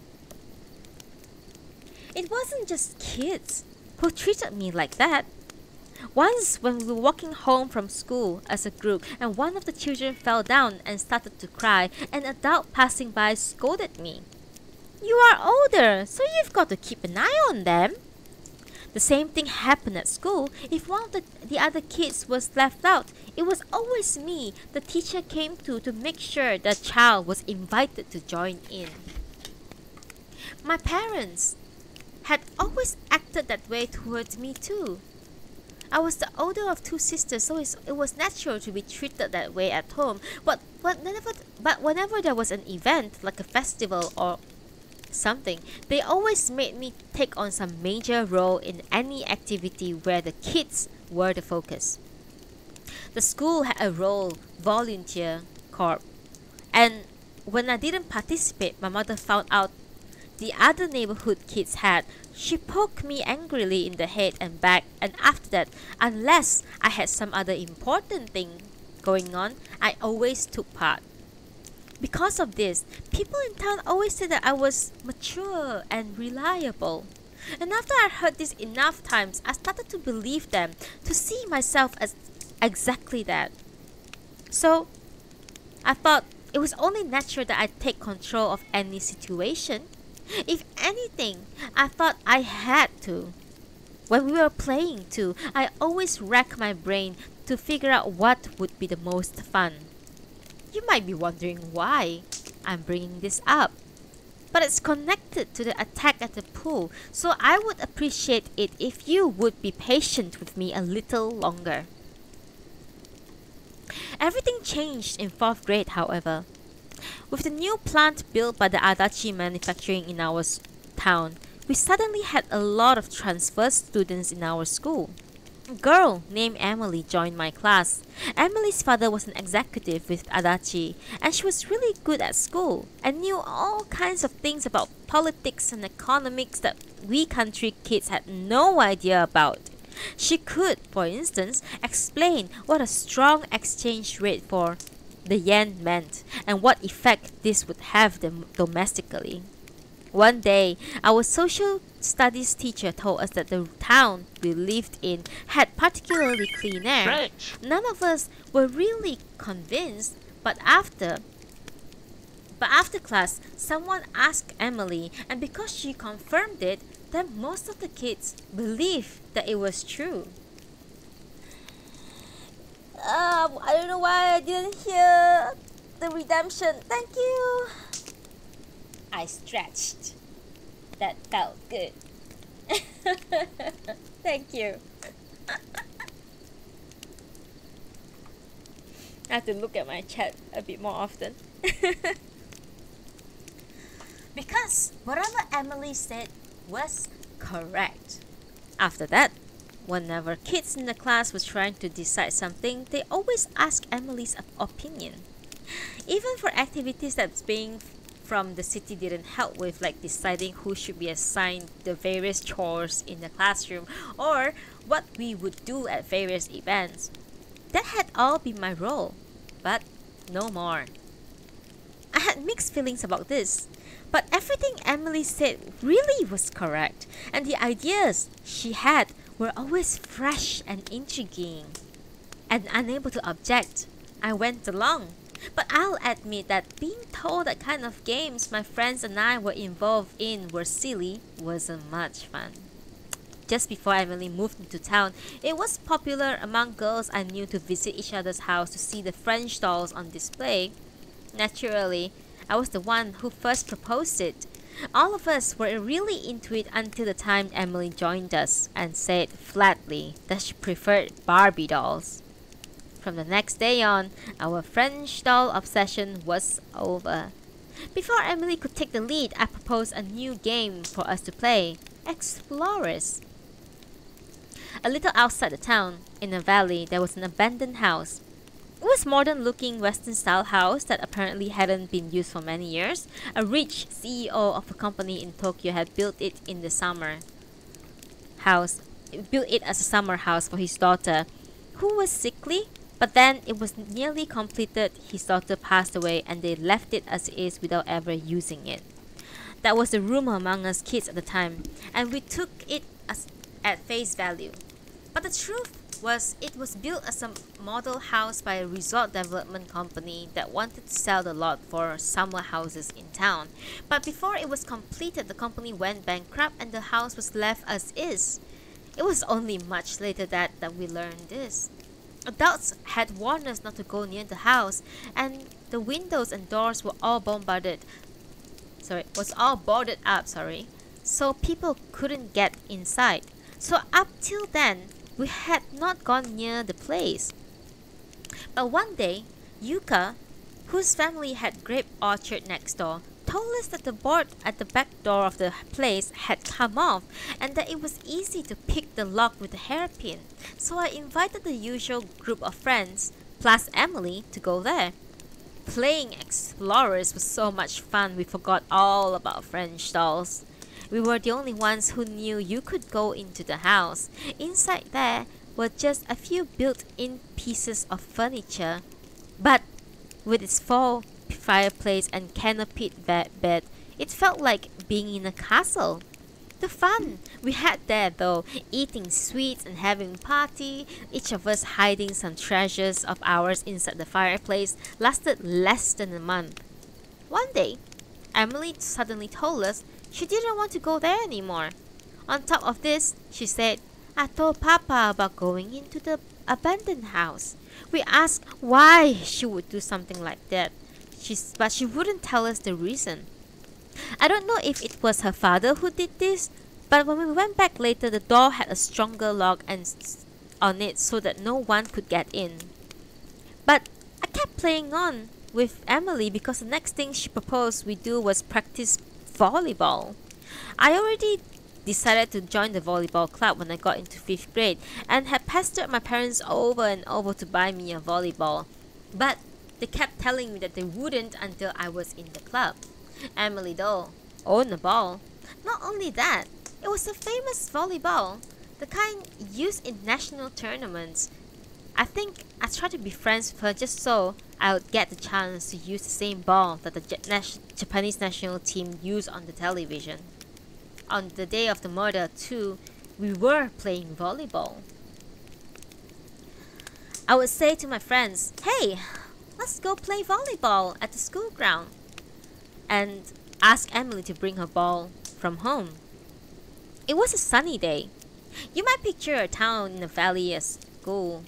It wasn't just kids who treated me like that. Once, when we were walking home from school as a group and one of the children fell down and started to cry, an adult passing by scolded me. You are older, so you've got to keep an eye on them. The same thing happened at school. If one of the other kids was left out, it was always me the teacher came to make sure the child was invited to join in. My parents had always acted that way towards me too. I was the older of two sisters, so it was natural to be treated that way at home. But whenever there was an event, like a festival or something, they always made me take on some major role in any activity where the kids were the focus. The school had a role volunteer corps, and when I didn't participate, my mother found out the other neighborhood kids had. She poked me angrily in the head and back, and after that, unless I had some other important thing going on, I always took part. Because of this, people in town always said that I was mature and reliable. And after I heard this enough times, I started to believe them, to see myself as exactly that. So, I thought it was only natural that I take control of any situation. If anything, I thought I had to. When we were playing too, I always racked my brain to figure out what would be the most fun. You might be wondering why I'm bringing this up. But it's connected to the attack at the pool, so I would appreciate it if you would be patient with me a little longer. Everything changed in 4th grade, however. With the new plant built by the Adachi manufacturing in our town, we suddenly had a lot of transfer students in our school. A girl named Emily joined my class. Emily's father was an executive with Adachi, and she was really good at school and knew all kinds of things about politics and economics that we country kids had no idea about. She could, for instance, explain what a strong exchange rate for the yen meant, and what effect this would have domestically. One day, our social studies teacher told us that the town we lived in had particularly clean air. French. None of us were really convinced, but after class, someone asked Emily, and because she confirmed it, then most of the kids believed that it was true. I don't know why I didn't hear the redemption. Thank you. I stretched. That felt good. Thank you. I have to look at my chat a bit more often. Because whatever Emily said was correct. After that, whenever kids in the class were trying to decide something, they always ask Emily's opinion. Even for activities that being from the city didn't help with, like deciding who should be assigned the various chores in the classroom or what we would do at various events. That had all been my role, but no more. I had mixed feelings about this, but everything Emily said really was correct, and the ideas she had were always fresh and intriguing. and unable to object, I went along. But I'll admit that being told that kind of games my friends and I were involved in were silly wasn't much fun. Just before Emily moved into town, it was popular among girls I knew to visit each other's house to see the French dolls on display. Naturally, I was the one who first proposed it. All of us were really into it until the time Emily joined us and said flatly that she preferred Barbie dolls. From the next day on, our French doll obsession was over. Before Emily could take the lead, I proposed a new game for us to play, Explorers. A little outside the town, in a valley, there was an abandoned house. It was a modern-looking Western-style house that apparently hadn't been used for many years. A rich CEO of a company in Tokyo had built it as a summer house for his daughter, who was sickly. But then it was nearly completed. His daughter passed away, and they left it as it is without ever using it. That was the rumor among us kids at the time, and we took it at face value. But the truth was, it was built as a model house by a resort development company that wanted to sell the lot for summer houses in town. But before it was completed, the company went bankrupt and the house was left as is. It was only much later that we learned this. Adults had warned us not to go near the house, and the windows and doors were all boarded up, so people couldn't get inside. So up till then, we had not gone near the place. But one day, Yuka, whose family had grape orchard next door, told us that the board at the back door of the place had come off and that it was easy to pick the lock with a hairpin. So I invited the usual group of friends, plus Emily, to go there. Playing Explorers was so much fun we forgot all about French dolls. We were the only ones who knew you could go into the house. Inside there were just a few built-in pieces of furniture, but with its fireplace and canopied bed, it felt like being in a castle. The fun we had there though, eating sweets and having party, each of us hiding some treasures of ours inside the fireplace, lasted less than a month. One day, Emily suddenly told us she didn't want to go there anymore. On top of this, she said, I told Papa about going into the abandoned house. We asked why she would do something like that, but she wouldn't tell us the reason. I don't know if it was her father who did this, but when we went back later, the door had a stronger lock on it so that no one could get in. But I kept playing on with Emily because the next thing she proposed we do was practice volleyball. I already decided to join the volleyball club when I got into 5th grade and had pestered my parents over and over to buy me a volleyball. But they kept telling me that they wouldn't until I was in the club. Emily, though, owned a ball. Not only that, it was a famous volleyball, the kind used in national tournaments. I think I tried to be friends with her just so I would get the chance to use the same ball that the Japanese national team used on the television. On the day of the murder, too, we were playing volleyball. I would say to my friends, hey, let's go play volleyball at the school ground, and ask Emily to bring her ball from home. It was a sunny day. You might picture a town in the valley as cool,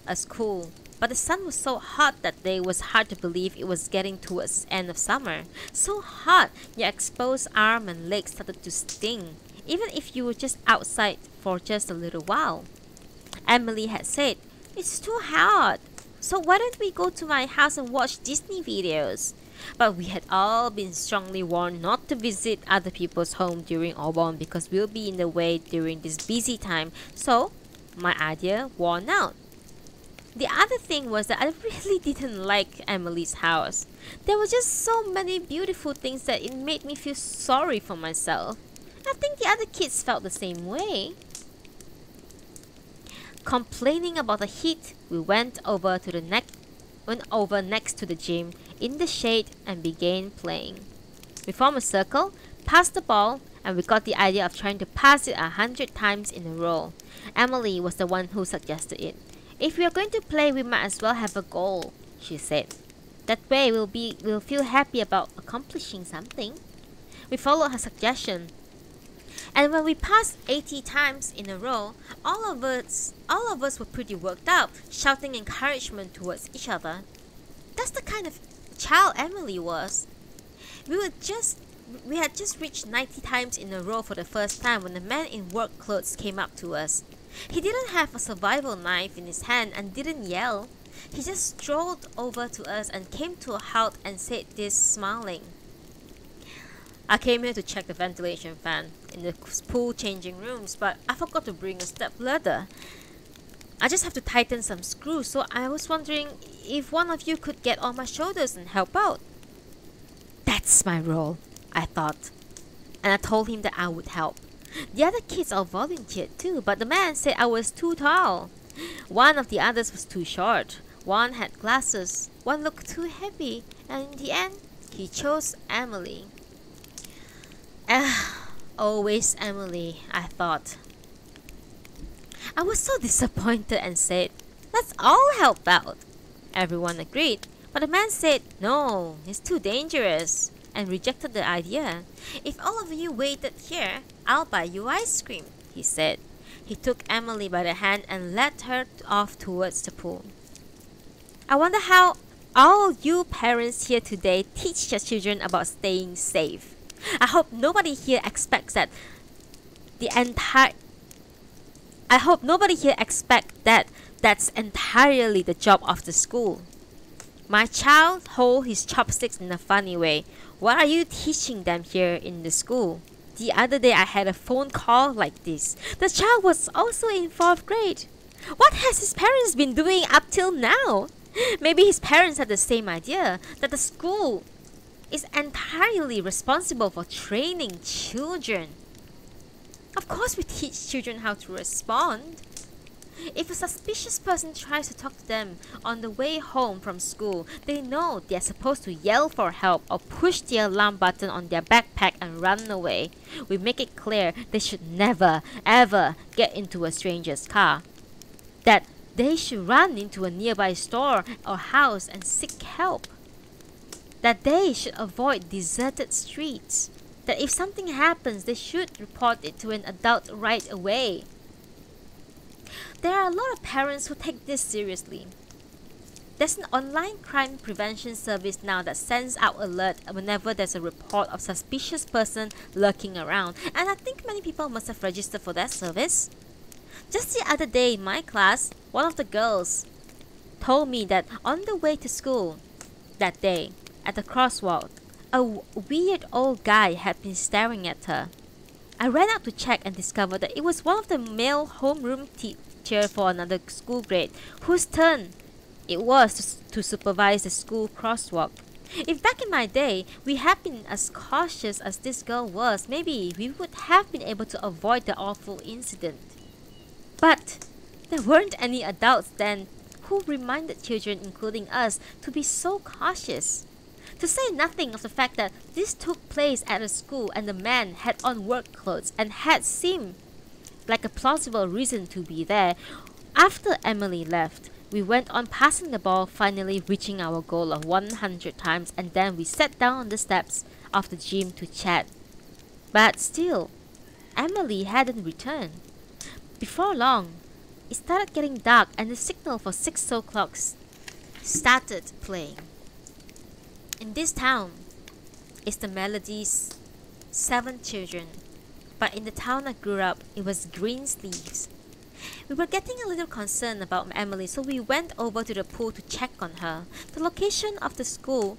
but the sun was so hot that day it was hard to believe it was getting towards the end of summer. So hot, your exposed arm and legs started to sting, even if you were just outside for just a little while. Emily had said, it's too hot, so why don't we go to my house and watch Disney videos? But we had all been strongly warned not to visit other people's home during Obon because we'll be in the way during this busy time, so my idea won out. The other thing was that I really didn't like Emily's house. There were just so many beautiful things that it made me feel sorry for myself. I think the other kids felt the same way. Complaining about the heat, we went over next to the gym in the shade and began playing. We formed a circle, passed the ball, and we got the idea of trying to pass it 100 times in a row. Emily was the one who suggested it. If we are going to play, we might as well have a goal, she said. That way we'll feel happy about accomplishing something. We followed her suggestion. And when we passed 80 times in a row, all of us were pretty worked up, shouting encouragement towards each other. That's the kind of child Emily was. We had just reached 90 times in a row for the first time when a man in work clothes came up to us. He didn't have a survival knife in his hand and didn't yell. He just strolled over to us and came to a halt and said this, smiling. I came here to check the ventilation fan in the pool changing rooms, but I forgot to bring a step ladder. I just have to tighten some screws, so I was wondering if one of you could get on my shoulders and help out. That's my role, I thought, and I told him that I would help. The other kids all volunteered too, but the man said I was too tall. One of the others was too short. One had glasses. One looked too heavy, and in the end, he chose Emily. Always Emily, I thought. I was so disappointed and said, let's all help out. Everyone agreed, but the man said, no, it's too dangerous, and rejected the idea. If all of you waited here, I'll buy you ice cream, he said. He took Emily by the hand and led her off towards the pool. I wonder how all you parents here today teach your children about staying safe. I hope nobody here expects that that's entirely the job of the school. My child holds his chopsticks in a funny way. What are you teaching them here in the school? The other day I had a phone call like this. The child was also in 4th grade. What has his parents been doing up till now? Maybe his parents had the same idea, that the school is entirely responsible for training children. Of course we teach children how to respond. If a suspicious person tries to talk to them on the way home from school, they know they're supposed to yell for help or push the alarm button on their backpack and run away. We make it clear they should never, ever get into a stranger's car. That they should run into a nearby store or house and seek help. That they should avoid deserted streets. That if something happens, they should report it to an adult right away. There are a lot of parents who take this seriously. There's an online crime prevention service now that sends out alerts whenever there's a report of suspicious person lurking around, and I think many people must have registered for that service. Just the other day in my class, one of the girls told me that on the way to school that day, at the crosswalk, a weird old guy had been staring at her. I ran out to check and discovered that it was one of the male homeroom teacher for another school grade, whose turn it was to supervise the school crosswalk. If back in my day we had been as cautious as this girl was, maybe we would have been able to avoid the awful incident. But there weren't any adults then who reminded children, including us, to be so cautious. To say nothing of the fact that this took place at a school and the man had on work clothes and had seemed like a plausible reason to be there. After Emily left, we went on passing the ball, finally reaching our goal of 100 times, and then we sat down on the steps of the gym to chat. But still, Emily hadn't returned. Before long, it started getting dark and the signal for 6 o'clock started playing. In this town is the Melody's 7 children, but in the town I grew up, it was Greensleeves. We were getting a little concerned about Emily, so we went over to the pool to check on her. The location of the school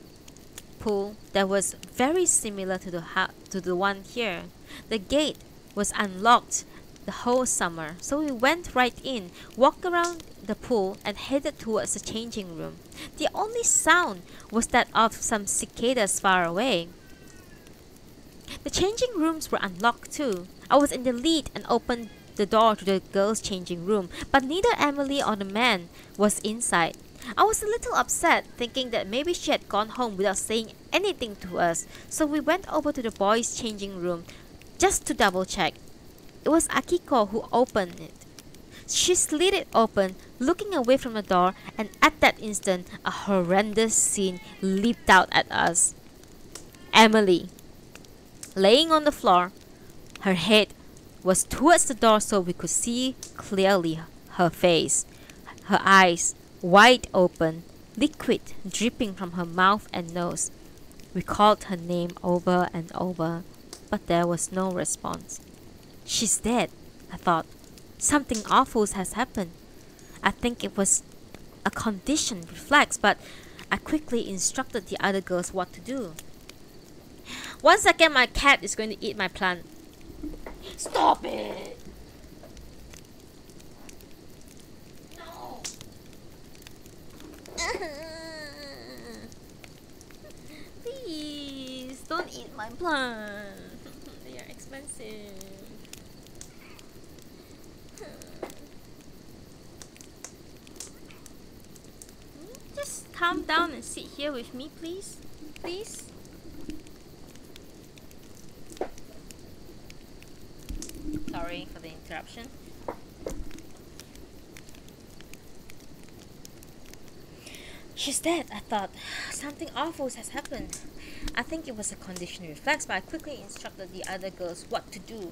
pool that was very similar to the one here. The gate was unlocked the whole summer, so we went right in, walked around the pool, and headed towards the changing room. The only sound was that of some cicadas far away. The changing rooms were unlocked too. I was in the lead and opened the door to the girls' changing room, but neither Emily or the man was inside. I was a little upset, thinking that maybe she had gone home without saying anything to us, so we went over to the boys' changing room just to double check. It was Akiko who opened it. She slid it open, looking away from the door, and at that instant, a horrendous scene leaped out at us. Emily, laying on the floor, her head was towards the door so we could see clearly her face, her eyes wide open, liquid dripping from her mouth and nose. We called her name over and over, but there was no response. She's dead, I thought. Something awful has happened. I think it was a conditioned reflex, but I quickly instructed the other girls what to do. 1 second, my cat is going to eat my plant. Stop it! No! Please, don't eat my plant. They are expensive. Just calm down and sit here with me, please. Please. Sorry for the interruption. She's dead, I thought. Something awful has happened. I think it was a conditioned reflex, but I quickly instructed the other girls what to do.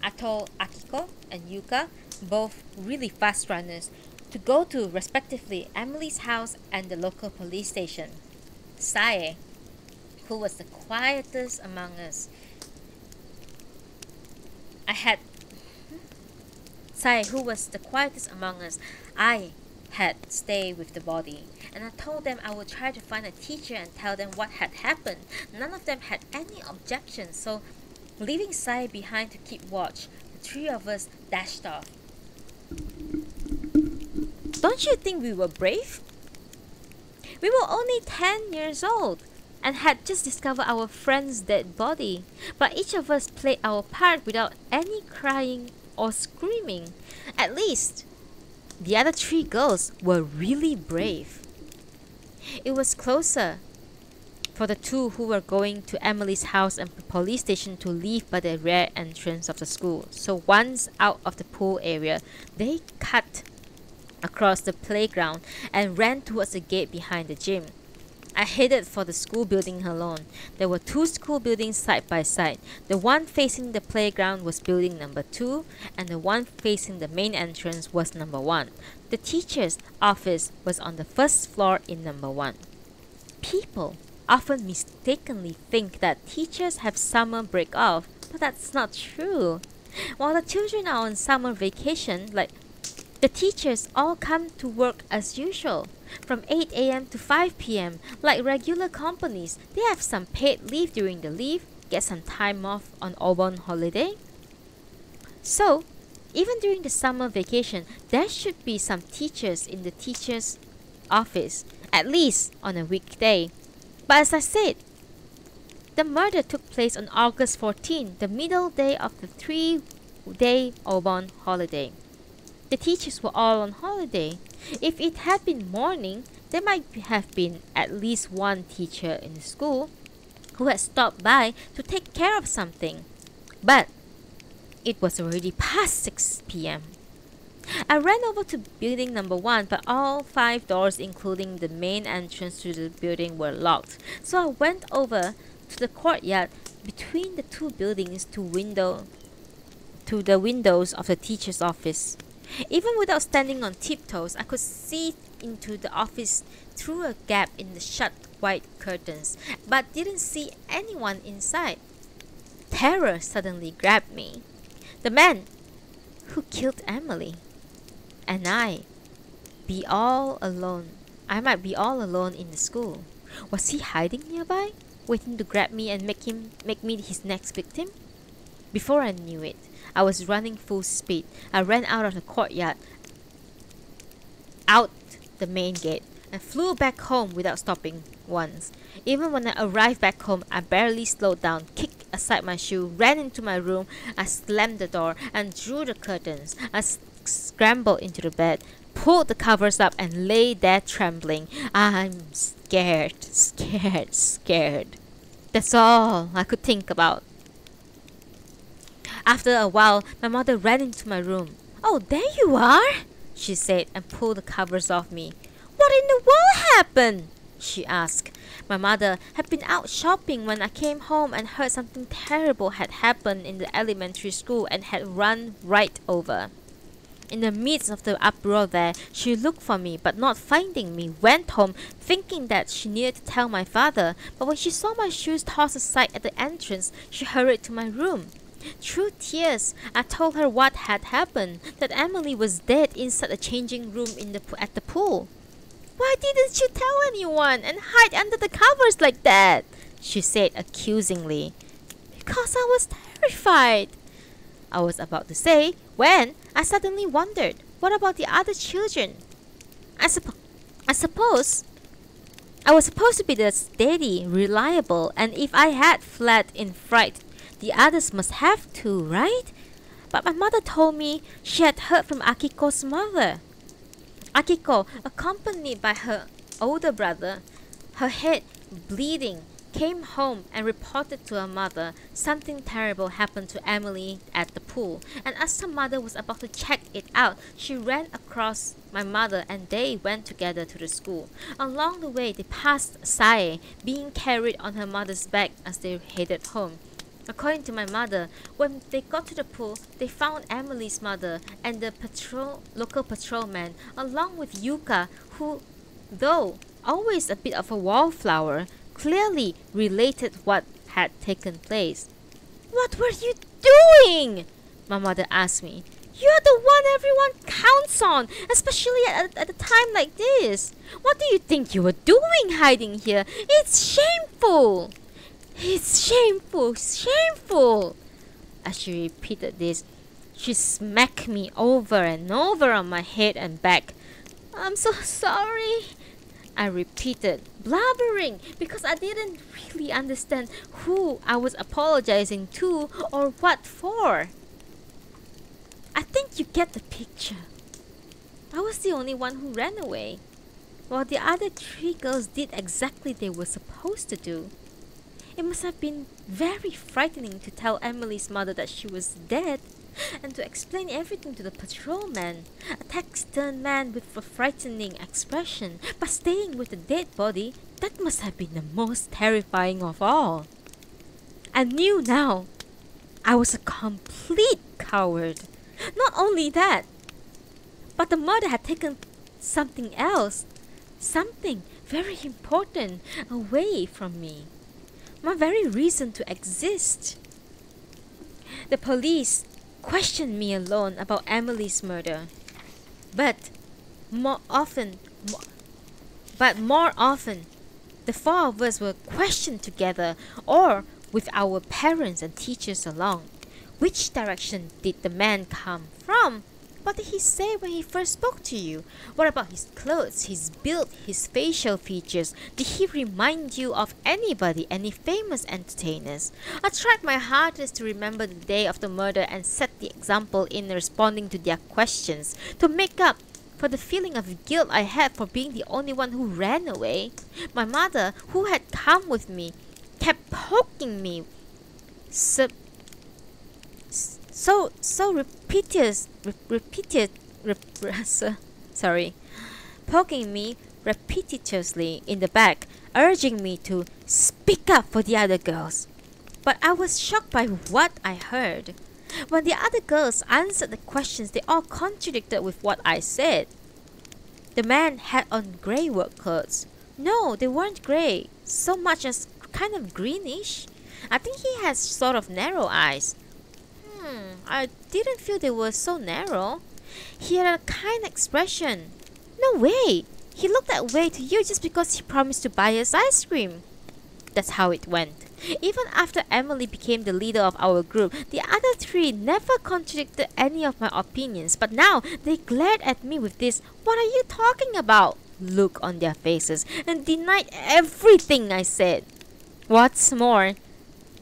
I told Akiko and Yuka, both really fast runners, to go to, respectively, Emily's house and the local police station. Sae, who was the quietest among us, I had stayed with the body, and I told them I would try to find a teacher and tell them what had happened. None of them had any objections, so leaving Sae behind to keep watch, the three of us dashed off. Don't you think we were brave? We were only 10 years old and had just discovered our friend's dead body, but each of us played our part without any crying or screaming. At least, the other three girls were really brave. It was closer for the two who were going to Emily's house and police station to leave by the rear entrance of the school. So once out of the pool area, they cut across the playground and ran towards the gate behind the gym. I headed for the school building alone. There were two school buildings side by side. The one facing the playground was building number 2, and the one facing the main entrance was number 1. The teacher's office was on the first floor in number 1. People often mistakenly think that teachers have summer break off, but that's not true. While the children are on summer vacation, the teachers all come to work as usual, from 8 a.m. to 5 p.m. Like regular companies, they have some paid leave during the leave, get some time off on Obon holiday. So, even during the summer vacation, there should be some teachers in the teacher's office, at least on a weekday. But as I said, the murder took place on August 14, the middle day of the 3-day Obon holiday. The teachers were all on holiday. If it had been morning, there might have been at least one teacher in the school who had stopped by to take care of something. But it was already past 6 p.m. I ran over to building number 1, but all 5 doors, including the main entrance to the building, were locked. So I went over to the courtyard between the two buildings to the windows of the teacher's office. Even without standing on tiptoes, I could see into the office through a gap in the shut white curtains, but didn't see anyone inside. Terror suddenly grabbed me. The man who killed Emily, and I might be all alone in the school. Was he hiding nearby, waiting to grab me and make me his next victim? Before I knew it, I was running full speed. I ran out of the courtyard, out the main gate, and flew back home without stopping once. Even when I arrived back home, I barely slowed down, kicked aside my shoe, ran into my room. I slammed the door and drew the curtains. I scrambled into the bed, pulled the covers up, and lay there trembling. I'm scared. That's all I could think about. After a while, my mother ran into my room. "Oh, there you are," she said and pulled the covers off me. "What in the world happened?" she asked. My mother had been out shopping when I came home and heard something terrible had happened in the elementary school and had run right over. In the midst of the uproar there, she looked for me, but not finding me, went home, thinking that she needed to tell my father. But when she saw my shoes tossed aside at the entrance, she hurried to my room. Through tears, I told her what had happened, that Emily was dead inside the changing room at the pool. "Why didn't you tell anyone and hide under the covers like that?" she said accusingly. "Because I was terrified," I was about to say, when I suddenly wondered, what about the other children? I suppose I was supposed to be the steady, reliable, and if I had fled in fright, the others must have too, right? But my mother told me she had heard from Akiko's mother. Akiko, accompanied by her older brother, her head bleeding, came home and reported to her mother something terrible happened to Emily at the pool. And as her mother was about to check it out, she ran across my mother and they went together to the school. Along the way, they passed Sae being carried on her mother's back as they headed home. According to my mother, when they got to the pool, they found Emily's mother and the local patrolman, along with Yuka, who, though always a bit of a wallflower, clearly related what had taken place. "What were you doing?" my mother asked me. "You're the one everyone counts on, especially at a time like this. What do you think you were doing hiding here? It's shameful! It's shameful, shameful!" As she repeated this, she smacked me over and over on my head and back. "I'm so sorry," I repeated, blubbering, because I didn't really understand who I was apologizing to or what for. I think you get the picture. I was the only one who ran away, while the other 3 girls did exactly they were supposed to do. It must have been very frightening to tell Emily's mother that she was dead, and to explain everything to the patrolman, a taciturn man with a frightening expression, but staying with the dead body. That must have been the most terrifying of all. I knew now I was a complete coward. Not only that, but the murder had taken something else, something very important, away from me. My very reason to exist. The police questioned me alone about Emily's murder, but more often, the 4 of us were questioned together or with our parents and teachers along. Which direction did the man come from? What did he say when he first spoke to you? What about his clothes, his build, his facial features? Did he remind you of anybody, any famous entertainers? I tried my hardest to remember the day of the murder and set the example in responding to their questions, to make up for the feeling of guilt I had for being the only one who ran away. My mother, who had come with me, kept poking me poking me repetitiously in the back, urging me to speak up for the other girls. But I was shocked by what I heard. When the other girls answered the questions, they all contradicted with what I said. The man had on grey work clothes. No, they weren't grey, so much as kind of greenish. I think he has sort of narrow eyes. I didn't feel they were so narrow. He had a kind expression. No way! He looked that way to you just because he promised to buy us ice cream. That's how it went. Even after Emily became the leader of our group, the other 3 never contradicted any of my opinions, but now they glared at me with this "what are you talking about?" look on their faces and denied everything I said. What's more,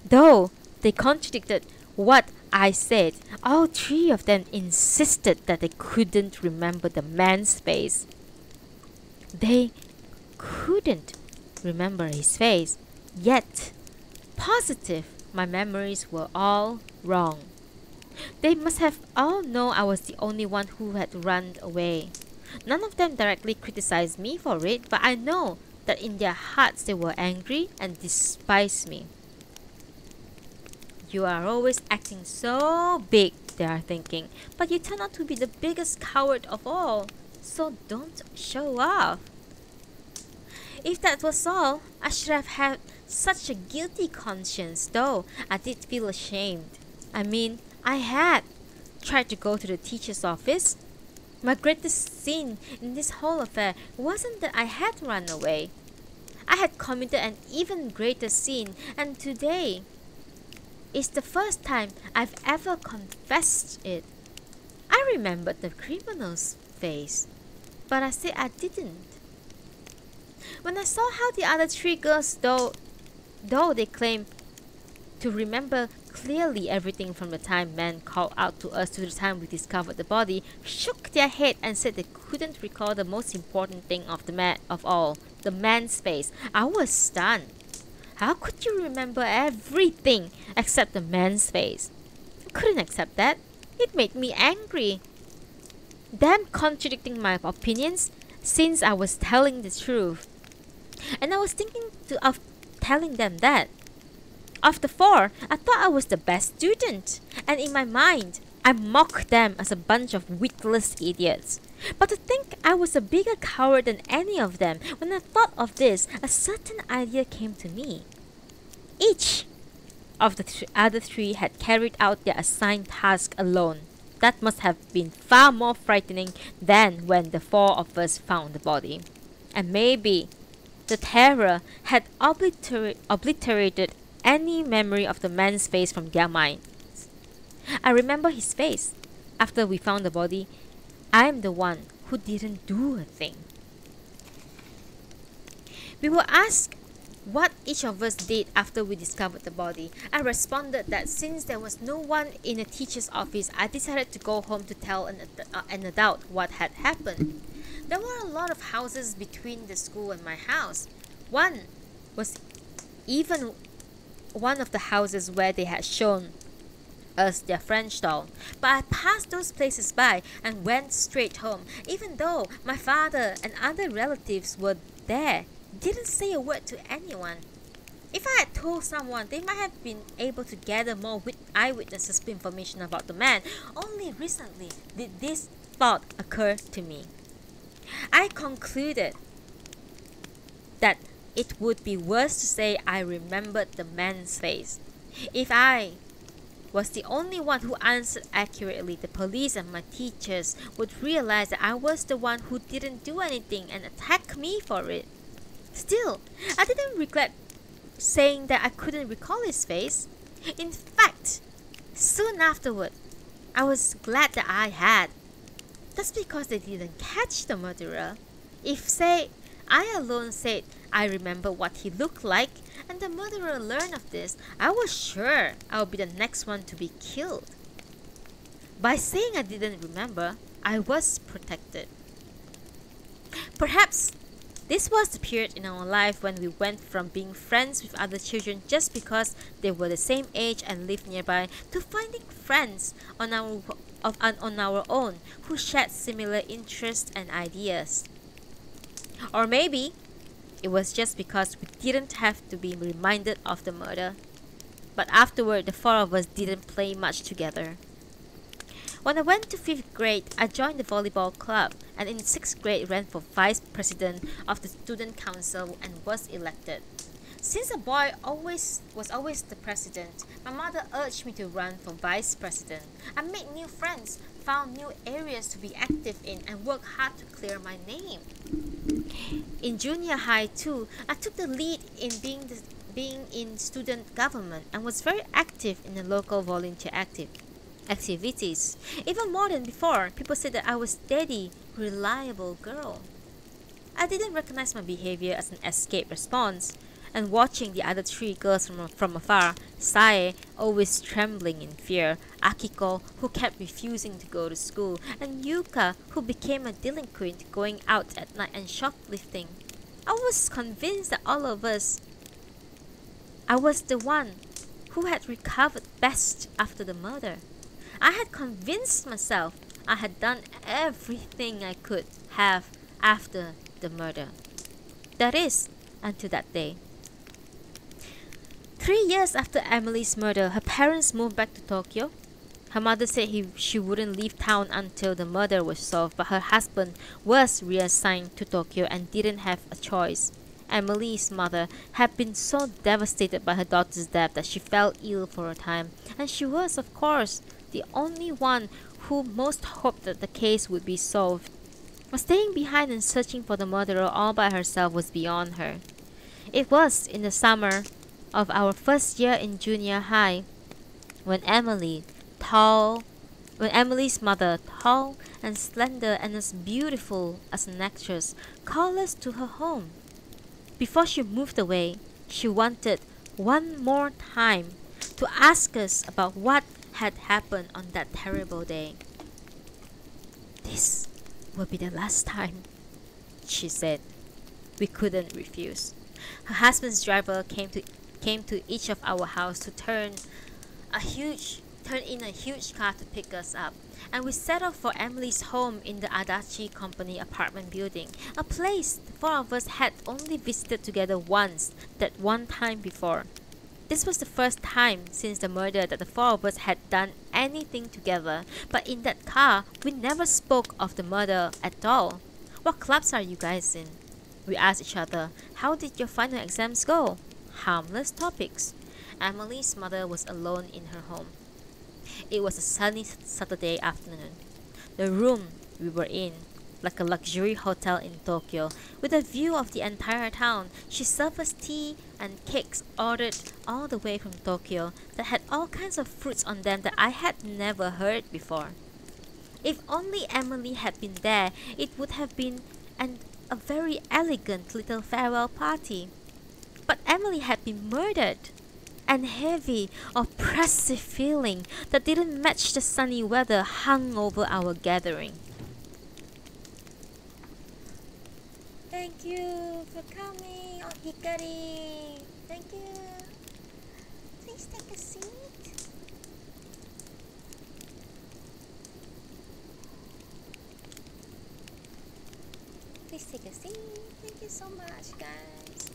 though they contradicted what I said, all 3 of them insisted that they couldn't remember the man's face. They couldn't remember his face, yet positive my memories were all wrong. They must have all known I was the only one who had run away. None of them directly criticized me for it, but I know that in their hearts they were angry and despised me. You are always acting so big, they are thinking, but you turn out to be the biggest coward of all, so don't show off. If that was all, I should have had such a guilty conscience, though I did feel ashamed. I mean, I had tried to go to the teacher's office. My greatest sin in this whole affair wasn't that I had run away. I had committed an even greater sin, and today is the first time I've ever confessed it. I remembered the criminal's face, but I said I didn't. When I saw how the other three girls, though they claimed to remember clearly everything from the time men called out to us to the time we discovered the body, shook their head and said they couldn't recall the most important thing of all, the man's face, I was stunned. How could you remember everything except the man's face? I couldn't accept that. It made me angry. Them contradicting my opinions since I was telling the truth. And I was thinking of telling them that. Of the four, I thought I was the best student, and in my mind, I mocked them as a bunch of witless idiots. But to think I was a bigger coward than any of them, when I thought of this, a certain idea came to me. Each of the other three had carried out their assigned task alone. That must have been far more frightening than when the four of us found the body. And maybe the terror had obliterated any memory of the man's face from their minds. I remember his face. After we found the body, I am the one who didn't do a thing. We were asked what each of us did after we discovered the body. I responded that since there was no one in the teacher's office, I decided to go home to tell an adult what had happened. There were a lot of houses between the school and my house. One was even one of the houses where they had shown us their French doll. But I passed those places by and went straight home, even though my father and other relatives were there. Didn't say a word to anyone. If I had told someone, they might have been able to gather more eyewitnesses information about the man. Only recently did this thought occur to me. I concluded that it would be worse to say I remembered the man's face. If I was the only one who answered accurately, the police and my teachers would realize that I was the one who didn't do anything and attack me for it. Still, I didn't regret saying that I couldn't recall his face. In fact, soon afterward, I was glad that I had. That's because they didn't catch the murderer. If, say, I alone said I remember what he looked like, and the murderer learned of this, I was sure I would be the next one to be killed. By saying I didn't remember, I was protected. Perhaps this was the period in our life when we went from being friends with other children just because they were the same age and lived nearby to finding friends on our own who shared similar interests and ideas. Or maybe it was just because we didn't have to be reminded of the murder. But afterward, the four of us didn't play much together. When I went to 5th grade, I joined the volleyball club, and in 6th grade ran for vice president of the student council and was elected. Since a boy was always the president, my mother urged me to run for vice president. I made new friends, found new areas to be active in, and worked hard to clear my name. In junior high too, I took the lead in being in student government and was very active in the local volunteer activities. Even more than before, people said that I was steady, reliable girl. I didn't recognize my behavior as an escape response, and watching the other three girls from afar, Sae, always trembling in fear, Akiko, who kept refusing to go to school, and Yuka, who became a delinquent going out at night and shoplifting, I was convinced that I was the one who had recovered best after the murder. I had convinced myself I had done everything I could have after the murder. That is, until that day. 3 years after Emily's murder, her parents moved back to Tokyo. Her mother said she wouldn't leave town until the murder was solved, but her husband was reassigned to Tokyo and didn't have a choice. Emily's mother had been so devastated by her daughter's death that she fell ill for a time, and she was, of course, the only one who most hoped that the case would be solved. But staying behind and searching for the murderer all by herself was beyond her. It was in the summer of our first year in junior high when Emily's mother, tall and slender and as beautiful as an actress, called us to her home. Before she moved away, she wanted one more time to ask us about what had happened on that terrible day. This will be the last time, she said. We couldn't refuse. Her husband's driver came to each of our house to turn in a huge car to pick us up, and we set off for Emily's home in the Adachi Company apartment building, a place the four of us had only visited together once, that one time before. This was the first time since the murder that the four of us had done anything together, but in that car, we never spoke of the murder at all. What clubs are you guys in? We asked each other. How did your final exams go? Harmless topics. Emily's mother was alone in her home. It was a sunny Saturday afternoon. The room we were in, like a luxury hotel in Tokyo, with a view of the entire town. She served us tea and cakes ordered all the way from Tokyo that had all kinds of fruits on them that I had never heard before. If only Emily had been there, it would have been a very elegant little farewell party. But Emily had been murdered. An heavy, oppressive feeling that didn't match the sunny weather hung over our gathering. Thank you for coming on Hikari. Thank you. Please take a seat. Please take a seat. Thank you so much, guys.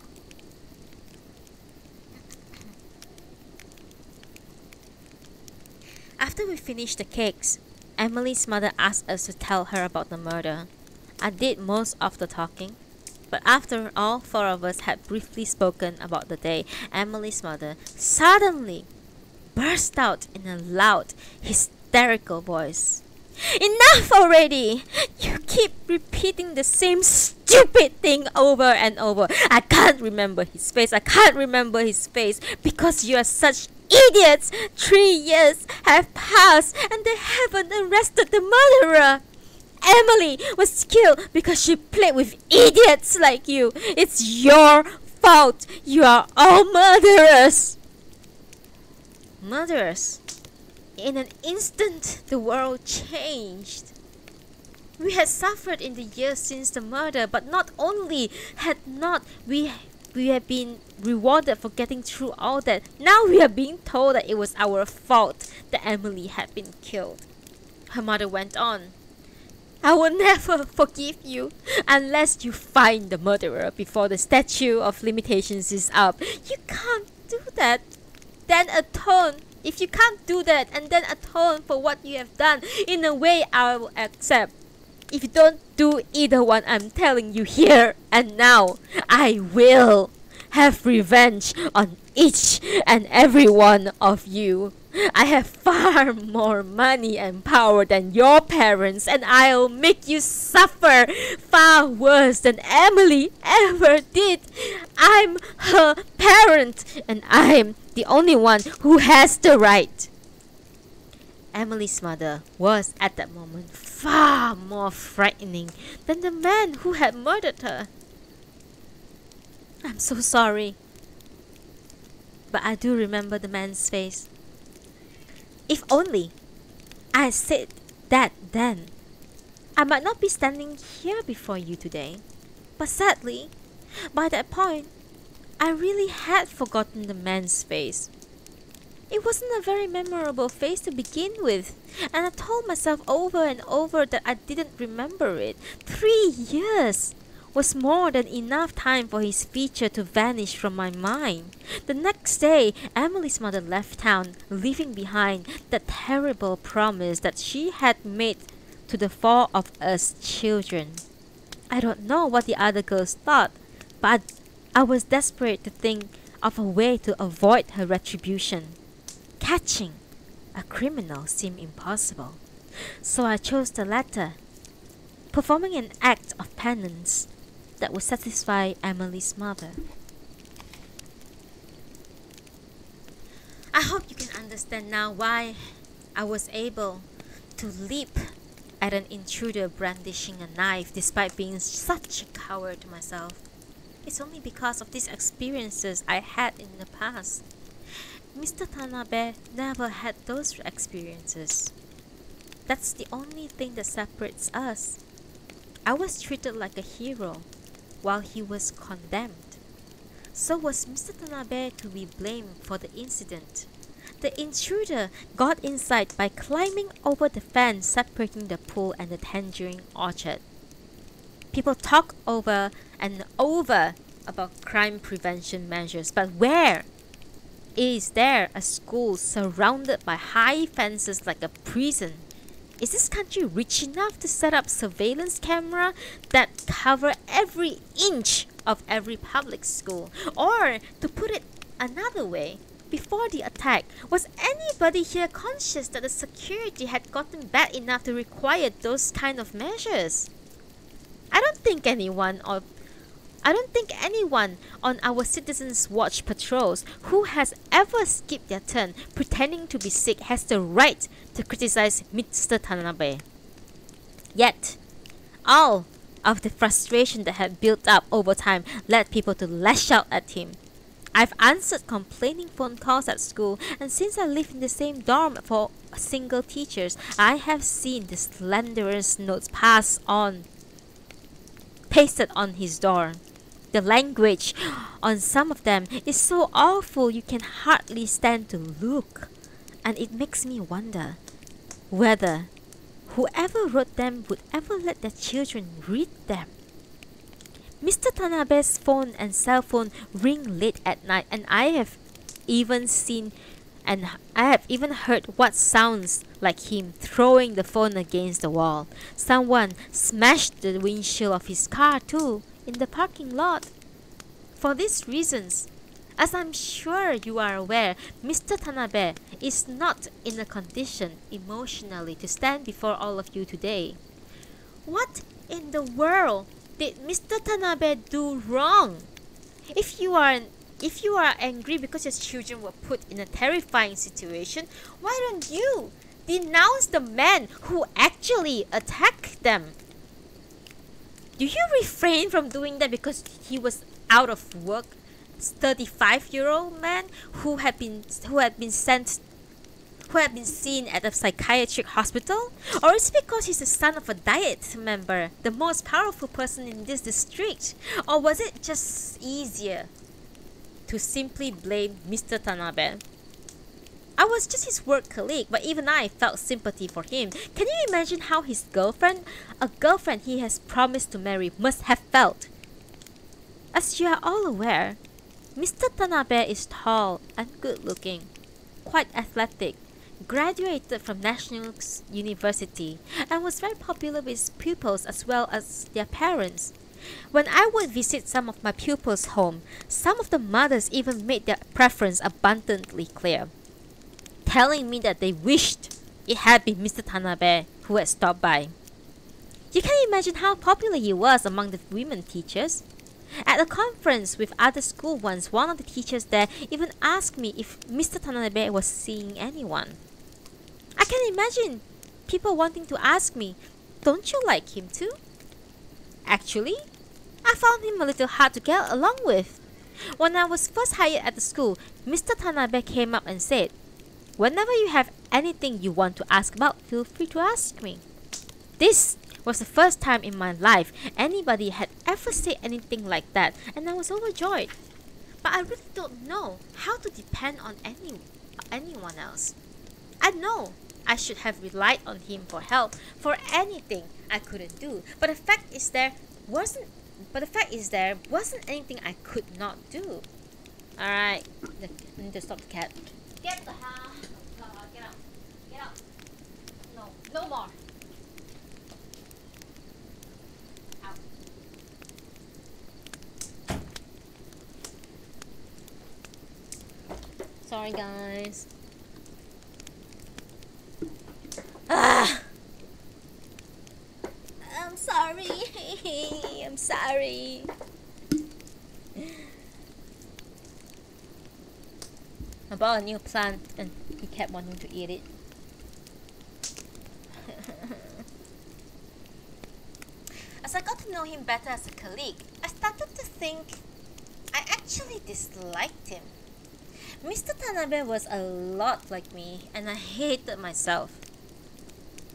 After we finished the cakes, Emily's mother asked us to tell her about the murder. I did most of the talking, but after all four of us had briefly spoken about the day, Emily's mother suddenly burst out in a loud, hysterical voice. Enough already! You keep repeating the same stupid thing over and over. I can't remember his face. Because you are such idiots. 3 years have passed and they haven't arrested the murderer. Emily was killed because she played with idiots like you. It's your fault. You are all murderers. Murderers. In an instant, the world changed. We had suffered in the years since the murder, but not only had we been rewarded for getting through all that, now we are being told that it was our fault that Emily had been killed. Her mother went on. I will never forgive you unless you find the murderer before the statute of limitations is up. You can't do that. Then atone. If you can't do that and then atone for what you have done, in a way I will accept. If you don't do either one, I'm telling you here and now, I will have revenge on each and every one of you. I have far more money and power than your parents, and I'll make you suffer far worse than Emily ever did. I'm her parent, and I'm the only one who has the right. Emily's mother was at that moment far more frightening than the man who had murdered her. I'm so sorry, but I do remember the man's face. If only I said that then, I might not be standing here before you today. But sadly, by that point, I really had forgotten the man's face. It wasn't a very memorable face to begin with, and I told myself over and over that I didn't remember it. 3 years was more than enough time for his feature to vanish from my mind. The next day, Emily's mother left town, leaving behind the terrible promise that she had made to the 4 of us children. I don't know what the other girls thought, but I was desperate to think of a way to avoid her retribution. Catching a criminal seemed impossible, so I chose the latter, performing an act of penance that would satisfy Emily's mother. I hope you can understand now why I was able to leap at an intruder brandishing a knife despite being such a coward myself. It's only because of these experiences I had in the past. Mr. Tanabe never had those experiences. That's the only thing that separates us. I was treated like a hero, while he was condemned. So was Mr. Tanabe to be blamed for the incident? The intruder got inside by climbing over the fence separating the pool and the tangerine orchard. People talk over and over about crime prevention measures, but where is there a school surrounded by high fences like a prison? Is this country rich enough to set up surveillance camera that cover every inch of every public school? Or, to put it another way, before the attack, was anybody here conscious that the security had gotten bad enough to require those kind of measures? I don't think anyone on our Citizens Watch patrols who has ever skipped their turn pretending to be sick has the right to criticize Mr. Tanabe. Yet, all of the frustration that had built up over time led people to lash out at him. I've answered complaining phone calls at school, and since I live in the same dorm for single teachers, I have seen the slanderous notes pasted on his door. The language on some of them is so awful you can hardly stand to look, and it makes me wonder whether whoever wrote them would ever let their children read them. Mr. Tanabe's phone and cell phone ring late at night, and I have even heard what sounds like him throwing the phone against the wall. Someone smashed the windshield of his car too, in the parking lot. For these reasons, as I'm sure you are aware, Mr. Tanabe is not in a condition emotionally to stand before all of you today. What in the world did Mr. Tanabe do wrong? If you are angry because your children were put in a terrifying situation, why don't you denounce the man who actually attacked them? Do you refrain from doing that because he was out of work, 35-year-old man who had been seen at a psychiatric hospital? Or is it because he's the son of a Diet member, the most powerful person in this district? Or was it just easier to simply blame Mr. Tanabe? I was just his work colleague, but even I felt sympathy for him. Can you imagine how his girlfriend, a girlfriend he has promised to marry, must have felt? As you are all aware, Mr. Tanabe is tall and good-looking, quite athletic, graduated from National University, and was very popular with his pupils as well as their parents. When I would visit some of my pupils' home, some of the mothers even made their preference abundantly clear, telling me that they wished it had been Mr. Tanabe who had stopped by. You can imagine how popular he was among the women teachers. At a conference with other school once, one of the teachers there even asked me if Mr. Tanabe was seeing anyone. I can imagine people wanting to ask me, don't you like him too? Actually, I found him a little hard to get along with. When I was first hired at the school, Mr. Tanabe came up and said, "Whenever you have anything you want to ask about, feel free to ask me." This was the first time in my life anybody had ever said anything like that, and I was overjoyed. But I really don't know how to depend on anyone. anyone else. I know I should have relied on him for help for anything I couldn't do, but the fact is there wasn't anything I could not do. Alright, I need to stop the cat. Get the hell get out. Get out. No more. Out. Sorry guys. I'm sorry. I'm sorry. I bought a new plant and he kept wanting to eat it. As I got to know him better as a colleague, I started to think I actually disliked him. Mr. Tanabe was a lot like me and I hated myself.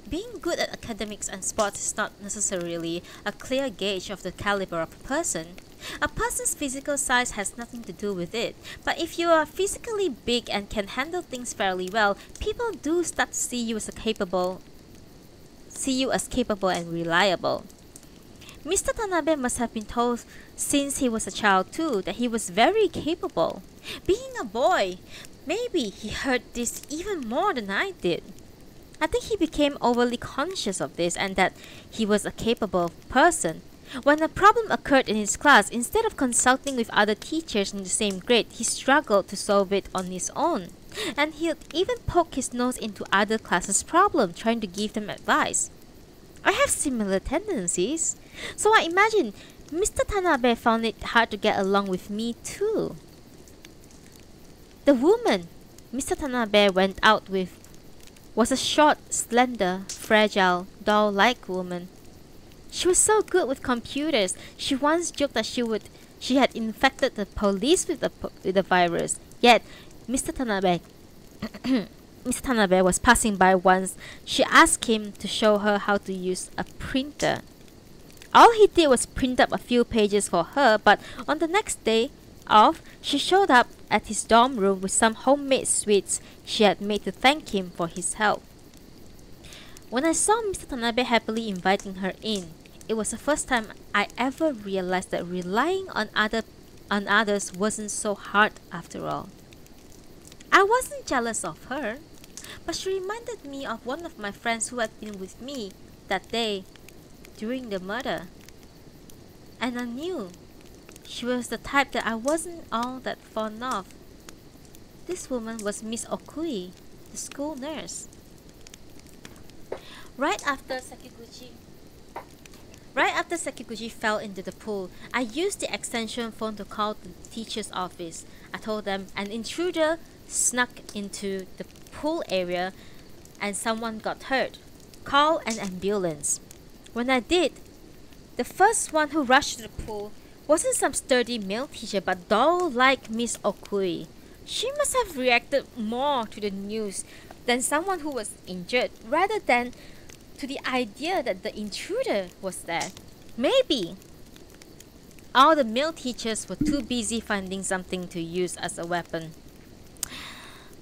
Being good at academics and sports is not necessarily a clear gauge of the caliber of a person. A person's physical size has nothing to do with it, but if you are physically big and can handle things fairly well, people do start to see you as capable and reliable. Mr. Tanabe must have been told since he was a child too that he was very capable. Being a boy, maybe he heard this even more than I did. I think he became overly conscious of this and that he was a capable person. When a problem occurred in his class, instead of consulting with other teachers in the same grade, he struggled to solve it on his own. And he'd even poke his nose into other classes' problems, trying to give them advice. I have similar tendencies, so I imagine Mr. Tanabe found it hard to get along with me too. The woman Mr. Tanabe went out with was a short, slender, fragile, doll-like woman. She was so good with computers. She once joked that she had infected the police with the virus. Yet, Mr. Tanabe was passing by once. She asked him to show her how to use a printer. All he did was print up a few pages for her, but on the next day off, she showed up at his dorm room with some homemade sweets she had made to thank him for his help. When I saw Mr. Tanabe happily inviting her in, it was the first time I ever realized that relying on others wasn't so hard after all. I wasn't jealous of her, but she reminded me of one of my friends who had been with me that day during the murder. And I knew she was the type that I wasn't all that fond of. This woman was Miss Okui, the school nurse. Right after Sekiguchi fell into the pool, I used the extension phone to call the teacher's office. I told them an intruder snuck into the pool area and someone got hurt. Call an ambulance. When I did, the first one who rushed to the pool wasn't some sturdy male teacher but doll-like Miss Okui. She must have reacted more to the news than someone who was injured rather than to the idea that the intruder was there. Maybe all the male teachers were too busy finding something to use as a weapon.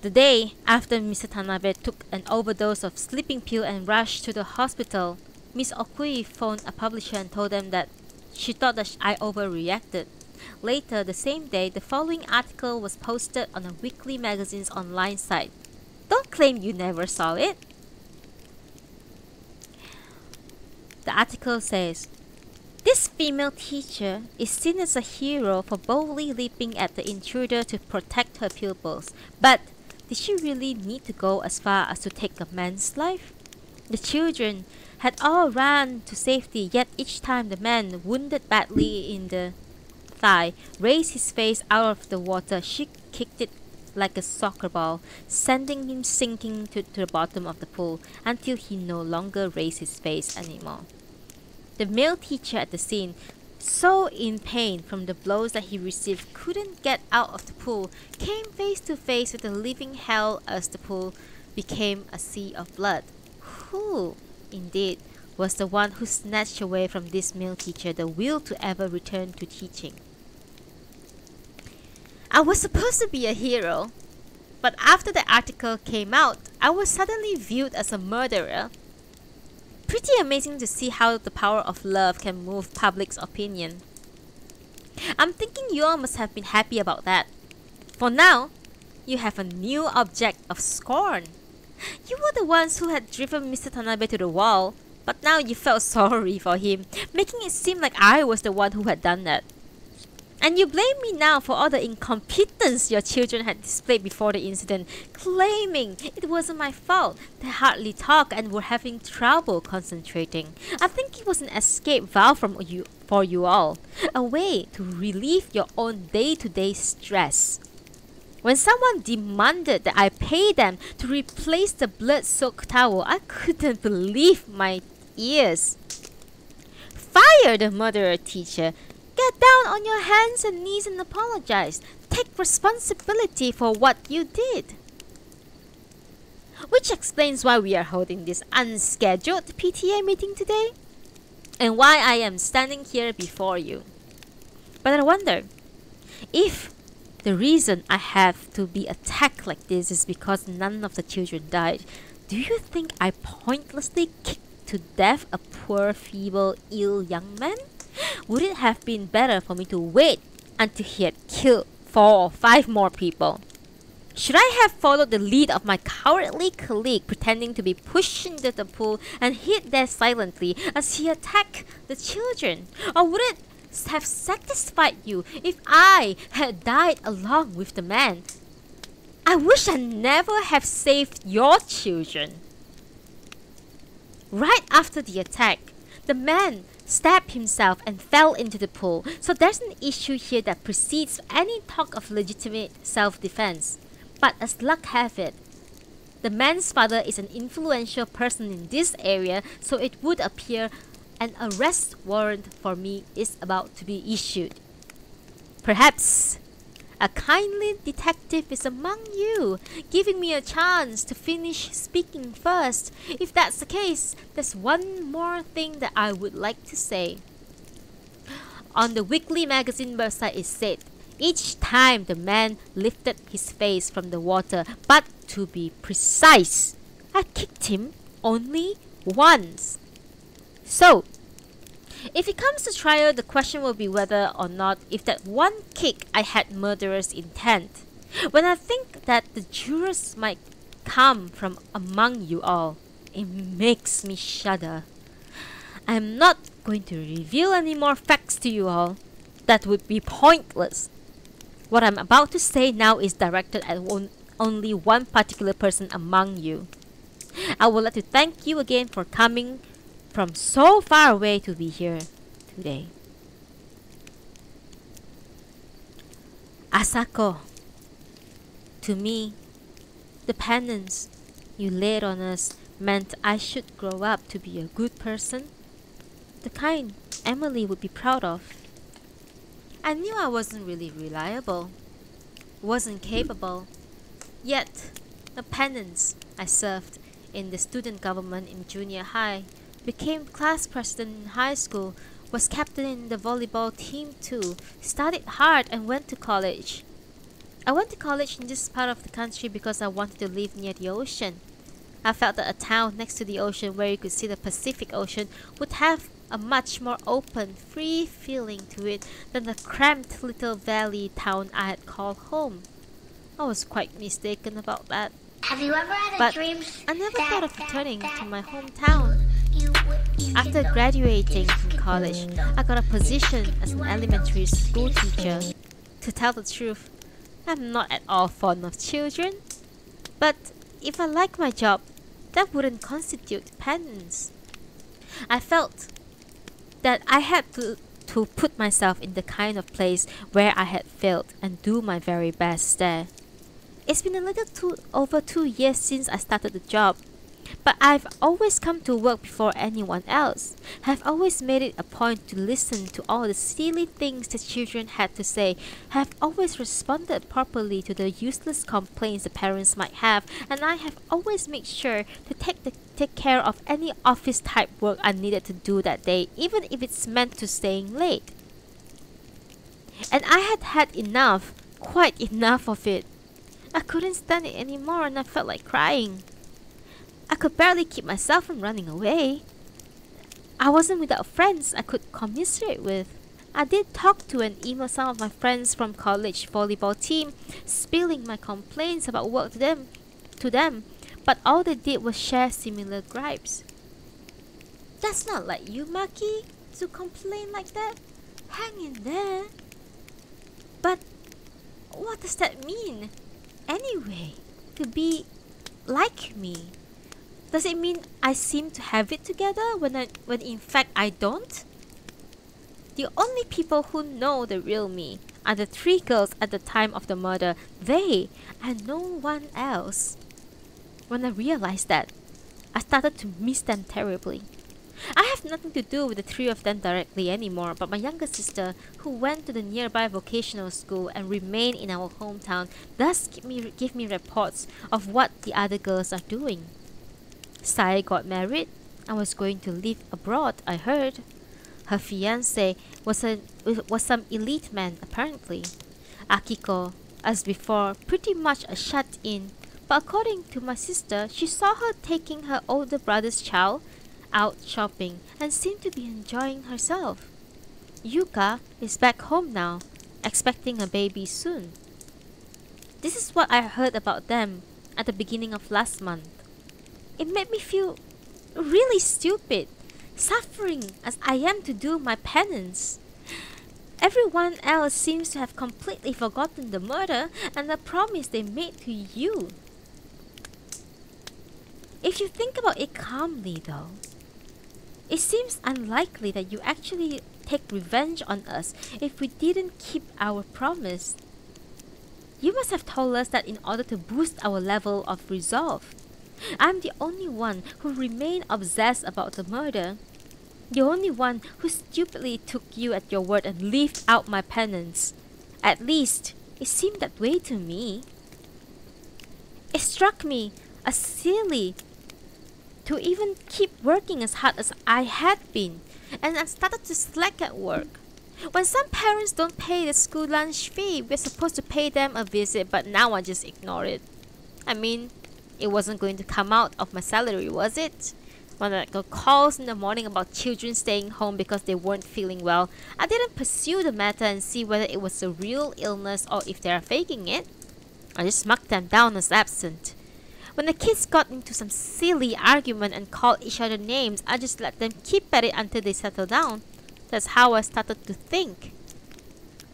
The day after Mr. Tanabe took an overdose of sleeping pill and rushed to the hospital, Miss Okui phoned a publisher and told them that she thought that I overreacted. Later the same day, the following article was posted on a weekly magazine's online site. Don't claim you never saw it. The article says, "This female teacher is seen as a hero for boldly leaping at the intruder to protect her pupils. But did she really need to go as far as to take a man's life? The children had all run to safety, yet each time the man, wounded badly in the thigh, raised his face out of the water, she kicked it like a soccer ball, sending him sinking to the bottom of the pool until he no longer raised his face anymore. The male teacher at the scene, so in pain from the blows that he received, couldn't get out of the pool, came face to face with the living hell as the pool became a sea of blood. Who, indeed, was the one who snatched away from this male teacher the will to ever return to teaching? I was supposed to be a hero. But after the article came out, I was suddenly viewed as a murderer. Pretty amazing to see how the power of love can move public's opinion. I'm thinking you all must have been happy about that. For now, you have a new object of scorn. You were the ones who had driven Mr. Tanabe to the wall, but now you felt sorry for him, making it seem like I was the one who had done that. And you blame me now for all the incompetence your children had displayed before the incident, claiming it wasn't my fault. They hardly talk and were having trouble concentrating. I think it was an escape valve for you all, a way to relieve your own day-to-day stress. When someone demanded that I pay them to replace the blood-soaked towel, I couldn't believe my ears. Fire the murderer, teacher. Get down on your hands and knees and apologize. Take responsibility for what you did. Which explains why we are holding this unscheduled PTA meeting today, and why I am standing here before you. But I wonder, if the reason I have to be attacked like this is because none of the children died, do you think I pointlessly kicked to death a poor, feeble, ill young man? Would it have been better for me to wait until he had killed 4 or 5 more people? Should I have followed the lead of my cowardly colleague, pretending to be pushed into the pool and hid there silently as he attacked the children? Or would it have satisfied you if I had died along with the man? I wish I never have saved your children. Right after the attack, the man stabbed himself and fell into the pool, so there's an issue here that precedes any talk of legitimate self-defense. But as luck have it, the man's father is an influential person in this area, so it would appear an arrest warrant for me is about to be issued. Perhaps a kindly detective is among you, giving me a chance to finish speaking first. If that's the case, there's one more thing that I would like to say. On the weekly magazine website it said, each time the man lifted his face from the water, but to be precise, I kicked him only once. So, if it comes to trial, the question will be whether or not if that one kick I had murderous intent. When I think that the jurors might come from among you all, it makes me shudder. I am not going to reveal any more facts to you all. That would be pointless. What I'm about to say now is directed at only one particular person among you. I would like to thank you again for coming from so far away to be here today. Asako, to me, the penance you laid on us meant I should grow up to be a good person, the kind Emily would be proud of. I knew I wasn't really reliable, wasn't capable, yet the penance I served in the student government in junior high, became class president in high school, was captain in the volleyball team too, studied hard and went to college. I went to college in this part of the country because I wanted to live near the ocean. I felt that a town next to the ocean where you could see the Pacific Ocean would have a much more open, free feeling to it than the cramped little valley town I had called home. I was quite mistaken about that. Have you ever had But a dream? I never thought of returning to my hometown. After graduating from college, I got a position as an elementary school teacher. To tell the truth, I'm not at all fond of children. But if I like my job, that wouldn't constitute penance. I felt that I had to put myself in the kind of place where I had failed and do my very best there. It's been a little over 2 years since I started the job, but I've always come to work before anyone else. Have always made it a point to listen to all the silly things the children had to say. Have always responded properly to the useless complaints the parents might have, and I have always made sure to take care of any office type work I needed to do that day, even if it's meant to staying late. And I had had enough, quite enough of it. I couldn't stand it anymore and I felt like crying. I could barely keep myself from running away. I wasn't without friends I could commiserate with. I did talk to and email some of my friends from college volleyball team, spilling my complaints about work to them, but all they did was share similar gripes. That's not like you, Maki, to complain like that. Hang in there. But what does that mean? Anyway, to be like me. Does it mean I seem to have it together when in fact I don't? The only people who know the real me are the three girls at the time of the murder. They and no one else. When I realized that, I started to miss them terribly. I have nothing to do with the three of them directly anymore, but my younger sister, who went to the nearby vocational school and remained in our hometown, does give me reports of what the other girls are doing. Sae got married and was going to live abroad, I heard. Her fiancé was some elite man, apparently. Akiko, as before, pretty much a shut-in, but according to my sister, she saw her taking her older brother's child out shopping and seemed to be enjoying herself. Yuka is back home now, expecting a baby soon. This is what I heard about them at the beginning of last month. It made me feel really stupid, suffering as I am to do my penance. Everyone else seems to have completely forgotten the murder and the promise they made to you. If you think about it calmly though, it seems unlikely that you actually take revenge on us if we didn't keep our promise. You must have told us that in order to boost our level of resolve. I'm the only one who remained obsessed about the murder. The only one who stupidly took you at your word and lived out my penance. At least, it seemed that way to me. It struck me as silly to even keep working as hard as I had been, and I started to slack at work. When some parents don't pay the school lunch fee, we're supposed to pay them a visit, but now I just ignore it. I mean, it wasn't going to come out of my salary, was it? When I got calls in the morning about children staying home because they weren't feeling well, I didn't pursue the matter and see whether it was a real illness or if they are faking it. I just marked them down as absent. When the kids got into some silly argument and called each other names, I just let them keep at it until they settled down. That's how I started to think.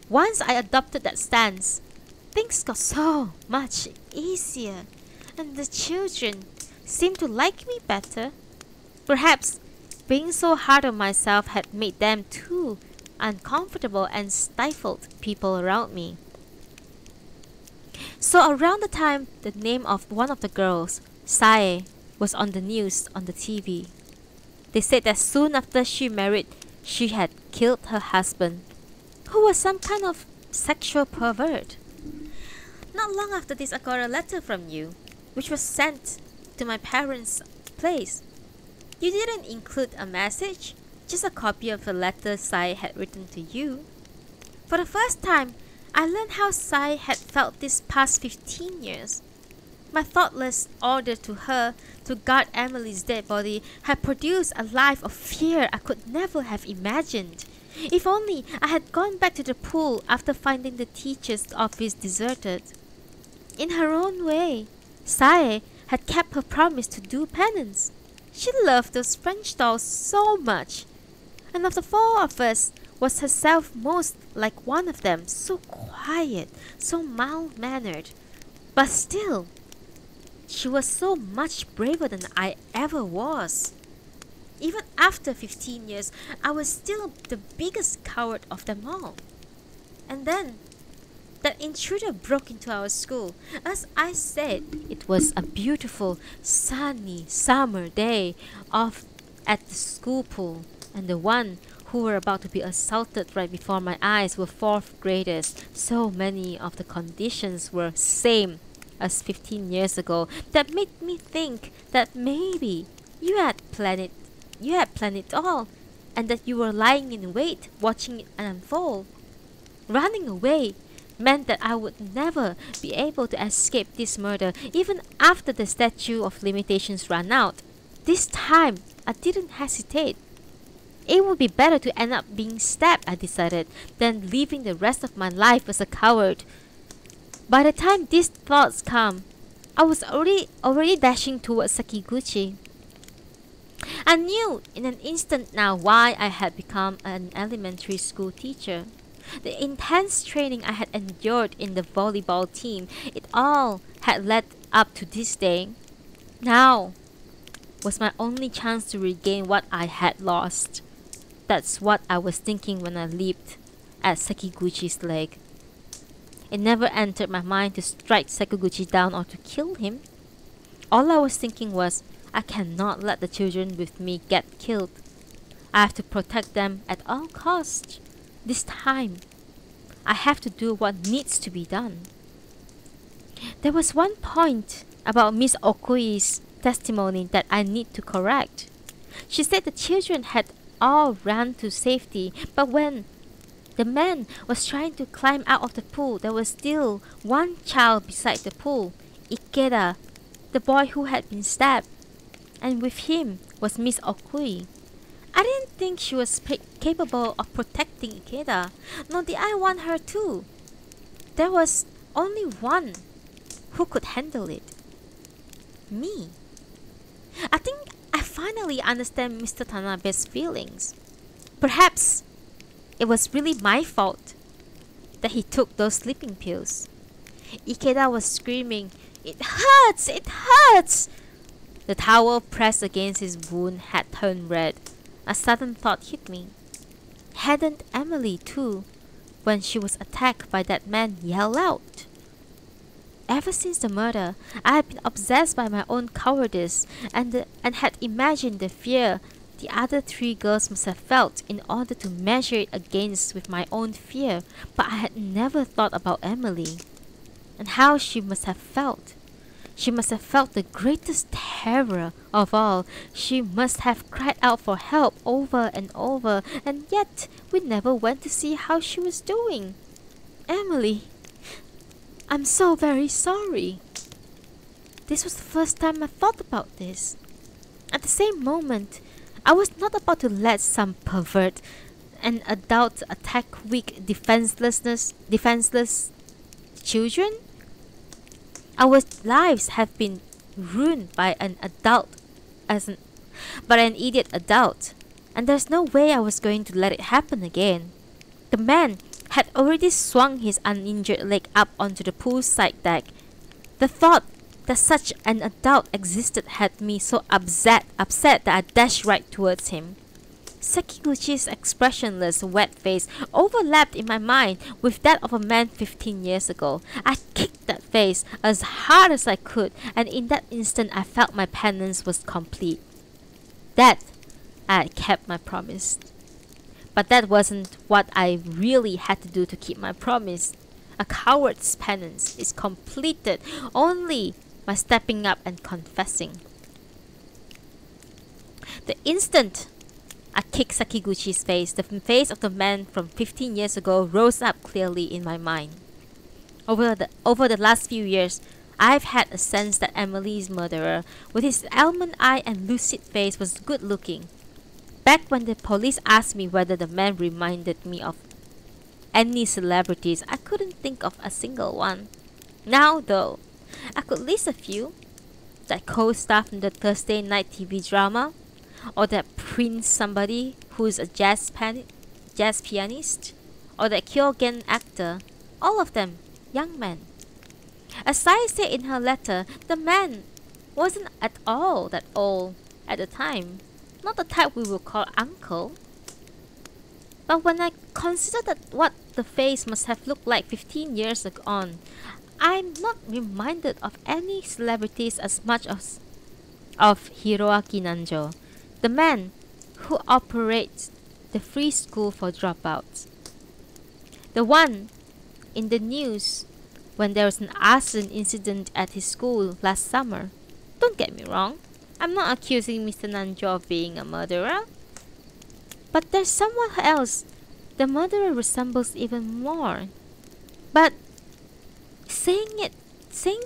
Once I adopted that stance, things got so much easier, and the children seemed to like me better. Perhaps being so hard on myself had made them too uncomfortable and stifled people around me. So around the time the name of one of the girls, Sae, was on the news on the TV, they said that soon after she married, she had killed her husband, who was some kind of sexual pervert. Not long after this, I got a letter from you, which was sent to my parents' place. You didn't include a message, just a copy of a letter Sae had written to you. For the first time, I learned how Sae had felt these past 15 years. My thoughtless order to her to guard Emily's dead body had produced a life of fear I could never have imagined. If only I had gone back to the pool after finding the teacher's office deserted. In her own way, Sae had kept her promise to do penance. She loved those French dolls so much. And of the four of us, was herself most like one of them, so quiet, so mild-mannered. But still, she was so much braver than I ever was. Even after 15 years, I was still the biggest coward of them all. And then, that intruder broke into our school. As I said, it was a beautiful, sunny summer day off at the school pool, and the one who were about to be assaulted right before my eyes were fourth graders. So many of the conditions were same as 15 years ago that made me think that maybe you had planned it all, and that you were lying in wait, watching it unfold. Running away meant that I would never be able to escape this murder even after the statute of limitations ran out. This time, I didn't hesitate. It would be better to end up being stabbed, I decided, than living the rest of my life as a coward. By the time these thoughts come, I was already dashing towards Sekiguchi. I knew in an instant now why I had become an elementary school teacher. The intense training I had endured in the volleyball team, it all had led up to this day. Now was my only chance to regain what I had lost. That's what I was thinking when I leaped at Sekiguchi's leg. It never entered my mind to strike Sekiguchi down or to kill him. All I was thinking was, I cannot let the children with me get killed. I have to protect them at all costs. This time, I have to do what needs to be done. There was one point about Miss Okui's testimony that I need to correct. She said the children had all ran to safety, but when the man was trying to climb out of the pool, there was still one child beside the pool, Ikeda, the boy who had been stabbed, and with him was Miss Okui. I didn't think she was capable of protecting Ikeda, nor did I want her to. There was only one who could handle it. Me. I think I finally understand Mr. Tanabe's feelings. Perhaps it was really my fault that he took those sleeping pills. Ikeda was screaming, "It hurts! It hurts!" The towel pressed against his wound had turned red. A sudden thought hit me. Hadn't Emily too, when she was attacked by that man, yelled out? Ever since the murder, I had been obsessed by my own cowardice and had imagined the fear the other three girls must have felt in order to measure it against with my own fear, but I had never thought about Emily and how she must have felt. She must have felt the greatest terror of all. She must have cried out for help over and over, and yet we never went to see how she was doing. Emily, I'm so very sorry. This was the first time I thought about this. At the same moment, I was not about to let some pervert and adult attack weak, defenseless children. Our lives have been ruined by an idiot adult, and there's no way I was going to let it happen again. The man had already swung his uninjured leg up onto the poolside deck. The thought that such an adult existed had me so upset that I dashed right towards him. Sekiguchi's expressionless, wet face overlapped in my mind with that of a man 15 years ago. I kicked that face as hard as I could, and in that instant I felt my penance was complete. That I had kept my promise. But that wasn't what I really had to do to keep my promise. A coward's penance is completed only by stepping up and confessing. The instant I kicked Sekiguchi's face, the face of the man from 15 years ago rose up clearly in my mind. Over the last few years, I've had a sense that Emily's murderer, with his almond eye and lucid face, was good looking. Back when the police asked me whether the man reminded me of any celebrities, I couldn't think of a single one. Now though, I could list a few. That co-star from the Thursday night TV drama, or that Prince somebody who's a jazz pianist, or that Kyogen actor, all of them young men. As I said in her letter, the man wasn't at all that old at the time, not the type we would call uncle. But when I consider that what the face must have looked like 15 years ago I'm not reminded of any celebrities as much as of Hiroaki Nanjo, the man who operates the free school for dropouts. The one in the news when there was an arson incident at his school last summer. Don't get me wrong, I'm not accusing Mr. Nanjo of being a murderer. But there's someone else the murderer resembles even more. But saying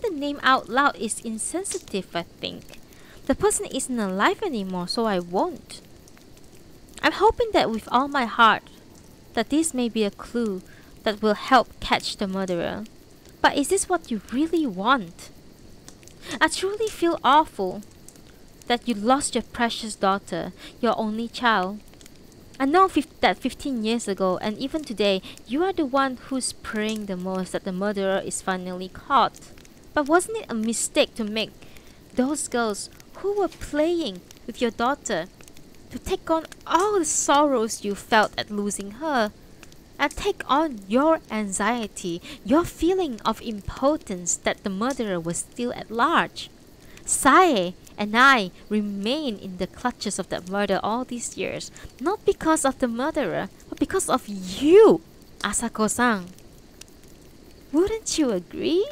the name out loud is insensitive, I think. The person isn't alive anymore, so I won't. I'm hoping that with all my heart that this may be a clue that will help catch the murderer. But is this what you really want? I truly feel awful that you lost your precious daughter, your only child. I know that 15 years ago and even today, you are the one who's praying the most that the murderer is finally caught. But wasn't it a mistake to make those girls who were playing with your daughter to take on all the sorrows you felt at losing her? And take on your anxiety, your feeling of impotence that the murderer was still at large. Sae and I remain in the clutches of that murder all these years, not because of the murderer, but because of you, Asako-san. Wouldn't you agree?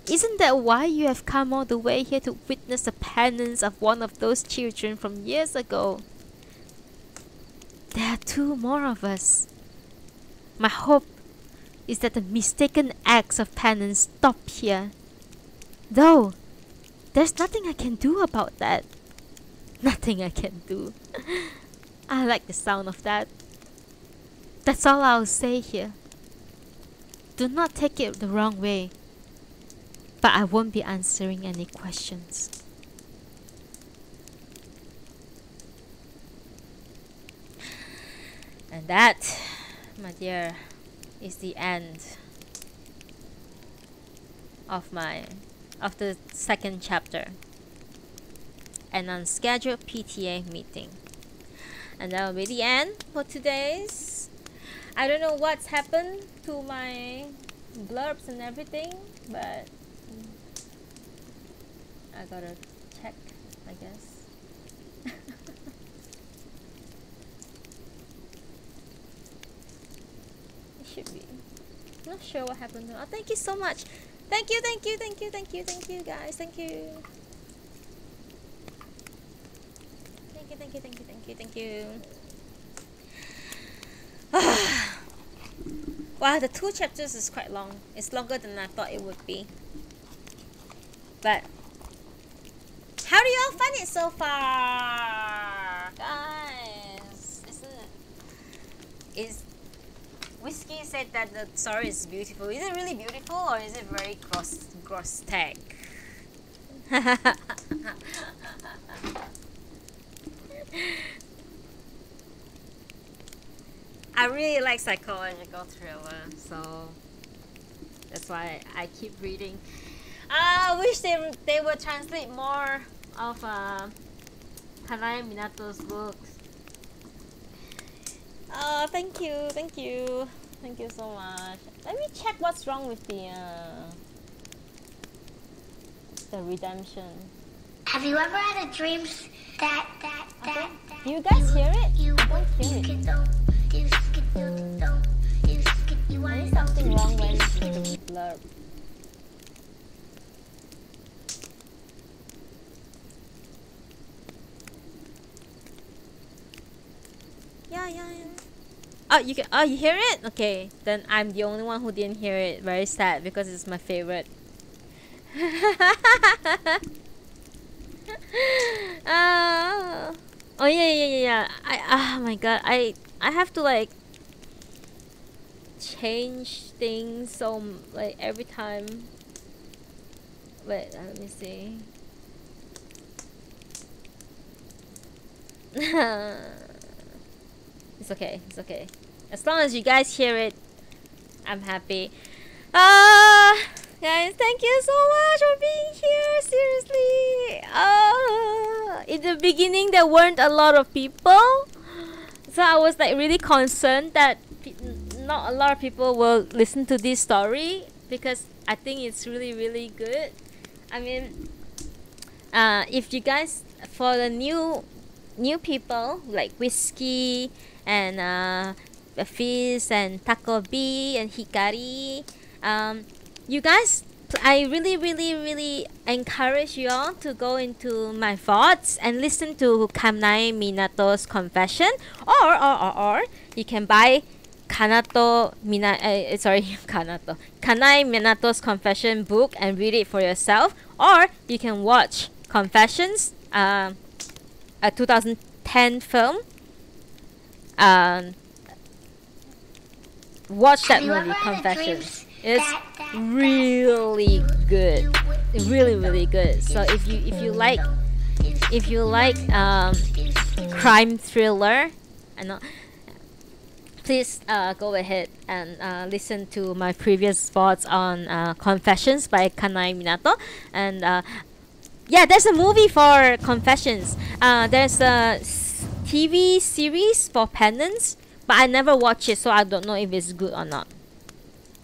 Isn't that why you have come all the way here to witness the penance of one of those children from years ago? There are 2 more of us. My hope is that the mistaken acts of penance stop here. Though, there's nothing I can do about that. Nothing I can do. I like the sound of that. That's all I'll say here. Do not take it the wrong way. But I won't be answering any questions. And that, my dear, is the end of the 2nd chapter, an unscheduled PTA meeting. And that will be the end for today's. I don't know what's happened to my blurbs and everything, but I gotta check, I guess. Should be. Not sure what happened. Oh, thank you so much. Thank you guys. Thank you. Wow, the 2 chapters is quite long. It's longer than I thought it would be. But how do y'all find it so far? Guys, is Whiskey said that the story is beautiful. Is it really beautiful or is it very gross tech? I really like psychological thriller, so that's why I keep reading. I wish they would translate more of Kanae Minato's books. Oh, thank you so much. Let me check what's wrong with the redemption. Have you ever had a dream that Do you guys hear it? you I don't hear it. There is something wrong when the blurb. Yeah. Oh, you hear it? Okay, then I'm the only one who didn't hear it. Very sad because it's my favorite. Oh yeah. Oh my god, I have to like change things so like every time. Wait, let me see. It's okay. As long as you guys hear it, I'm happy. Guys, thank you so much for being here. Seriously. In the beginning, there weren't a lot of people, so I was like really concerned that not a lot of people will listen to this story because I think it's really good. I mean, if you guys, for the new people like Whiskey and Fizz and Taco B and Hikari, you guys, I really encourage you all to go into my thoughts and listen to Kanae Minato's confession, or you can buy Kanae Minato's Confession book and read it for yourself, or you can watch Confessions, a 2010 film. Watch that Have you movie, ever had a Confessions. dream It's that really good, really good. So if you like crime thriller, I know, please go ahead and listen to my previous thoughts on Confessions by Kanae Minato. And yeah, there's a movie for Confessions. There's a TV series for Penance, but I never watched it, so I don't know if it's good or not.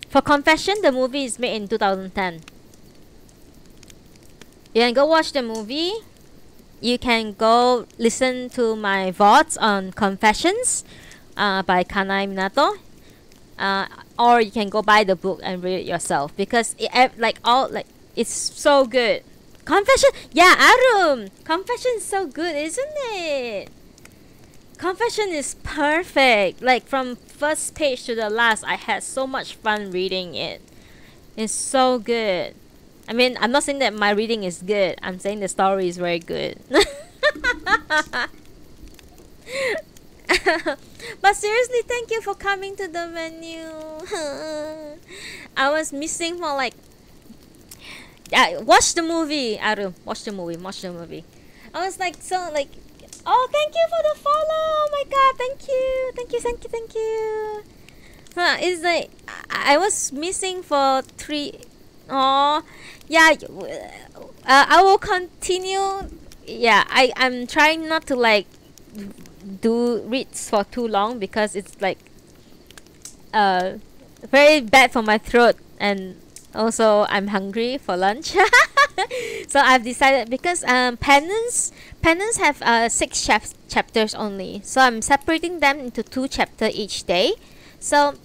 For Confession, the movie is made in 2010. You can go watch the movie. You can go listen to my thoughts on Confessions by Kanae Minato. Or you can go buy the book and read it yourself, because it's so good. Confession, yeah, Arum. Confession is so good, isn't it? Confession is perfect. Like from first page to the last, I had so much fun reading it. It's so good. I mean, I'm not saying that my reading is good. I'm saying the story is very good. But seriously, thank you for coming to the venue. I was missing for like... watch the movie, Aru. Watch the movie. I was like, so like... Oh, thank you for the follow. Oh my god, thank you. It's like, I was missing for 3... Oh, yeah. I will continue. Yeah, I'm trying not to like do reads for too long, because it's like very bad for my throat, and also I'm hungry for lunch. So I've decided, because Penance have 6 chapters only, so I'm separating them into 2 chapters each day. So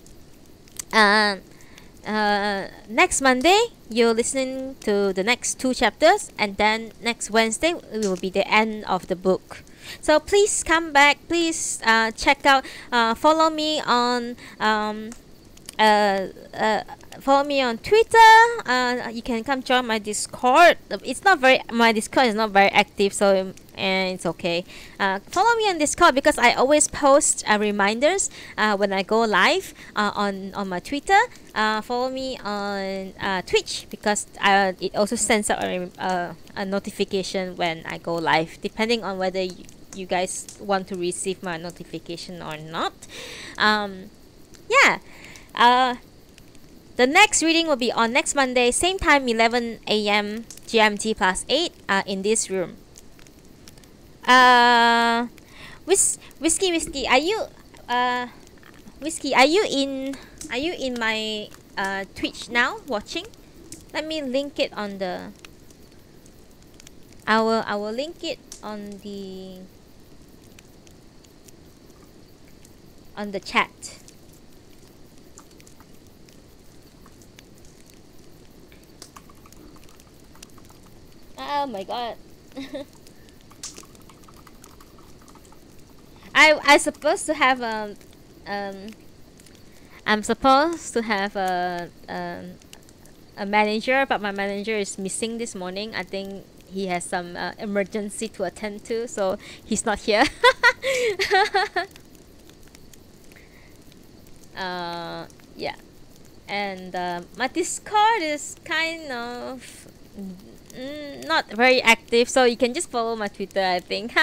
next Monday you're listening to the next 2 chapters, and then next Wednesday it will be the end of the book. So please come back, please check out, follow me on Twitter. You can come join my Discord. My Discord is not very active, so it's okay. Follow me on Discord, because I always post reminders when I go live on my Twitter. Follow me on Twitch, because it also sends out a notification when I go live, depending on whether you guys want to receive my notification or not. Yeah. The next reading will be on next Monday, same time, 11 a.m. GMT +8 in this room. Whiskey, are you in my Twitch now watching? Let me link it on the... I will link it on the chat. Oh my god. I'm supposed to have a manager, but my manager is missing this morning. I think he has some emergency to attend to, so he's not here. Yeah. And my Discord is kind of not very active, so you can just follow my Twitter, I think.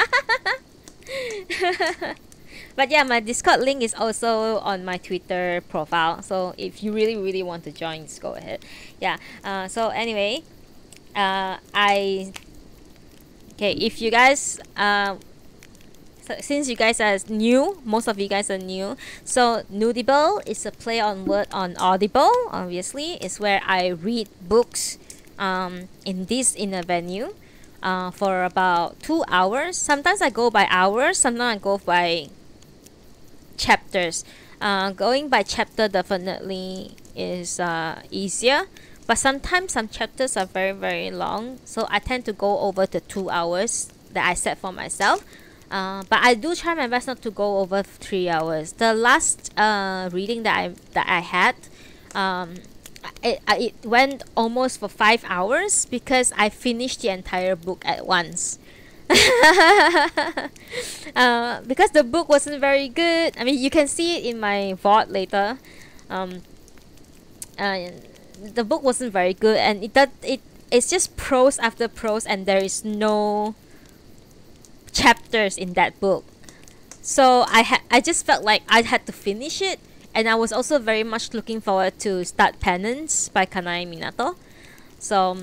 But yeah, my Discord link is also on my Twitter profile, so if you really want to join, just go ahead. Yeah. So anyway, if you guys since you guys are new, most of you guys are new, so Nudible is a play on word on Audible. Obviously, it's where I read books in a venue for about 2 hours. Sometimes I go by hours, sometimes I go by chapters. Going by chapter definitely is easier, but sometimes some chapters are very long, so I tend to go over the 2 hours that I set for myself. But I do try my best not to go over 3 hours. The last reading that I had, it went almost for 5 hours because I finished the entire book at once. Because the book wasn't very good. I mean, you can see it in my VOD later. The book wasn't very good, and it's just prose after prose, and there is no chapters in that book. So I just felt like I had to finish it, and I was also very much looking forward to start Penance by Kanae Minato. So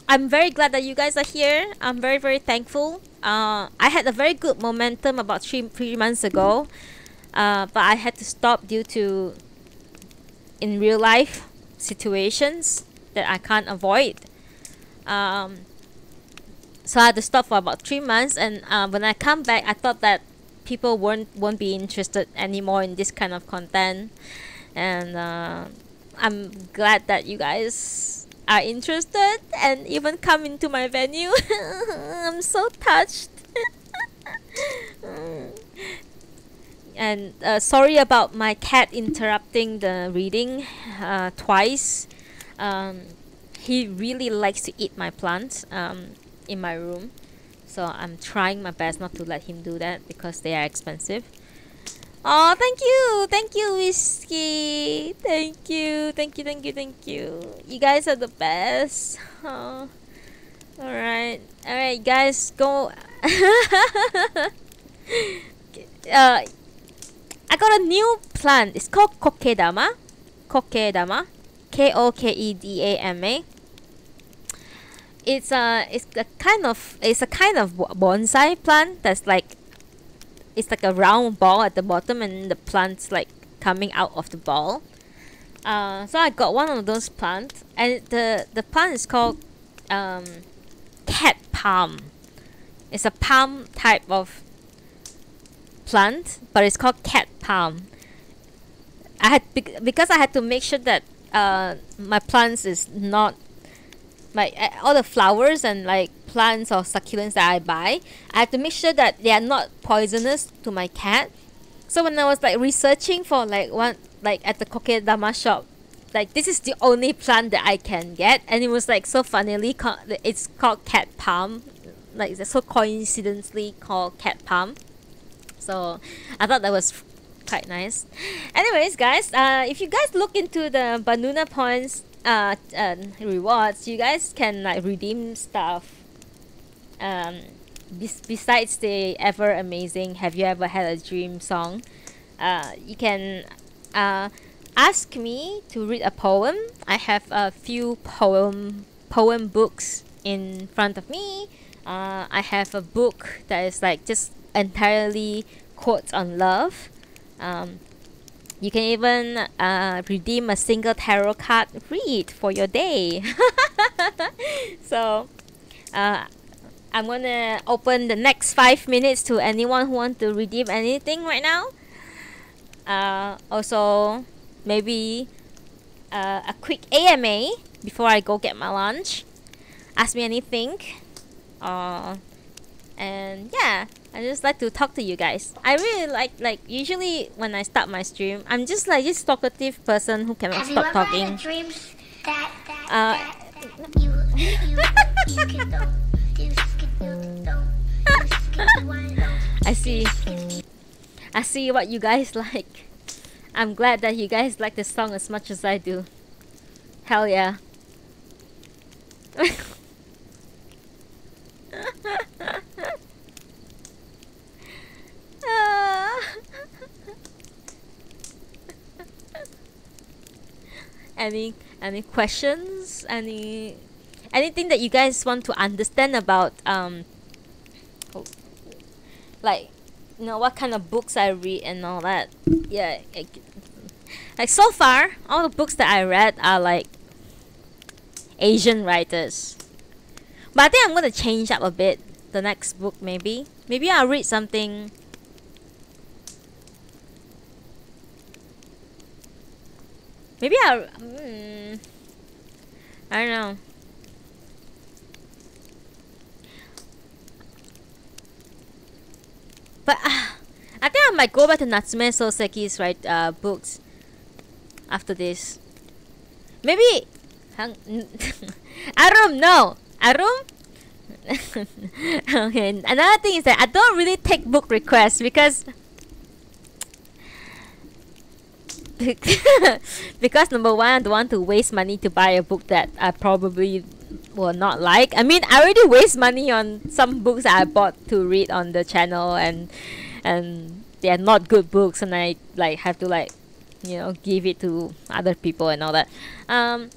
I'm very glad that you guys are here. I'm very, very thankful. I had a very good momentum about three months ago, but I had to stop due to in real life situations that I can't avoid. So I had to stop for about 3 months, and when I come back, I thought that people won't be interested anymore in this kind of content, and I'm glad that you guys are interested and even come into my venue. I'm so touched. And sorry about my cat interrupting the reading twice. He really likes to eat my plants in my room, so I'm trying my best not to let him do that because they are expensive. Oh, thank you, Whiskey. Thank you. You guys are the best. Oh. Alright, guys, go. I got a new plant. It's called Kokedama. Kokedama. Kokedama. It's a kind of bonsai plant that's like, it's like a round ball at the bottom, and the plant's like coming out of the ball. So I got one of those plants, and the plant is called cat palm. It's a palm type of plant, but it's called cat palm. Because I had to make sure that my plants is not like all the flowers and like plants or succulents that I buy, I have to make sure that they are not poisonous to my cat. So when I was like researching for like one, like at the Kokedama shop, like this is the only plant that I can get, and it was like so funnily it's called cat palm, like it's so coincidentally called cat palm. So I thought that was quite nice. Anyways, guys, if you guys look into the Banuna points rewards, you guys can like redeem stuff. Besides the ever amazing "Have you ever had a dream" song, you can ask me to read a poem. I have a few poem books in front of me. I have a book that is like just entirely quotes on love. You can even redeem a single tarot card read for your day. So I'm gonna open the next 5 minutes to anyone who wants to redeem anything right now. Also, maybe a quick AMA before I go get my lunch. Ask me anything. And yeah, I just like to talk to you guys. I really like usually when I start my stream, I'm just like this talkative person who cannot stop talking. Have you ever had dreams that you can do? I see what you guys like. I'm glad that you guys like the song as much as I do. Hell yeah. Any questions? Anything that you guys want to understand about like, you know, what kind of books I read and all that? Yeah, like so far all the books that I read are like Asian writers, but I think I'm gonna change up a bit. The next book, maybe I'll read something. Maybe I don't know. But I think I might go back to Natsume Soseki's books after this. Maybe Arum, no. Arum? Okay, another thing is that I don't really take book requests because because number one, I don't want to waste money to buy a book that I probably will not like. I mean, I already waste money on some books that I bought to read on the channel, and they are not good books, and I like have to like, you know, give it to other people and all that. I'm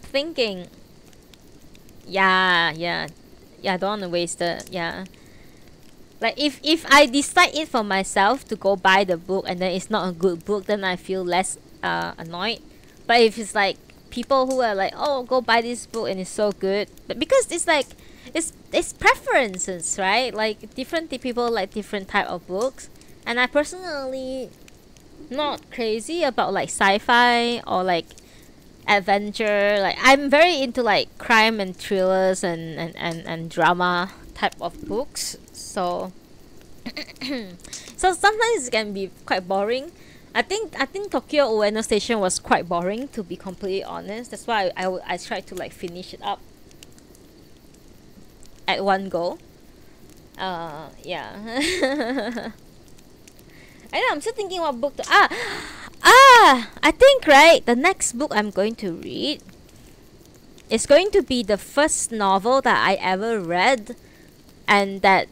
thinking, yeah, I don't want to waste it. Yeah. Like if I decide it for myself to go buy the book and then it's not a good book, then I feel less annoyed. But if it's like people who are like, oh, go buy this book and it's so good, but because it's like it's preferences, right? Like different people like different type of books, and I personally not crazy about like sci-fi or like adventure. Like I'm very into like crime and thrillers and drama type of books. So so sometimes it can be quite boring. I think Tokyo Ueno Station was quite boring, to be completely honest. That's why I tried to like finish it up at one go. Yeah. I know, I'm still thinking what book to I think right, the next book I'm going to read is going to be the first novel that I ever read, and that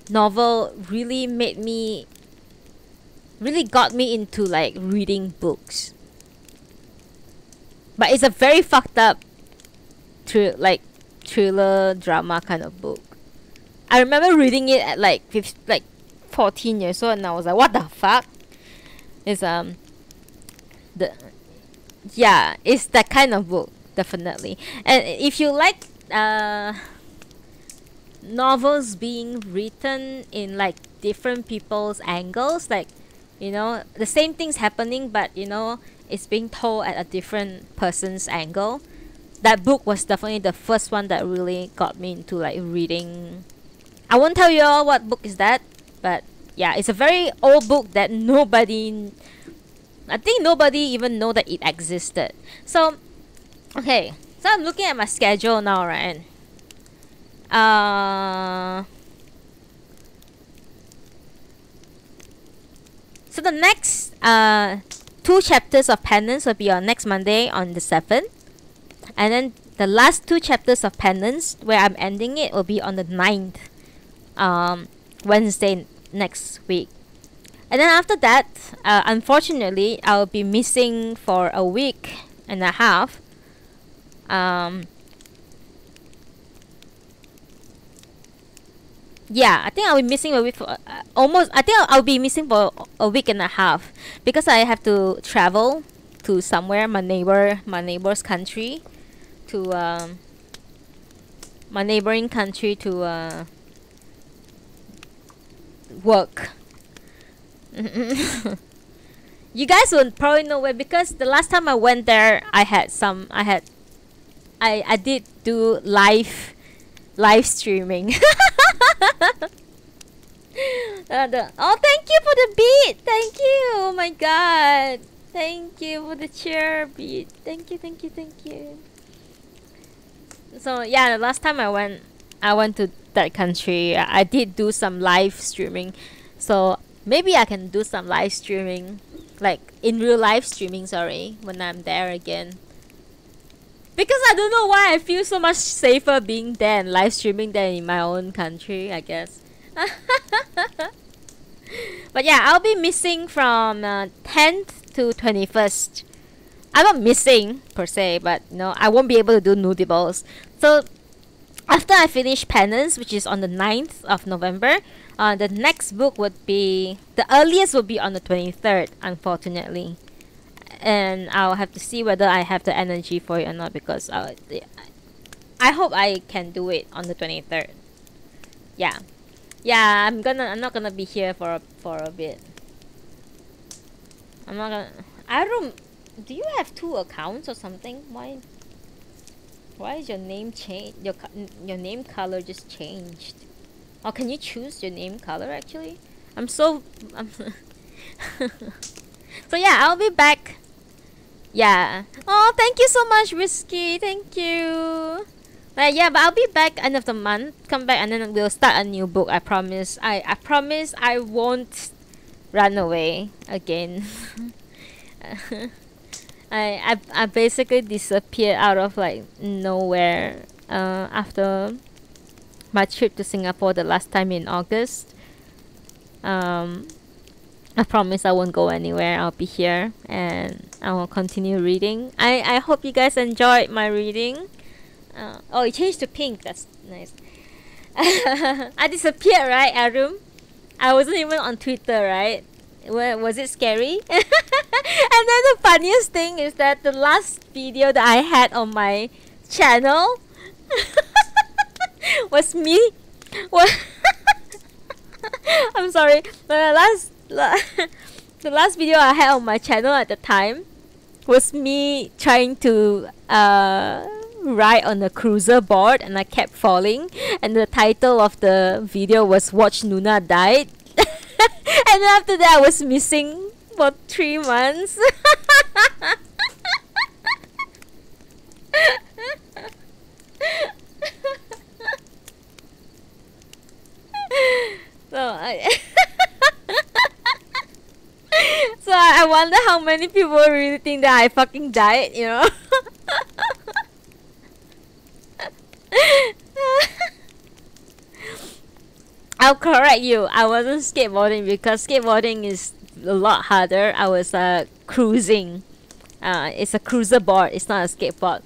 novel really got me into like reading books. But it's a very fucked up thriller drama kind of book. I remember reading it at like 14 years old, and I was like, what the fuck? It's it's that kind of book, definitely. And if you like novels being written in like different people's angles, like, you know, the same thing's happening, but you know, it's being told at a different person's angle, that book was definitely the first one that really got me into like reading. I won't tell you all what book is that, but yeah, it's a very old book that I think nobody even know that it existed. So okay, so I'm looking at my schedule now, right? So the next 2 chapters of Penance will be on next Monday on the 7th, and then the last 2 chapters of Penance, where I'm ending it, will be on the 9th, Wednesday next week. And then after that, unfortunately, I'll be missing for a week and a half. Yeah, I think I'll be missing a week for I think I'll be missing for a week and a half, because I have to travel to somewhere, my neighbor's country, to my neighboring country to work. You guys would probably know where, because the last time I went there, I did do live streaming. Oh, thank you for the beat. Thank you. Oh my god. Thank you for the chair beat. Thank you. So yeah, the last time I went to that country, I did do some live streaming. So maybe I can do some live streaming, like in real life streaming, sorry, when I'm there again. Because I don't know why I feel so much safer being there and live streaming than in my own country, I guess. But yeah, I'll be missing from 10th to 21st. I'm not missing per se, but no, I won't be able to do nudibles. So after I finish Penance, which is on the 9th of November, the next book would be, the earliest would be on the 23rd, unfortunately. And I'll have to see whether I have the energy for it or not, because I hope I can do it on the 23rd. Yeah, I'm not gonna be here for a bit. I'm not gonna. I don't. Do you have 2 accounts or something? Why is your name changed? Your name color just changed. Or can you choose your name color actually? I'm so so yeah, I'll be back. Yeah. Oh, thank you so much, Risky. Thank you. Yeah, but I'll be back end of the month. Come back and then we'll start a new book. I promise. I promise I won't run away again. I basically disappeared out of like nowhere after my trip to Singapore the last time in August. I promise I won't go anywhere. I'll be here and I will continue reading. I hope you guys enjoyed my reading. Oh, it changed to pink. That's nice. I disappeared, right, Arum? I wasn't even on Twitter, right? Was it scary? And then the funniest thing is that the last video that I had on my channel was me. What? I'm sorry. The last video I had on my channel at the time was me trying to ride on a cruiser board, and I kept falling. And the title of the video was "Watch Nuna Died." And then after that, I was missing for 3 months. So I wonder how many people really think that I fucking died, you know? I'll correct you. I wasn't skateboarding because skateboarding is a lot harder. I was cruising. It's a cruiser board. It's not a skateboard.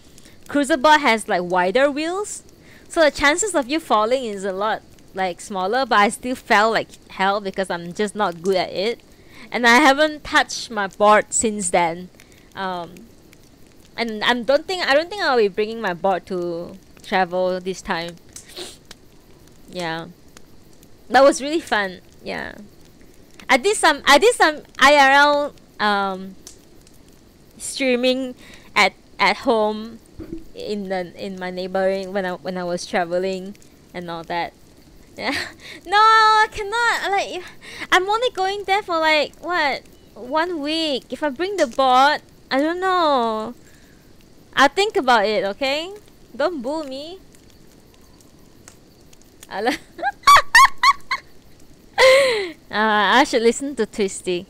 Cruiser board has like wider wheels, so the chances of you falling is a lot like smaller. But I still fell like hell because I'm just not good at it, and I haven't touched my board since then. And I don't think I'll be bringing my board to travel this time. Yeah. That was really fun. Yeah, I did some IRL streaming at home in my neighboring when I was traveling and all that. Yeah. No, I cannot. Like, I'm only going there for like what, 1 week. If I bring the board, I don't know. I'll think about it. Okay, don't boo me. I should listen to Twisty.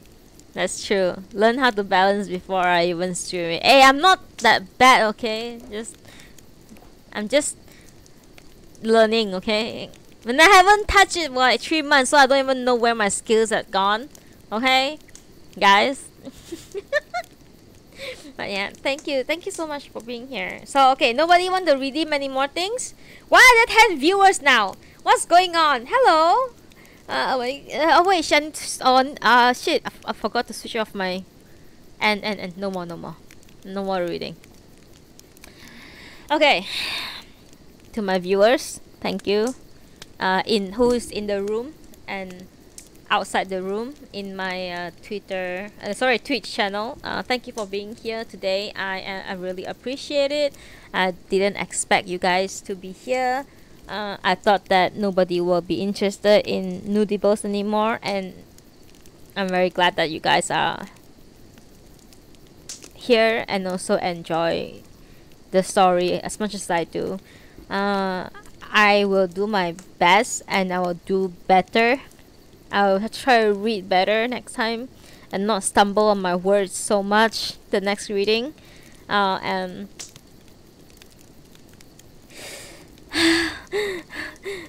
That's true. Learn how to balance before I even stream it. Hey, I'm not that bad, okay? I'm just learning, okay? When I haven't touched it for like 3 months, so I don't even know where my skills have gone. Okay, guys. But yeah, thank you so much for being here. So okay, nobody want to redeem any more things? Why are there 10 viewers now? What's going on? Hello. Wait, Shan's on. Shit, I forgot to switch off my. And no more reading. Okay, to my viewers, thank you. Who's in the room and outside the room in my Twitch channel. Thank you for being here today. I really appreciate it. I didn't expect you guys to be here. I thought that nobody will be interested in nudibles anymore, and I'm very glad that you guys are here and also enjoy the story as much as I do. I will do my best and I will do better. I'll try to read better next time and not stumble on my words so much the next reading. And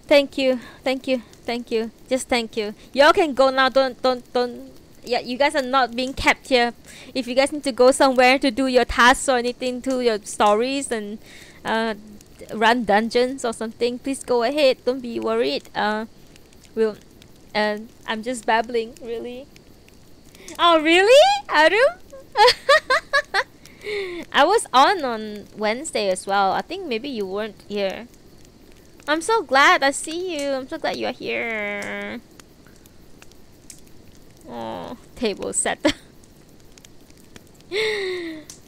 thank you. Just thank you. Y'all can go now. Don't. Yeah, you guys are not being kept here. If you guys need to go somewhere to do your tasks or anything, to your stories and run dungeons or something, please go ahead. Don't be worried. I'm just babbling, really. Oh, really? Aru? I was on Wednesday as well. I think maybe you weren't here. I'm so glad I see you. I'm so glad you're here. Oh, table set.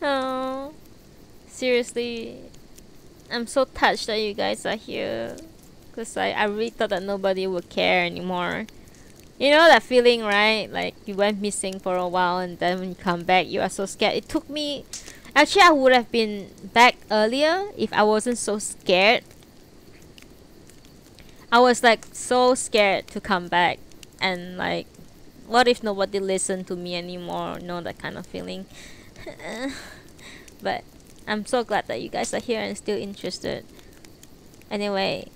Oh, seriously, I'm so touched that you guys are here. Because I really thought that nobody would care anymore. You know that feeling, right? Like you went missing for a while and then when you come back, you are so scared. It took me... Actually, I would have been back earlier if I wasn't so scared. I was like so scared to come back. And like, what if nobody listened to me anymore? You know, that kind of feeling. But I'm so glad that you guys are here and still interested. Anyway,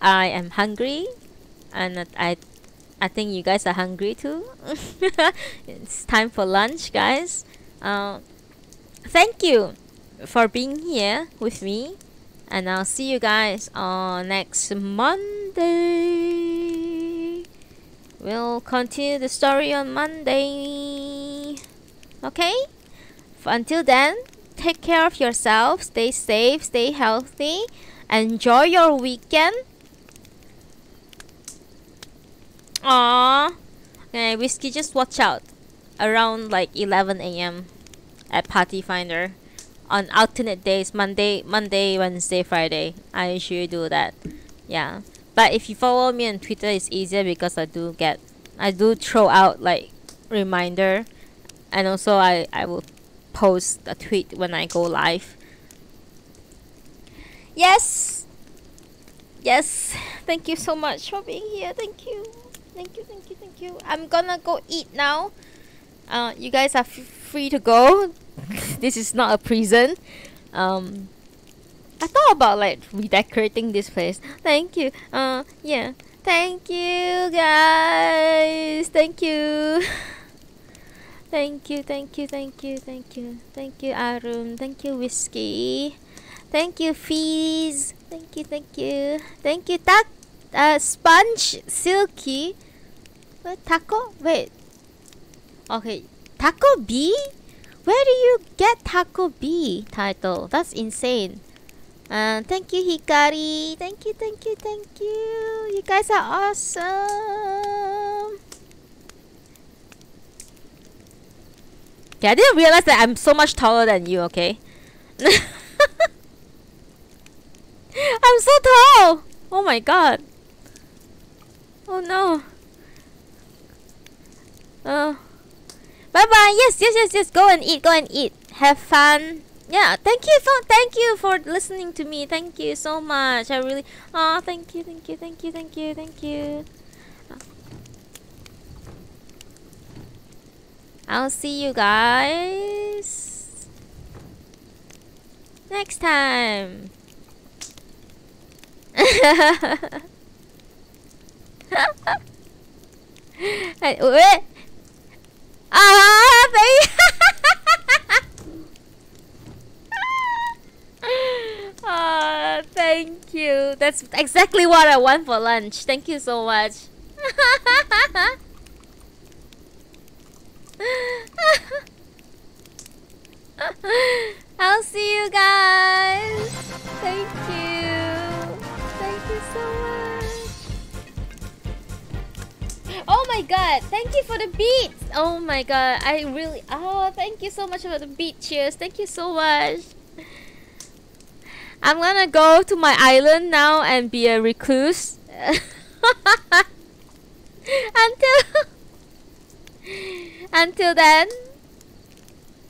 I am hungry. And I think you guys are hungry too. It's time for lunch, guys. Thank you for being here with me. And I'll see you guys on next Monday. We'll continue the story on Monday. Okay? Until then, take care of yourself. Stay safe, stay healthy. Enjoy your weekend. Aww. Okay, Whiskey, just watch out. Around like 11 a.m. at Party Finder. On alternate days, Monday, Wednesday, Friday. I usually do that. Yeah. But if you follow me on Twitter, it's easier because I do throw out like reminder. And also I will post a tweet when I go live. Yes. Yes. Thank you so much for being here. Thank you. Thank you, thank you, thank you. I'm gonna go eat now. You guys are free to go. This is not a prison. I thought about like redecorating this place. Thank you. Yeah. Thank you, guys. Thank you. Thank you, thank you, thank you, thank you. Thank you, Arun. Thank you, Whiskey. Thank you, Fees. Thank you, thank you. Thank you, Sponge Silky. What, taco? Wait. Okay. Taco B? Where do you get Taco B title? That's insane. Thank you, Hikari. Thank you, thank you, thank you. You guys are awesome. Okay, I didn't realize that I'm so much taller than you, okay? I'm so tall! Oh my god. Oh no. Bye bye. Yes. Go and eat. Have fun. Yeah. Thank you for listening to me. Thank you so much. I really. Oh, thank you. I'll see you guys next time. Wait. Thank you. That's exactly what I want for lunch. Thank you so much. I'll see you guys. Thank you. Thank you so much. Oh my god, thank you for the beats. Oh my god, thank you so much for the beat. Cheers. Thank you so much. I'm gonna go to my island now and be a recluse. Until then,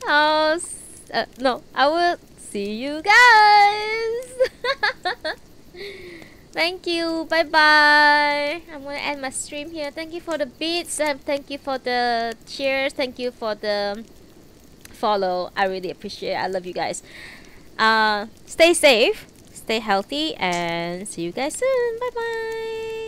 I will see you guys. Thank you. Bye bye. I'm gonna end my stream here. Thank you for the beats. Thank you for the cheers. Thank you for the follow. I really appreciate it. I love you guys. Stay safe, stay healthy, and see you guys soon. Bye bye.